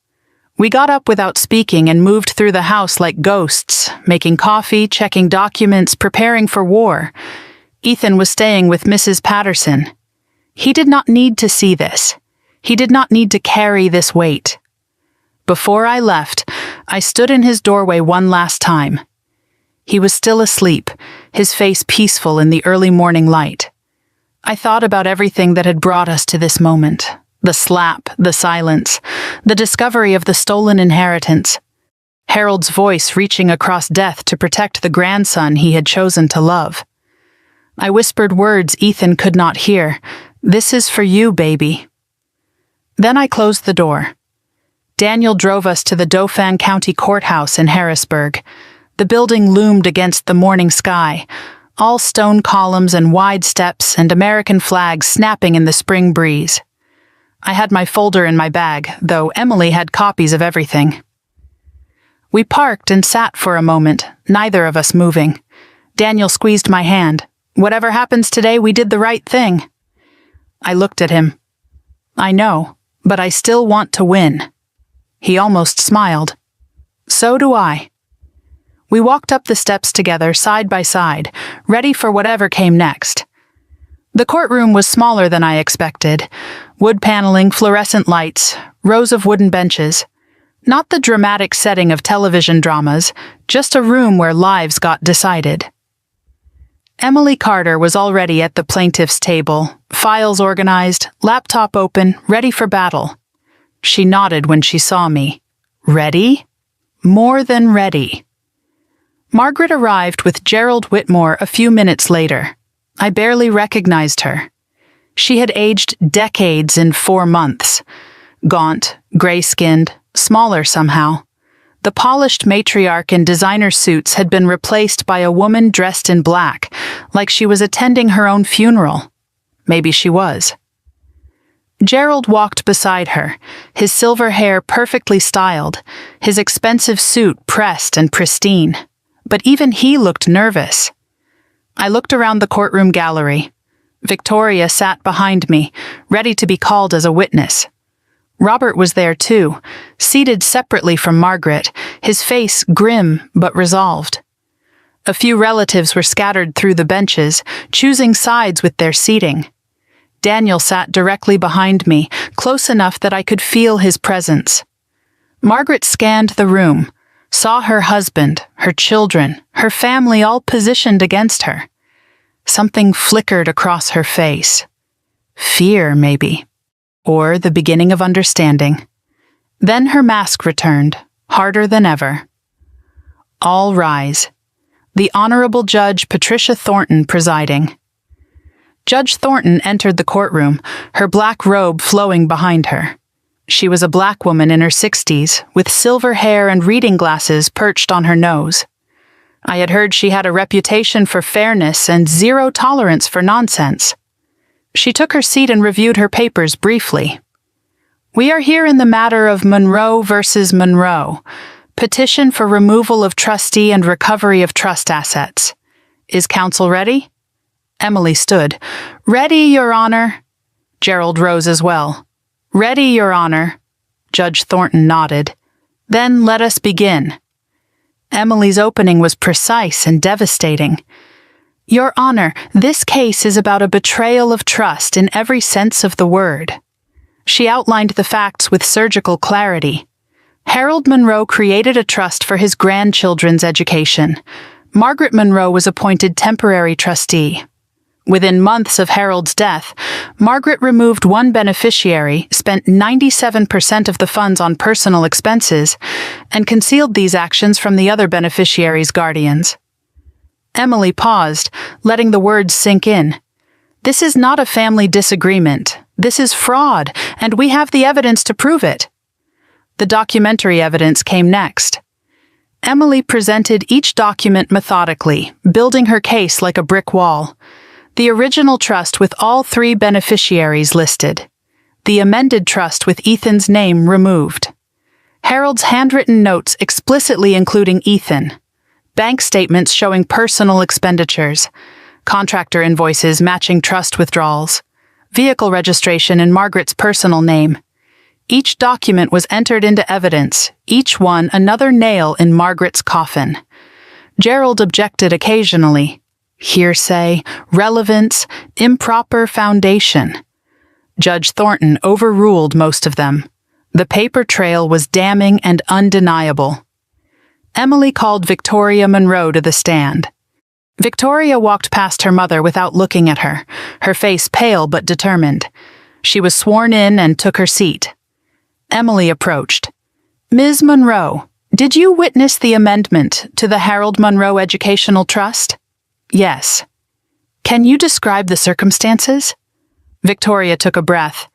We got up without speaking and moved through the house like ghosts, making coffee, checking documents, preparing for war. Ethan was staying with Mrs. Patterson. He did not need to see this. He did not need to carry this weight. Before I left, I stood in his doorway one last time. He was still asleep, his face peaceful in the early morning light. I thought about everything that had brought us to this moment. The slap, the silence, the discovery of the stolen inheritance. Harold's voice reaching across death to protect the grandson he had chosen to love. I whispered words Ethan could not hear. This is for you, baby. Then I closed the door. Daniel drove us to the Dauphin County Courthouse in Harrisburg. The building loomed against the morning sky, all stone columns and wide steps and American flags snapping in the spring breeze. I had my folder in my bag, though Emily had copies of everything. We parked and sat for a moment, neither of us moving. Daniel squeezed my hand. Whatever happens today, we did the right thing. I looked at him. I know, but I still want to win. He almost smiled. So do I. We walked up the steps together, side by side, ready for whatever came next. The courtroom was smaller than I expected. Wood paneling, fluorescent lights, rows of wooden benches. Not the dramatic setting of television dramas, just a room where lives got decided. Emily Carter was already at the plaintiff's table, files organized, laptop open, ready for battle. She nodded when she saw me. Ready? More than ready. Margaret arrived with Gerald Whitmore a few minutes later. I barely recognized her. She had aged decades in 4 months. Gaunt, gray-skinned, smaller somehow. The polished matriarch in designer suits had been replaced by a woman dressed in black, like she was attending her own funeral. Maybe she was. Gerald walked beside her, his silver hair perfectly styled, his expensive suit pressed and pristine. But even he looked nervous. I looked around the courtroom gallery. Victoria sat behind me, ready to be called as a witness. Robert was there too, seated separately from Margaret, his face grim but resolved. A few relatives were scattered through the benches, choosing sides with their seating. Daniel sat directly behind me, close enough that I could feel his presence. Margaret scanned the room, saw her husband, her children, her family all positioned against her. Something flickered across her face. Fear, maybe. Or the beginning of understanding. Then her mask returned, harder than ever. All rise. The Honorable Judge Patricia Thornton presiding. Judge Thornton entered the courtroom, her black robe flowing behind her. She was a black woman in her 60s, with silver hair and reading glasses perched on her nose. I had heard she had a reputation for fairness and zero tolerance for nonsense. She took her seat and reviewed her papers briefly. "We are here in the matter of Monroe versus Monroe, petition for removal of trustee and recovery of trust assets. Is counsel ready?" Emily stood. "Ready, Your Honor." Gerald rose as well. "Ready, Your Honor." Judge Thornton nodded. "Then let us begin." Emily's opening was precise and devastating. "Your Honor, this case is about a betrayal of trust in every sense of the word." She outlined the facts with surgical clarity. Harold Monroe created a trust for his grandchildren's education. Margaret Monroe was appointed temporary trustee. Within months of Harold's death, Margaret removed one beneficiary, spent 97% of the funds on personal expenses, and concealed these actions from the other beneficiaries' guardians. Emily paused, letting the words sink in. "This is not a family disagreement. This is fraud, and we have the evidence to prove it." The documentary evidence came next. Emily presented each document methodically, building her case like a brick wall. The original trust with all 3 beneficiaries listed. The amended trust with Ethan's name removed. Harold's handwritten notes explicitly including Ethan. Bank statements showing personal expenditures. Contractor invoices matching trust withdrawals. Vehicle registration in Margaret's personal name. Each document was entered into evidence, each one another nail in Margaret's coffin. Gerald objected occasionally. Hearsay, relevance, improper foundation. Judge Thornton overruled most of them. The paper trail was damning and undeniable. Emily called Victoria Monroe to the stand. Victoria walked past her mother without looking at her, her face pale but determined. She was sworn in and took her seat. Emily approached. "Ms. Monroe, did you witness the amendment to the Harold Monroe Educational Trust?" "Yes." "Can you describe the circumstances?" Victoria took a breath.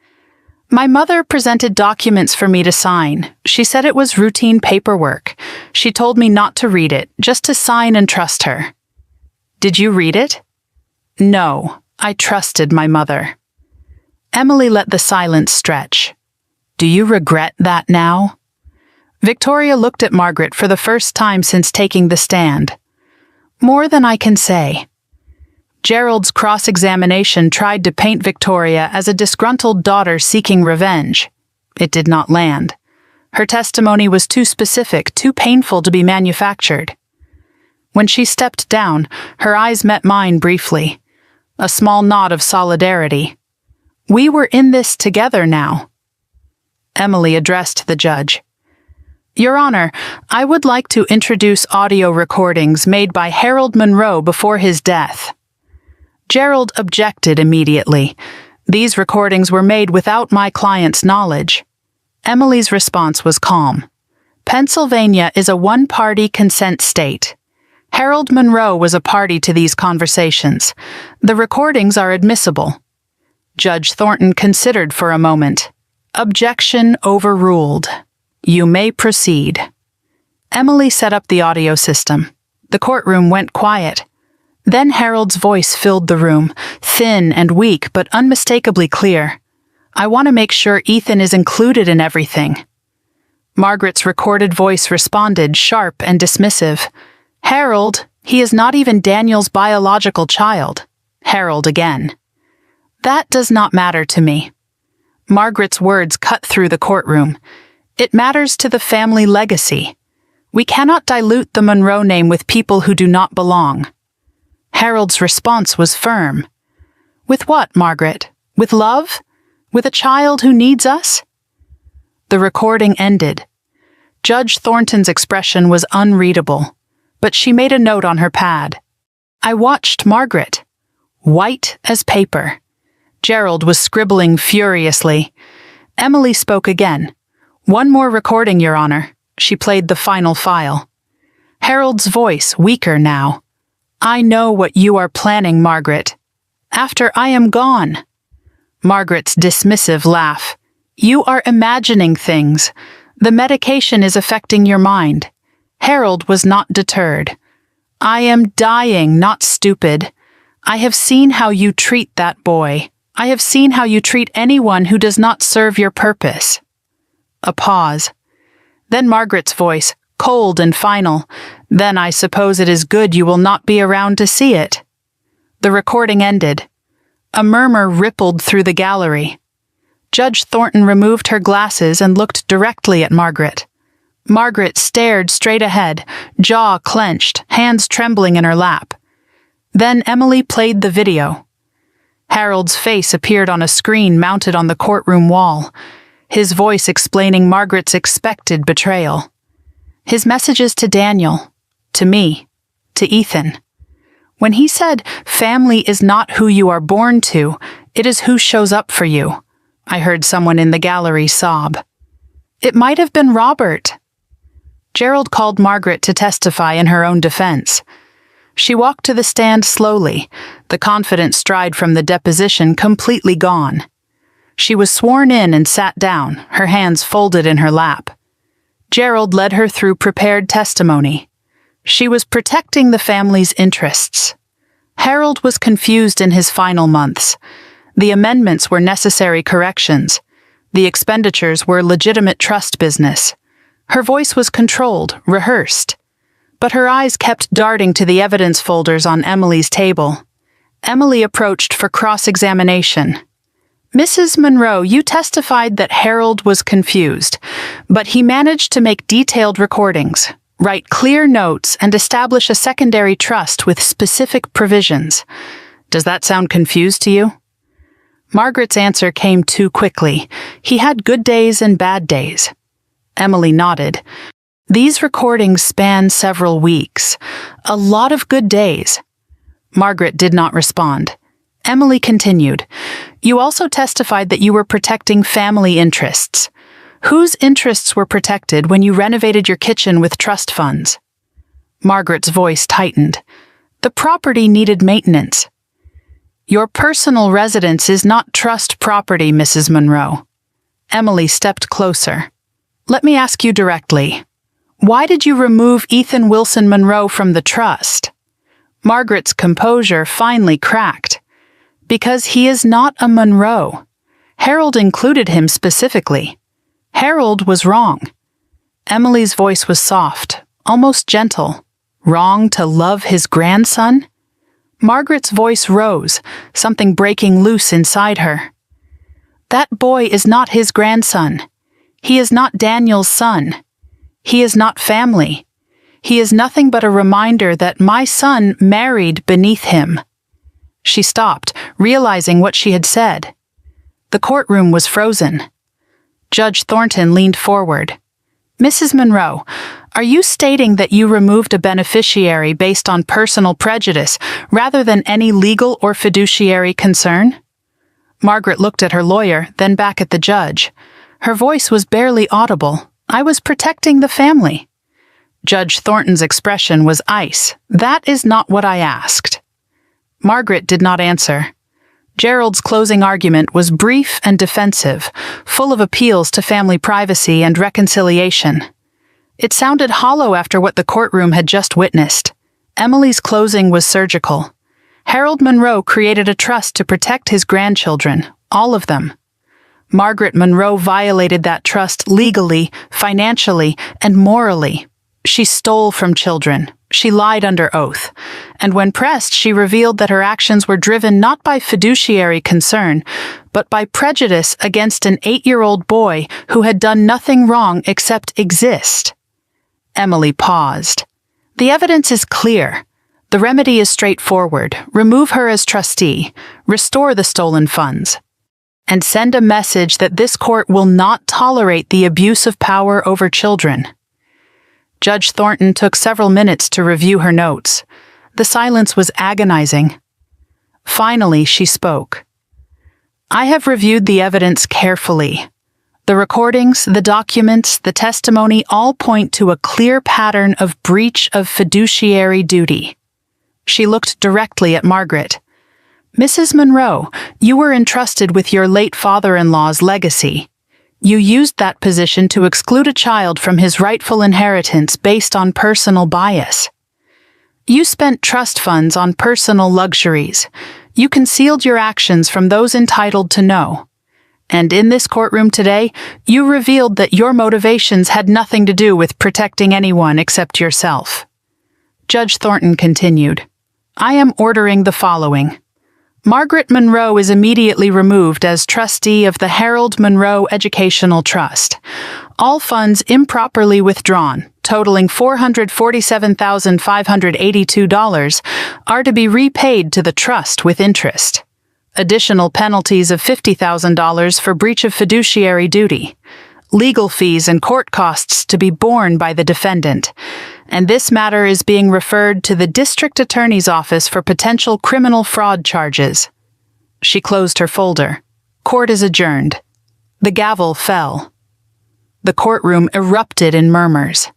"My mother presented documents for me to sign. She said it was routine paperwork. She told me not to read it, just to sign and trust her." "Did you read it?" "No, I trusted my mother." Emily let the silence stretch. "Do you regret that now?" Victoria looked at Margaret for the first time since taking the stand. "More than I can say." Gerald's cross-examination tried to paint Victoria as a disgruntled daughter seeking revenge. It did not land. Her testimony was too specific, too painful to be manufactured. When she stepped down, her eyes met mine briefly. A small nod of solidarity. "We were in this together now." Emily addressed the judge. "Your Honor, I would like to introduce audio recordings made by Harold Monroe before his death." Gerald objected immediately. These recordings were made without my client's knowledge. Emily's response was calm. "Pennsylvania is a one-party consent state. Harold Monroe was a party to these conversations. The recordings are admissible." Judge Thornton considered for a moment. "Objection overruled. You may proceed." Emily set up the audio system. The courtroom went quiet. Then Harold's voice filled the room, thin and weak but unmistakably clear. "I want to make sure Ethan is included in everything." Margaret's recorded voice responded, sharp and dismissive. "Harold, he is not even Daniel's biological child." Harold again. "That does not matter to me." Margaret's words cut through the courtroom. "It matters to the family legacy. We cannot dilute the Monroe name with people who do not belong." Harold's response was firm. "With what, Margaret? With love? With a child who needs us?" The recording ended. Judge Thornton's expression was unreadable, but she made a note on her pad. I watched Margaret. White as paper. Gerald was scribbling furiously. Emily spoke again. "One more recording, Your Honor." She played the final file. Harold's voice, weaker now. "I know what you are planning, Margaret. After I am gone." Margaret's dismissive laugh. You are imagining things. The medication is affecting your mind. Harold was not deterred. I am dying, not stupid. I have seen how you treat that boy. I have seen how you treat anyone who does not serve your purpose. A pause. Then Margaret's voice, cold and final. Then I suppose it is good you will not be around to see it. The recording ended. A murmur rippled through the gallery. Judge Thornton removed her glasses and looked directly at Margaret. Margaret stared straight ahead, jaw clenched, hands trembling in her lap. Then Emily played the video. Harold's face appeared on a screen mounted on the courtroom wall, his voice explaining Margaret's expected betrayal. His messages to Daniel, to me, to Ethan. When he said, "Family is not who you are born to, it is who shows up for you," I heard someone in the gallery sob. It might have been Robert. Gerald called Margaret to testify in her own defense. She walked to the stand slowly, the confident stride from the deposition completely gone. She was sworn in and sat down, her hands folded in her lap. Gerald led her through prepared testimony. She was protecting the family's interests. Harold was confused in his final months. The amendments were necessary corrections. The expenditures were legitimate trust business. Her voice was controlled, rehearsed. But her eyes kept darting to the evidence folders on Emily's table. Emily approached for cross-examination. Mrs. Monroe, you testified that Harold was confused, but he managed to make detailed recordings, write clear notes, and establish a secondary trust with specific provisions. Does that sound confused to you? Margaret's answer came too quickly. He had good days and bad days. Emily nodded. These recordings span several weeks. A lot of good days. Margaret did not respond. Emily continued. You also testified that you were protecting family interests. Whose interests were protected when you renovated your kitchen with trust funds? Margaret's voice tightened. The property needed maintenance. Your personal residence is not trust property, Mrs. Monroe. Emily stepped closer. Let me ask you directly. Why did you remove Ethan Wilson Monroe from the trust? Margaret's composure finally cracked. Because he is not a Monroe. Harold included him specifically. Harold was wrong. Emily's voice was soft, almost gentle. Wrong to love his grandson? Margaret's voice rose, something breaking loose inside her. That boy is not his grandson. He is not Daniel's son. He is not family. He is nothing but a reminder that my son married beneath him. She stopped, realizing what she had said. The courtroom was frozen. Judge Thornton leaned forward. Mrs. Monroe, are you stating that you removed a beneficiary based on personal prejudice rather than any legal or fiduciary concern? Margaret looked at her lawyer, then back at the judge. Her voice was barely audible. I was protecting the family. Judge Thornton's expression was ice. That is not what I asked. Margaret did not answer. Gerald's closing argument was brief and defensive, full of appeals to family privacy and reconciliation. It sounded hollow after what the courtroom had just witnessed. Emily's closing was surgical. Harold Monroe created a trust to protect his grandchildren, all of them. Margaret Monroe violated that trust legally, financially, and morally. She stole from children. She lied under oath. And when pressed, she revealed that her actions were driven not by fiduciary concern, but by prejudice against an 8-year-old boy who had done nothing wrong except exist. Emily paused. The evidence is clear. The remedy is straightforward. Remove her as trustee. Restore the stolen funds. And send a message that this court will not tolerate the abuse of power over children. Judge Thornton took several minutes to review her notes. The silence was agonizing. Finally, she spoke. I have reviewed the evidence carefully. The recordings, the documents, the testimony all point to a clear pattern of breach of fiduciary duty. She looked directly at Margaret. Mrs. Monroe, you were entrusted with your late father-in-law's legacy. You used that position to exclude a child from his rightful inheritance based on personal bias. You spent trust funds on personal luxuries. You concealed your actions from those entitled to know. And in this courtroom today, you revealed that your motivations had nothing to do with protecting anyone except yourself. Judge Thornton continued, I am ordering the following. Margaret Monroe is immediately removed as trustee of the Harold Monroe Educational Trust. All funds improperly withdrawn, totaling $447,582, are to be repaid to the trust with interest. Additional penalties of $50,000 for breach of fiduciary duty. Legal fees and court costs to be borne by the defendant. And this matter is being referred to the District Attorney's Office for potential criminal fraud charges. She closed her folder. Court is adjourned. The gavel fell. The courtroom erupted in murmurs.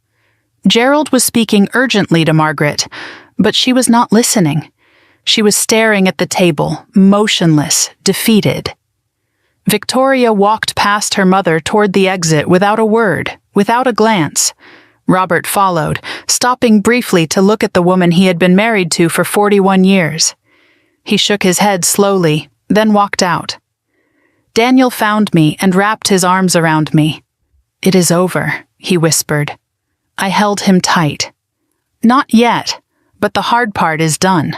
Gerald was speaking urgently to Margaret, but she was not listening. She was staring at the table, motionless, defeated. Victoria walked past her mother toward the exit without a word, without a glance. Robert followed, stopping briefly to look at the woman he had been married to for 41 years. He shook his head slowly, then walked out. Daniel found me and wrapped his arms around me. It is over, he whispered. I held him tight. Not yet, but the hard part is done.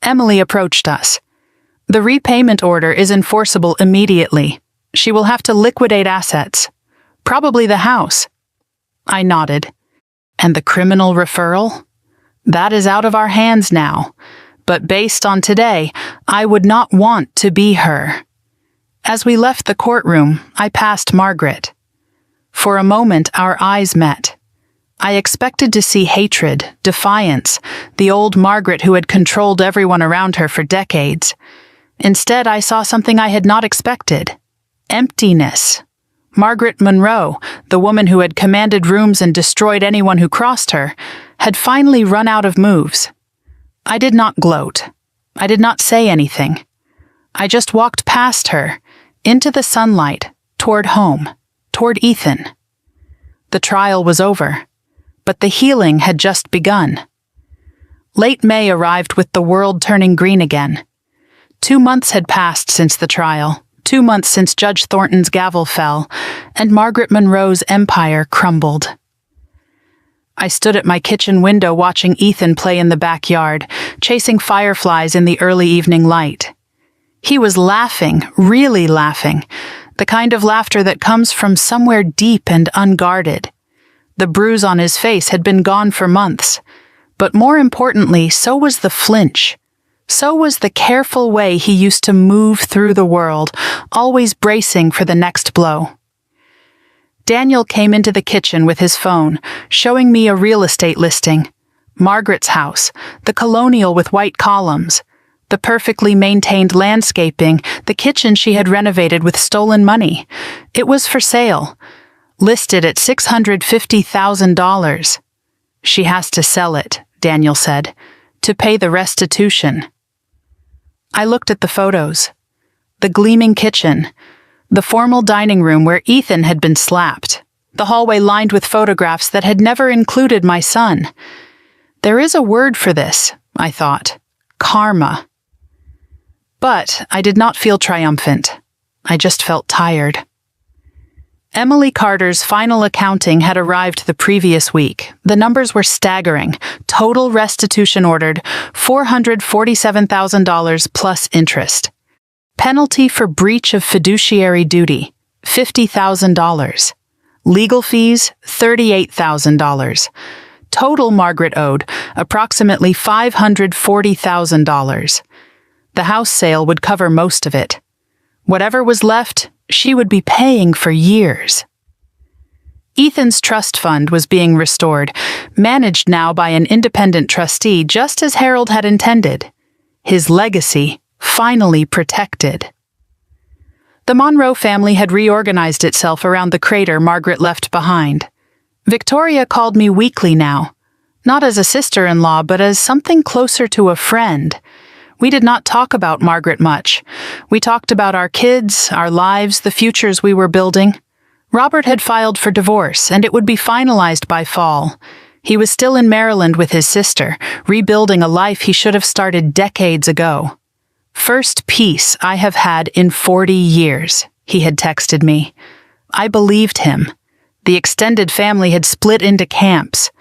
Emily approached us. The repayment order is enforceable immediately. She will have to liquidate assets. Probably the house. I nodded. And the criminal referral? That is out of our hands now. But based on today, I would not want to be her. As we left the courtroom, I passed Margaret. For a moment, our eyes met. I expected to see hatred, defiance, the old Margaret who had controlled everyone around her for decades. Instead, I saw something I had not expected. Emptiness. Margaret Monroe, the woman who had commanded rooms and destroyed anyone who crossed her, had finally run out of moves. I did not gloat. I did not say anything. I just walked past her, into the sunlight, toward home, toward Ethan. The trial was over, but the healing had just begun. Late May arrived with the world turning green again. 2 months had passed since the trial, 2 months since Judge Thornton's gavel fell, and Margaret Monroe's empire crumbled. I stood at my kitchen window watching Ethan play in the backyard, chasing fireflies in the early evening light. He was laughing, really laughing, the kind of laughter that comes from somewhere deep and unguarded. The bruise on his face had been gone for months, but more importantly, so was the flinch. So was the careful way he used to move through the world, always bracing for the next blow. Daniel came into the kitchen with his phone, showing me a real estate listing. Margaret's house, the colonial with white columns, the perfectly maintained landscaping, the kitchen she had renovated with stolen money. It was for sale, listed at $650,000. She has to sell it, Daniel said, to pay the restitution. I looked at the photos. The gleaming kitchen, the formal dining room where Ethan had been slapped, the hallway lined with photographs that had never included my son. There is a word for this, I thought. Karma. But I did not feel triumphant. I just felt tired. Emily Carter's final accounting had arrived the previous week. The numbers were staggering. Total restitution ordered, $447,000 plus interest. Penalty for breach of fiduciary duty, $50,000. Legal fees, $38,000. Total Margaret owed, approximately $540,000. The house sale would cover most of it. Whatever was left, she would be paying for years. Ethan's trust fund was being restored, managed now by an independent trustee just as Harold had intended. His legacy finally protected. The Monroe family had reorganized itself around the crater Margaret left behind. Victoria called me weekly now, not as a sister-in-law, but as something closer to a friend. We did not talk about Margaret much. We talked about our kids, our lives, the futures we were building. Robert had filed for divorce, and it would be finalized by fall. He was still in Maryland with his sister, rebuilding a life he should have started decades ago. "First peace I have had in 40 years, he had texted me. I believed him. The extended family had split into camps.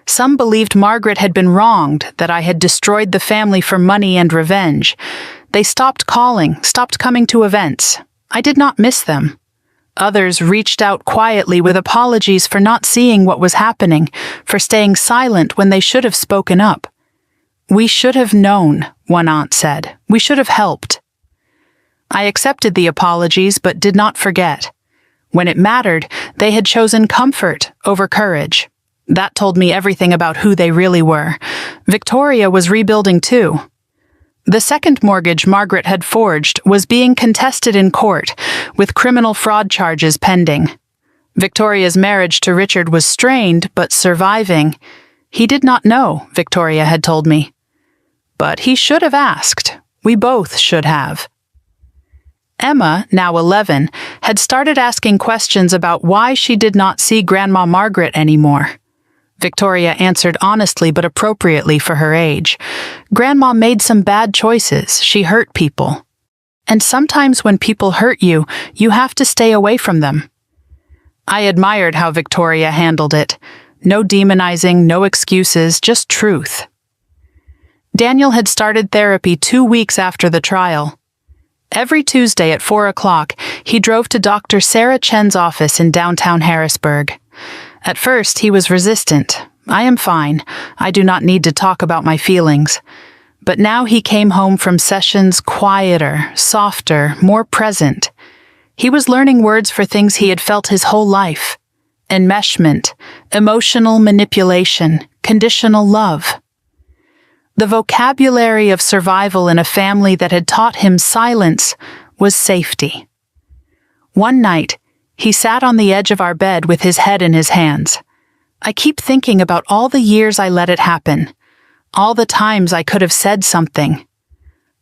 Some believed Margaret had been wronged, that I had destroyed the family for money and revenge. They stopped calling, stopped coming to events. I did not miss them. Others reached out quietly with apologies for not seeing what was happening, for staying silent when they should have spoken up. We should have known, one aunt said. We should have helped. I accepted the apologies but did not forget. When it mattered, they had chosen comfort over courage. That told me everything about who they really were. Victoria was rebuilding too. The second mortgage Margaret had forged was being contested in court, with criminal fraud charges pending. Victoria's marriage to Richard was strained but surviving. He did not know, Victoria had told me. But he should have asked. We both should have. Emma, now 11, had started asking questions about why she did not see Grandma Margaret anymore. Victoria answered honestly but appropriately for her age. Grandma made some bad choices. She hurt people. And sometimes when people hurt you, you have to stay away from them. I admired how Victoria handled it. No demonizing, no excuses, just truth. Daniel had started therapy 2 weeks after the trial. Every Tuesday at 4 o'clock, he drove to Dr. Sarah Chen's office in downtown Harrisburg. At first, he was resistant. I am fine. I do not need to talk about my feelings. But now he came home from sessions quieter, softer, more present. He was learning words for things he had felt his whole life. Enmeshment, emotional manipulation, conditional love. The vocabulary of survival in a family that had taught him silence was safety. One night, he sat on the edge of our bed with his head in his hands. I keep thinking about all the years I let it happen, all the times I could have said something.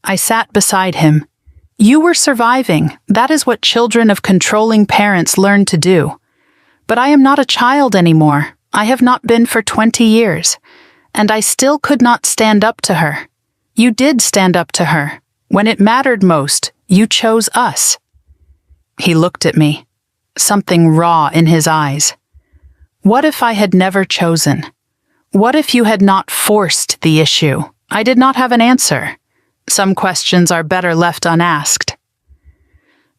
I sat beside him. You were surviving. That is what children of controlling parents learn to do. But I am not a child anymore. I have not been for 20 years. And I still could not stand up to her. You did stand up to her. When it mattered most, you chose us. He looked at me, something raw in his eyes. What if I had never chosen? What if you had not forced the issue? I did not have an answer. Some questions are better left unasked.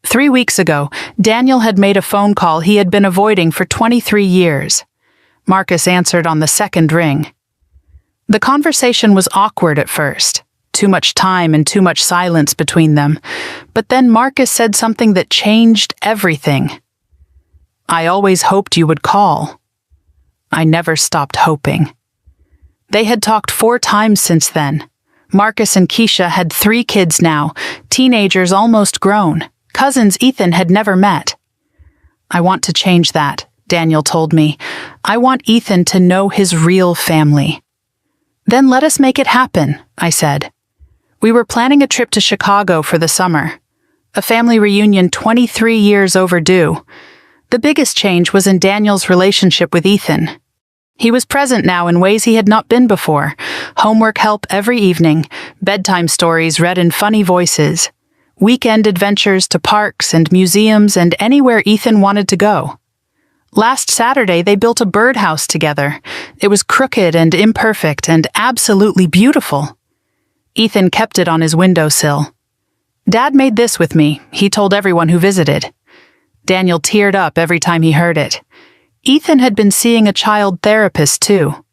3 weeks ago, Daniel had made a phone call he had been avoiding for 23 years. Marcus answered on the second ring. The conversation was awkward at first, too much time and too much silence between them, but then Marcus said something that changed everything. I always hoped you would call. I never stopped hoping. They had talked 4 times since then. Marcus and Keisha had 3 kids now, teenagers almost grown, cousins Ethan had never met. I want to change that, Daniel told me. I want Ethan to know his real family. Then let us make it happen, I said. We were planning a trip to Chicago for the summer. A family reunion 23 years overdue. The biggest change was in Daniel's relationship with Ethan. He was present now in ways he had not been before. Homework help every evening, bedtime stories read in funny voices, weekend adventures to parks and museums and anywhere Ethan wanted to go. Last Saturday, they built a birdhouse together. It was crooked and imperfect and absolutely beautiful. Ethan kept it on his windowsill. Dad made this with me, he told everyone who visited. Daniel teared up every time he heard it. Ethan had been seeing a child therapist too.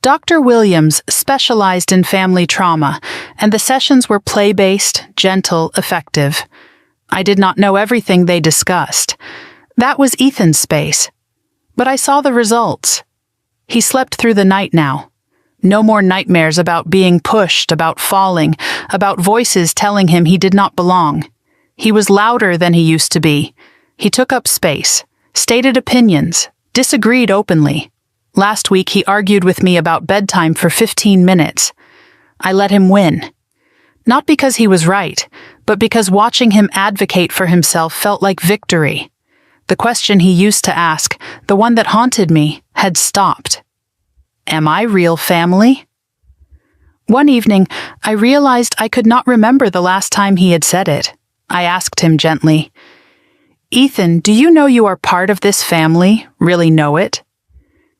Dr. Williams specialized in family trauma, and the sessions were play-based, gentle, effective. I did not know everything they discussed. That was Ethan's space. But I saw the results. He slept through the night now. No more nightmares about being pushed, about falling, about voices telling him he did not belong. He was louder than he used to be. He took up space, stated opinions, disagreed openly. Last week he argued with me about bedtime for 15 minutes. I let him win. Not because he was right, but because watching him advocate for himself felt like victory. The question he used to ask, the one that haunted me, had stopped. Am I real family? One evening, I realized I could not remember the last time he had said it. I asked him gently, "Ethan, do you know you are part of this family? Really know it?"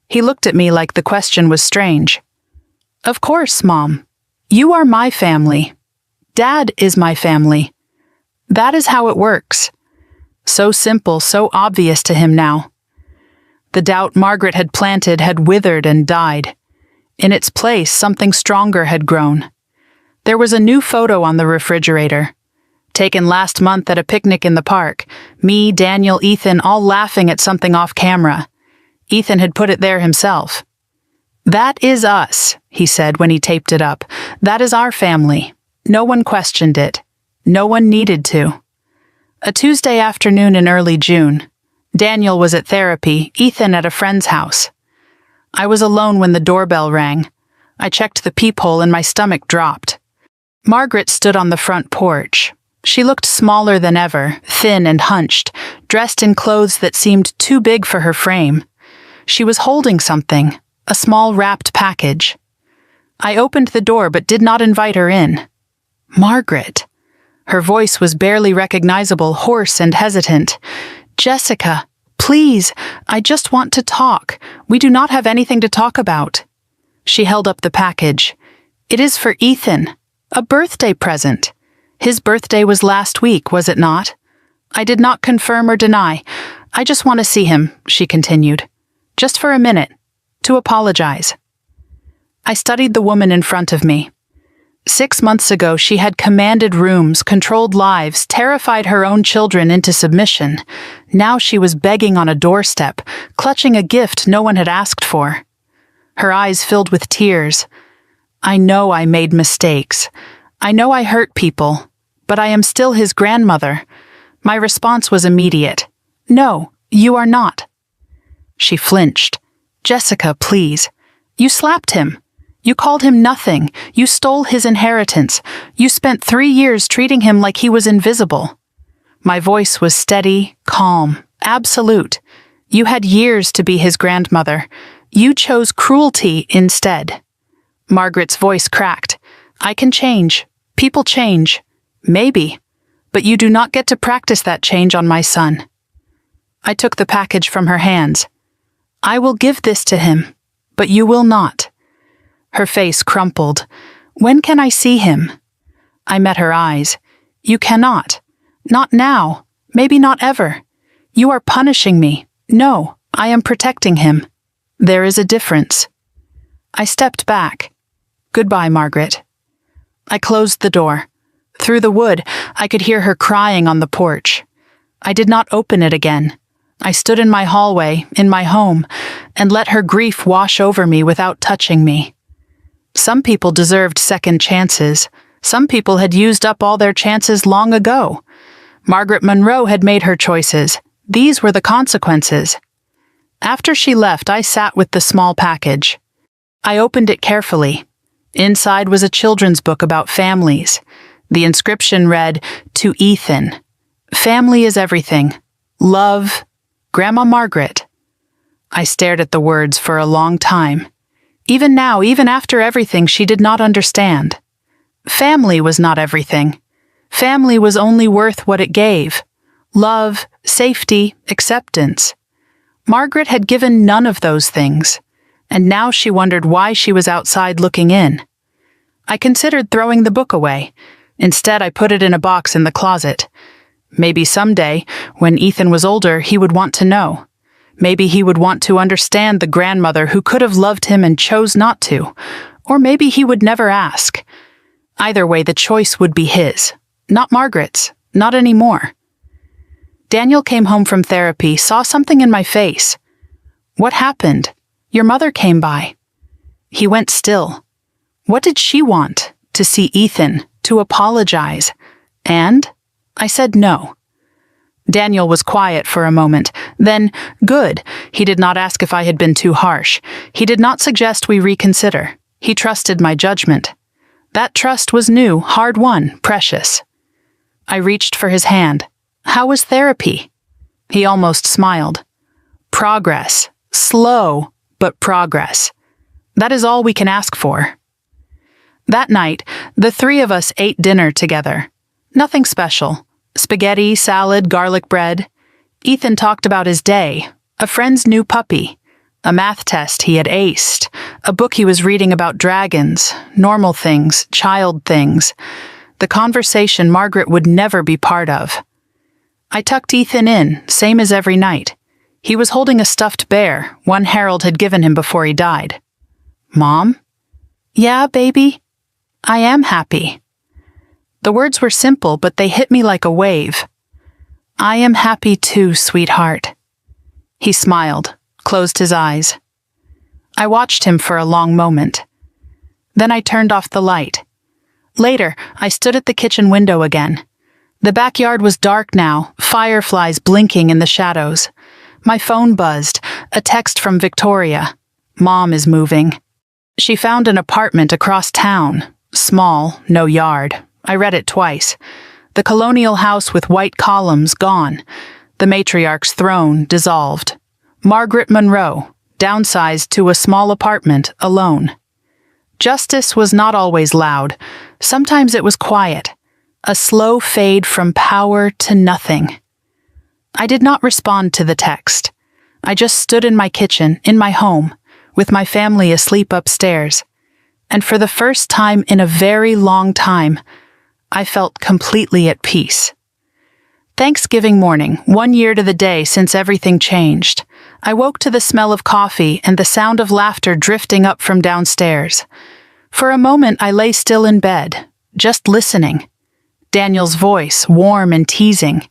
He looked at me like the question was strange. "Of course, Mom. You are my family. Dad is my family. That is how it works." So simple, so obvious to him now. The doubt Margaret had planted had withered and died. In its place, something stronger had grown. There was a new photo on the refrigerator. Taken last month at a picnic in the park, me, Daniel, Ethan, all laughing at something off camera. Ethan had put it there himself. "That is us," he said when he taped it up. "That is our family. No one questioned it. No one needed to." A Tuesday afternoon in early June. Daniel was at therapy, Ethan at a friend's house. I was alone when the doorbell rang. I checked the peephole and my stomach dropped. Margaret stood on the front porch. She looked smaller than ever, thin and hunched, dressed in clothes that seemed too big for her frame. She was holding something, a small wrapped package. I opened the door but did not invite her in. Margaret. Her voice was barely recognizable, hoarse and hesitant. "Jessica, please, I just want to talk. We do not have anything to talk about." She held up the package. "It is for Ethan. A birthday present. His birthday was last week, was it not?" I did not confirm or deny. "I just want to see him," she continued. "Just for a minute. To apologize." I studied the woman in front of me. 6 months ago, she had commanded rooms, controlled lives, terrified her own children into submission. Now she was begging on a doorstep, clutching a gift no one had asked for. Her eyes filled with tears. "I know I made mistakes. I know I hurt people, but I am still his grandmother." My response was immediate. "No, you are not." She flinched. "Jessica, please. You slapped him. You called him nothing. You stole his inheritance. You spent 3 years treating him like he was invisible." My voice was steady, calm, absolute. "You had years to be his grandmother. You chose cruelty instead." Margaret's voice cracked. "I can change. People change. Maybe. But you do not get to practice that change on my son." I took the package from her hands. "I will give this to him, but you will not." Her face crumpled. "When can I see him?" I met her eyes. "You cannot. Not now. Maybe not ever. You are punishing me. No, I am protecting him. There is a difference." I stepped back. "Goodbye, Margaret." I closed the door. Through the wood, I could hear her crying on the porch. I did not open it again. I stood in my hallway, in my home, and let her grief wash over me without touching me. Some people deserved second chances. Some people had used up all their chances long ago. Margaret Monroe had made her choices. These were the consequences. After she left, I sat with the small package. I opened it carefully. Inside was a children's book about families. The inscription read, "To Ethan. Family is everything. Love, Grandma Margaret." I stared at the words for a long time. Even now, even after everything, she did not understand. Family was not everything. Family was only worth what it gave. Love, safety, acceptance. Margaret had given none of those things, and now she wondered why she was outside looking in. I considered throwing the book away. Instead, I put it in a box in the closet. Maybe someday, when Ethan was older, he would want to know. Maybe he would want to understand the grandmother who could have loved him and chose not to. Or maybe he would never ask. Either way, the choice would be his, not Margaret's, not anymore. Daniel came home from therapy, saw something in my face. "What happened? Your mother came by." He went still. What did she want? To see Ethan, to apologize. And I said no. Daniel was quiet for a moment. Then, good. He did not ask if I had been too harsh. He did not suggest we reconsider. He trusted my judgment. That trust was new, hard-won, precious. I reached for his hand. How was therapy? He almost smiled. Progress. Slow, but progress. That is all we can ask for. That night, the three of us ate dinner together. Nothing special. Spaghetti, salad, garlic bread. Ethan talked about his day, a friend's new puppy, a math test he had aced, a book he was reading about dragons, normal things, child things. The conversation Margaret would never be part of. I tucked Ethan in, same as every night. He was holding a stuffed bear, one Harold had given him before he died. Mom? Yeah, baby? I am happy. The words were simple, but they hit me like a wave. I am happy too, sweetheart. He smiled, closed his eyes. I watched him for a long moment. Then I turned off the light. Later, I stood at the kitchen window again. The backyard was dark now, fireflies blinking in the shadows. My phone buzzed, a text from Victoria. Mom is moving. She found an apartment across town. Small, no yard. I read it twice. The colonial house with white columns gone. The matriarch's throne dissolved. Margaret Monroe, downsized to a small apartment, alone. Justice was not always loud. Sometimes it was quiet. A slow fade from power to nothing. I did not respond to the text. I just stood in my kitchen, in my home, with my family asleep upstairs. And for the first time in a very long time, I felt completely at peace. Thanksgiving morning, 1 year to the day since everything changed. I woke to the smell of coffee and the sound of laughter drifting up from downstairs. For a moment, I lay still in bed, just listening. Daniel's voice, warm and teasing.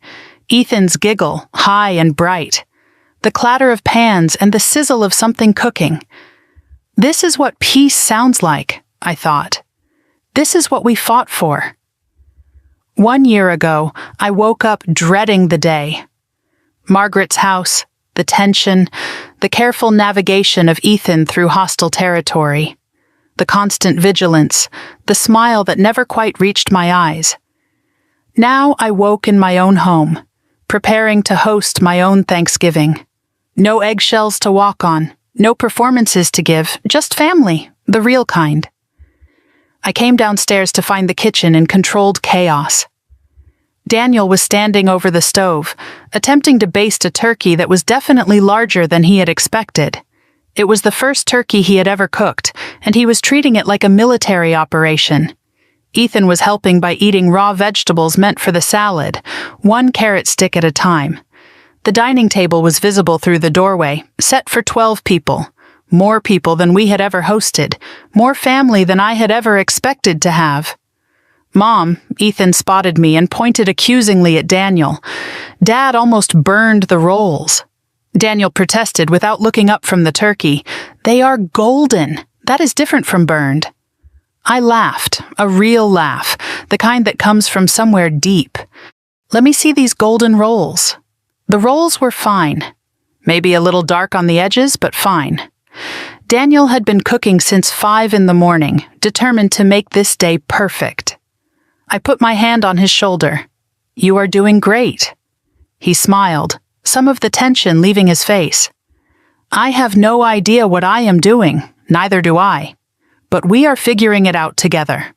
Ethan's giggle, high and bright. The clatter of pans and the sizzle of something cooking. This is what peace sounds like, I thought. This is what we fought for. 1 year ago, I woke up dreading the day. Margaret's house, the tension, the careful navigation of Ethan through hostile territory, the constant vigilance, the smile that never quite reached my eyes. Now I woke in my own home, preparing to host my own Thanksgiving. No eggshells to walk on, no performances to give, just family, the real kind. I came downstairs to find the kitchen in controlled chaos. Daniel was standing over the stove, attempting to baste a turkey that was definitely larger than he had expected. It was the first turkey he had ever cooked, and he was treating it like a military operation. Ethan was helping by eating raw vegetables meant for the salad, one carrot stick at a time. The dining table was visible through the doorway, set for 12 people. More people than we had ever hosted, more family than I had ever expected to have. Mom, Ethan spotted me and pointed accusingly at Daniel. Dad almost burned the rolls. Daniel protested without looking up from the turkey. They are golden. That is different from burned. I laughed, a real laugh, the kind that comes from somewhere deep. Let me see these golden rolls. The rolls were fine. Maybe a little dark on the edges, but fine. Daniel had been cooking since 5 a.m, determined to make this day perfect. I put my hand on his shoulder. You are doing great. He smiled, some of the tension leaving his face. I have no idea what I am doing, neither do I. But we are figuring it out together.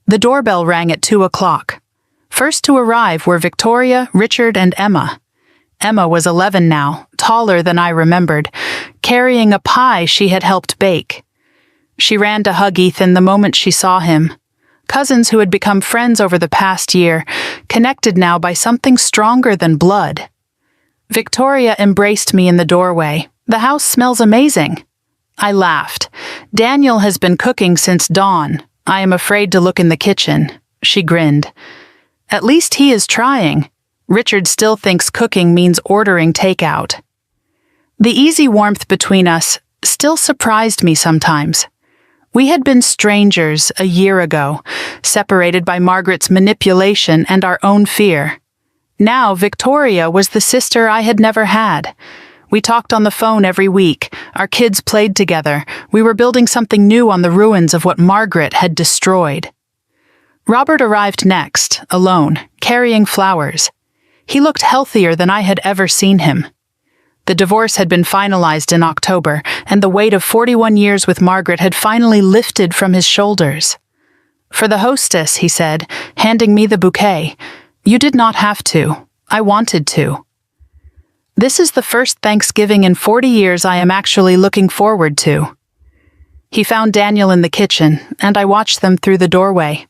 The doorbell rang at 2 o'clock. First to arrive were Victoria, Richard, and Emma. Emma was 11 now, taller than I remembered, carrying a pie she had helped bake. She ran to hug Ethan the moment she saw him. Cousins who had become friends over the past year, connected now by something stronger than blood. Victoria embraced me in the doorway. The house smells amazing. I laughed. Daniel has been cooking since dawn. I am afraid to look in the kitchen. She grinned. At least he is trying. Richard still thinks cooking means ordering takeout. The easy warmth between us still surprised me sometimes. We had been strangers a year ago, separated by Margaret's manipulation and our own fear. Now Victoria was the sister I had never had. We talked on the phone every week. Our kids played together. We were building something new on the ruins of what Margaret had destroyed. Robert arrived next, alone, carrying flowers. He looked healthier than I had ever seen him. The divorce had been finalized in October, and the weight of 41 years with Margaret had finally lifted from his shoulders. "For the hostess," he said, handing me the bouquet. "You did not have to. I wanted to. This is the first Thanksgiving in 40 years I am actually looking forward to." He found Daniel in the kitchen, and I watched them through the doorway.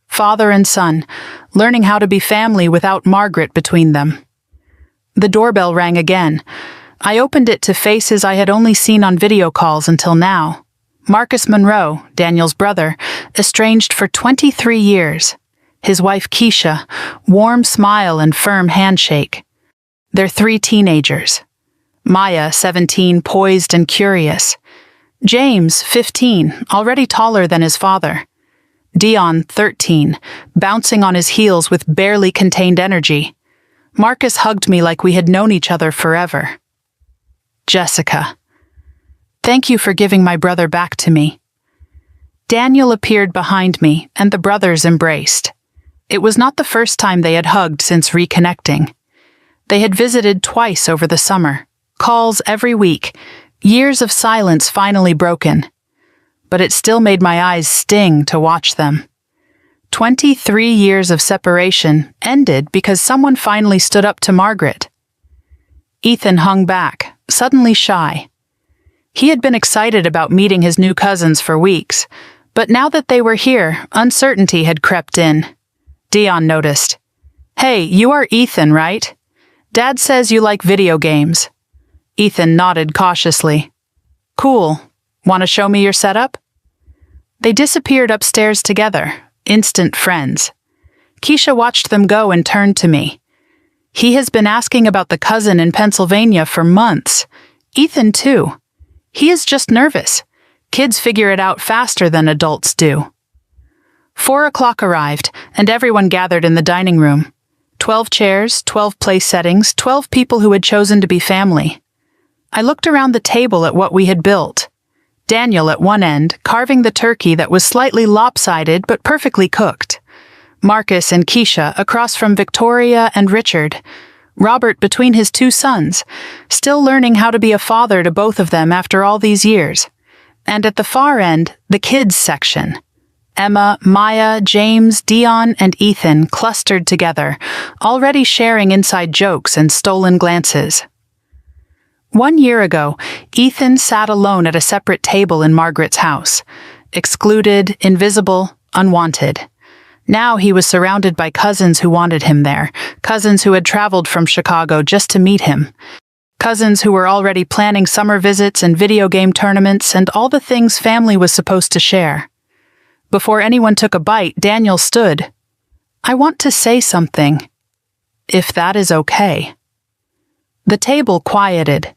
Father and son, learning how to be family without Margaret between them. The doorbell rang again. I opened it to faces I had only seen on video calls until now. Marcus Monroe, Daniel's brother, estranged for 23 years. His wife Keisha, warm smile and firm handshake. Their 3 teenagers. Maya, 17, poised and curious. James, 15, already taller than his father. Dion, 13, bouncing on his heels with barely contained energy. Marcus hugged me like we had known each other forever. Jessica. "Thank you for giving my brother back to me." Daniel appeared behind me, and the brothers embraced. It was not the first time they had hugged since reconnecting. They had visited twice over the summer, calls every week, years of silence finally broken. But it still made my eyes sting to watch them. 23 years of separation ended because someone finally stood up to Margaret. Ethan hung back, suddenly shy. He had been excited about meeting his new cousins for weeks, but now that they were here, uncertainty had crept in. Dion noticed. "Hey, you are Ethan, right? Dad says you like video games." Ethan nodded cautiously. "Cool. Want to show me your setup?" They disappeared upstairs together, instant friends. Keisha watched them go and turned to me. "He has been asking about the cousin in Pennsylvania for months. Ethan, too. He is just nervous. Kids figure it out faster than adults do." 4 o'clock arrived, and everyone gathered in the dining room. 12 chairs, 12 place settings, 12 people who had chosen to be family. I looked around the table at what we had built. Daniel at one end, carving the turkey that was slightly lopsided but perfectly cooked. Marcus and Keisha across from Victoria and Richard. Robert between his 2 sons, still learning how to be a father to both of them after all these years. And at the far end, the kids section. Emma, Maya, James, Dion, and Ethan clustered together, already sharing inside jokes and stolen glances. 1 year ago, Ethan sat alone at a separate table in Margaret's house, excluded, invisible, unwanted. Now he was surrounded by cousins who wanted him there, cousins who had traveled from Chicago just to meet him, cousins who were already planning summer visits and video game tournaments and all the things family was supposed to share. Before anyone took a bite, Daniel stood. "I want to say something, if that is okay." The table quieted.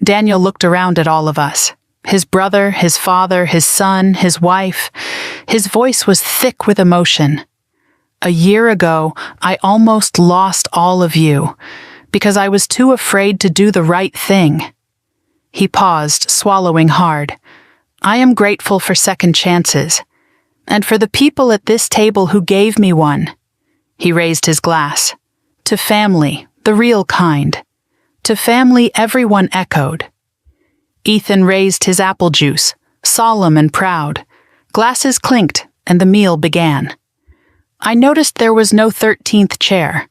Daniel looked around at all of us. His brother, his father, his son, his wife. His voice was thick with emotion. "A year ago, I almost lost all of you, because I was too afraid to do the right thing." He paused, swallowing hard. "I am grateful for second chances, and for the people at this table who gave me one." He raised his glass. "To family, the real kind. To family," everyone echoed. Ethan raised his apple juice, solemn and proud. Glasses clinked, and the meal began. I noticed there was no 13th chair.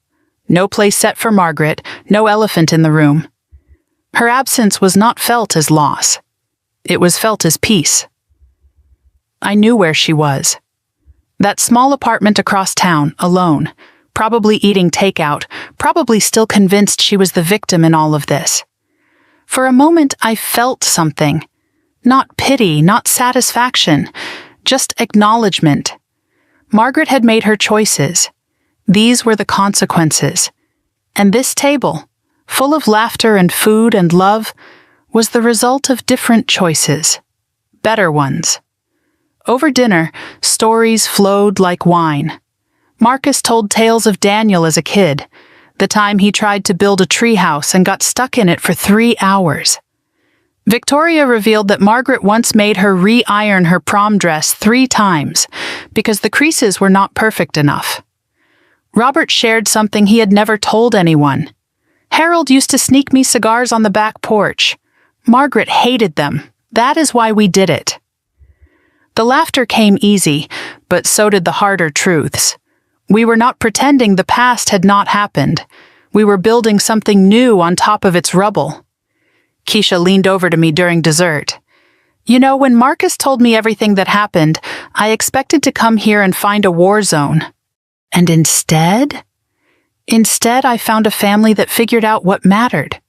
No place set for Margaret, no elephant in the room. Her absence was not felt as loss. It was felt as peace. I knew where she was. That small apartment across town, alone, probably eating takeout, probably still convinced she was the victim in all of this. For a moment, I felt something. Not pity, not satisfaction, just acknowledgement. Margaret had made her choices. These were the consequences. And this table, full of laughter and food and love, was the result of different choices. Better ones. Over dinner, stories flowed like wine. Marcus told tales of Daniel as a kid, The time he tried to build a treehouse and got stuck in it for 3 hours. Victoria revealed that Margaret once made her re-iron her prom dress 3 times because the creases were not perfect enough. Robert shared something he had never told anyone. Harold used to sneak me cigars on the back porch. Margaret hated them. That is why we did it. The laughter came easy, but so did the harder truths. We were not pretending the past had not happened. We were building something new on top of its rubble. Keisha leaned over to me during dessert. You know, when Marcus told me everything that happened, I expected to come here and find a war zone. And instead? Instead, I found a family that figured out what mattered.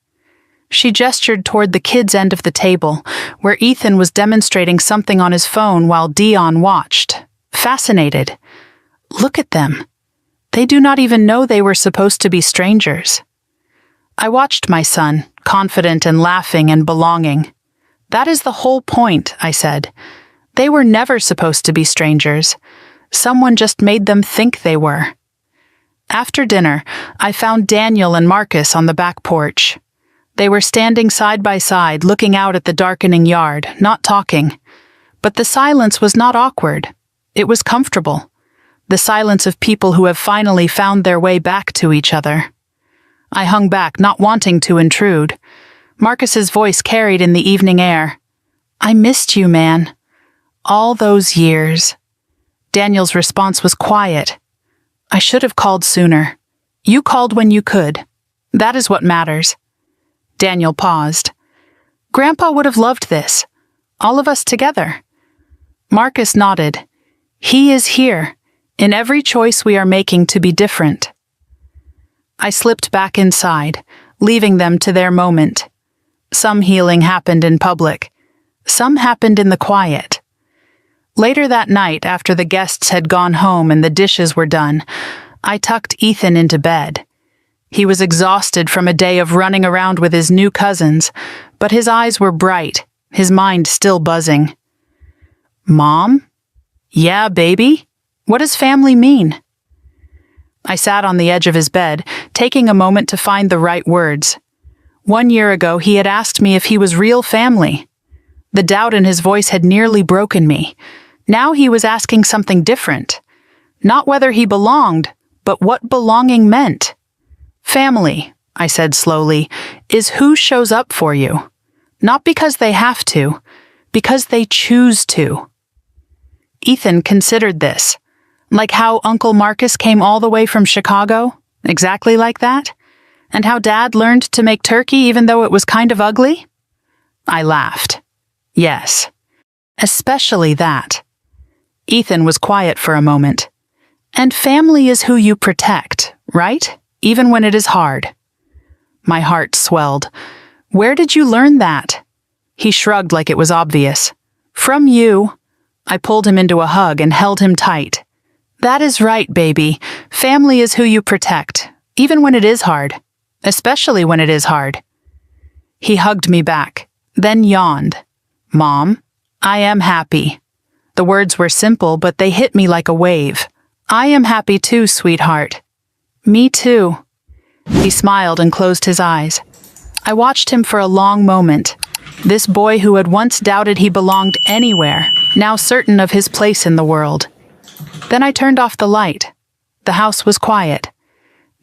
She gestured toward the kids' end of the table, where Ethan was demonstrating something on his phone while Dion watched, fascinated. Look at them. They do not even know they were supposed to be strangers. I watched my son, confident and laughing and belonging. That is the whole point, I said. They were never supposed to be strangers. Someone just made them think they were. After dinner, I found Daniel and Marcus on the back porch. They were standing side by side, looking out at the darkening yard, not talking. But the silence was not awkward. It was comfortable. The silence of people who have finally found their way back to each other. I hung back, not wanting to intrude. Marcus's voice carried in the evening air. I missed you, man. All those years. Daniel's response was quiet. I should have called sooner. You called when you could. That is what matters. Daniel paused. Grandpa would have loved this. All of us together. Marcus nodded. He is here, in every choice we are making to be different. I slipped back inside, leaving them to their moment. Some healing happened in public. Some happened in the quiet. Later that night, after the guests had gone home and the dishes were done, I tucked Ethan into bed. He was exhausted from a day of running around with his new cousins, but his eyes were bright, his mind still buzzing. Mom? Yeah, baby? What does family mean? I sat on the edge of his bed, taking a moment to find the right words. 1 year ago, he had asked me if he was real family. The doubt in his voice had nearly broken me. Now he was asking something different. Not whether he belonged, but what belonging meant. Family, I said slowly, is who shows up for you. Not because they have to, because they choose to. Ethan considered this. Like how Uncle Marcus came all the way from Chicago, exactly like that? And how Dad learned to make turkey even though it was kind of ugly? I laughed. Yes. Especially that. Ethan was quiet for a moment. And family is who you protect, right? Even when it is hard. My heart swelled. Where did you learn that? He shrugged like it was obvious. From you. I pulled him into a hug and held him tight. That is right, baby. Family is who you protect, even when it is hard. Especially when it is hard. He hugged me back, then yawned. Mom, I am happy. The words were simple, but they hit me like a wave. I am happy too, sweetheart. Me too. He smiled and closed his eyes. I watched him for a long moment. This boy who had once doubted he belonged anywhere, now certain of his place in the world. Then I turned off the light. The house was quiet.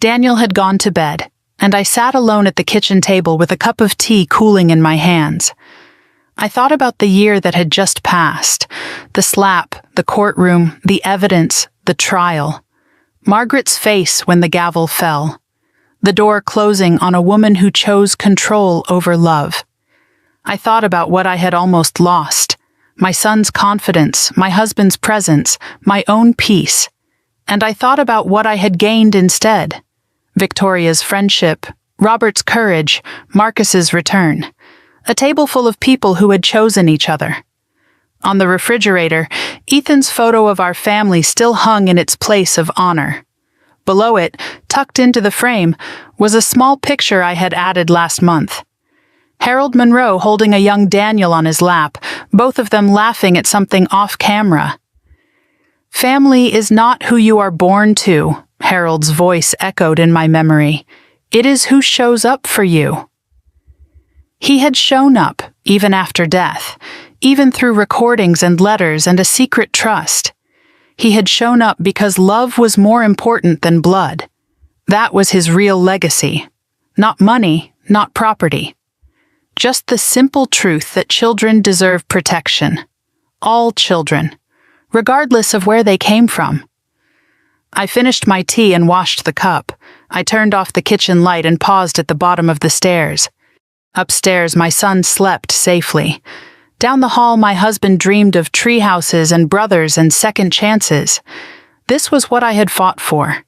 Daniel had gone to bed, and I sat alone at the kitchen table with a cup of tea cooling in my hands. I thought about the year that had just passed. The slap, the courtroom, the evidence, the trial. Margaret's face when the gavel fell. The door closing on a woman who chose control over love. I thought about what I had almost lost. My son's confidence, my husband's presence, my own peace. And I thought about what I had gained instead. Victoria's friendship, Robert's courage, Marcus's return. A table full of people who had chosen each other. On the refrigerator, Ethan's photo of our family still hung in its place of honor. Below it, tucked into the frame, was a small picture I had added last month. Harold Monroe holding a young Daniel on his lap, both of them laughing at something off camera. Family is not who you are born to, Harold's voice echoed in my memory. It is who shows up for you. He had shown up, even after death, even through recordings and letters and a secret trust. He had shown up because love was more important than blood. That was his real legacy. Not money, not property. Just the simple truth that children deserve protection. All children, regardless of where they came from. I finished my tea and washed the cup. I turned off the kitchen light and paused at the bottom of the stairs. Upstairs, my son slept safely. Down the hall, my husband dreamed of tree houses and brothers and second chances. This was what I had fought for.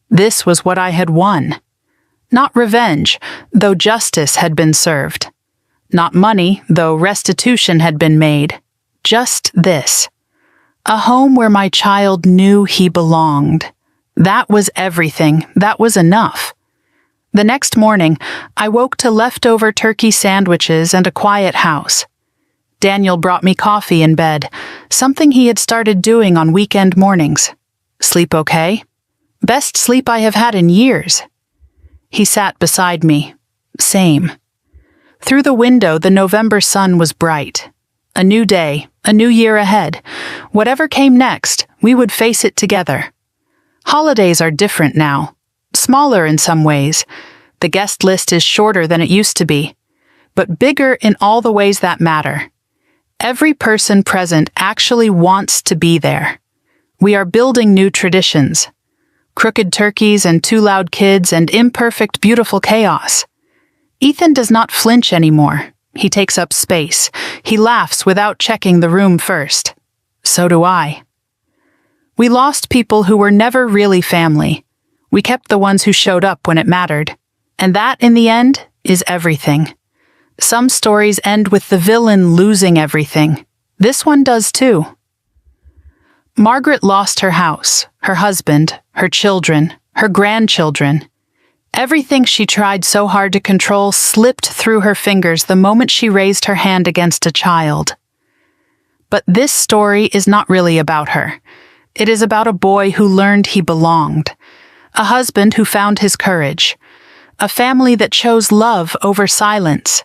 This was what I had won. Not revenge, though justice had been served. Not money, though restitution had been made. Just this. A home where my child knew he belonged. That was everything. That was enough. The next morning, I woke to leftover turkey sandwiches and a quiet house. Daniel brought me coffee in bed, something he had started doing on weekend mornings. Sleep okay? Best sleep I have had in years. He sat beside me. Same. Through the window, the November sun was bright. A new day, a new year ahead. Whatever came next, we would face it together. Holidays are different now. Smaller in some ways. The guest list is shorter than it used to be, but bigger in all the ways that matter. Every person present actually wants to be there. We are building new traditions. Crooked turkeys and too loud kids and imperfect, beautiful chaos. Ethan does not flinch anymore. He takes up space. He laughs without checking the room first. So do I. We lost people who were never really family. We kept the ones who showed up when it mattered. And that, in the end, is everything. Some stories end with the villain losing everything. This one does too. Margaret lost her house, her husband, her children, her grandchildren. Everything she tried so hard to control slipped through her fingers the moment she raised her hand against a child. But this story is not really about her. It is about a boy who learned he belonged, a husband who found his courage, a family that chose love over silence.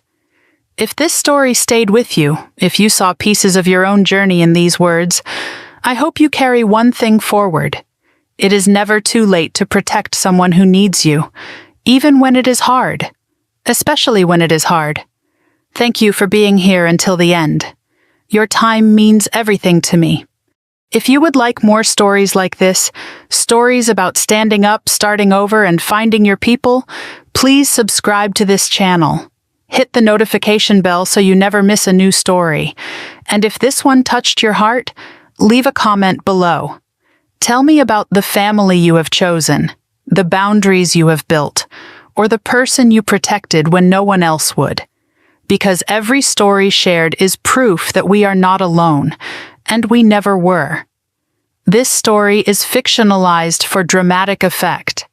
If this story stayed with you, if you saw pieces of your own journey in these words, I hope you carry one thing forward. It is never too late to protect someone who needs you, even when it is hard, especially when it is hard. Thank you for being here until the end. Your time means everything to me. If you would like more stories like this, stories about standing up, starting over, and finding your people, please subscribe to this channel. Hit the notification bell so you never miss a new story. And if this one touched your heart, leave a comment below. Tell me about the family you have chosen, the boundaries you have built, or the person you protected when no one else would. Because every story shared is proof that we are not alone, and we never were. This story is fictionalized for dramatic effect.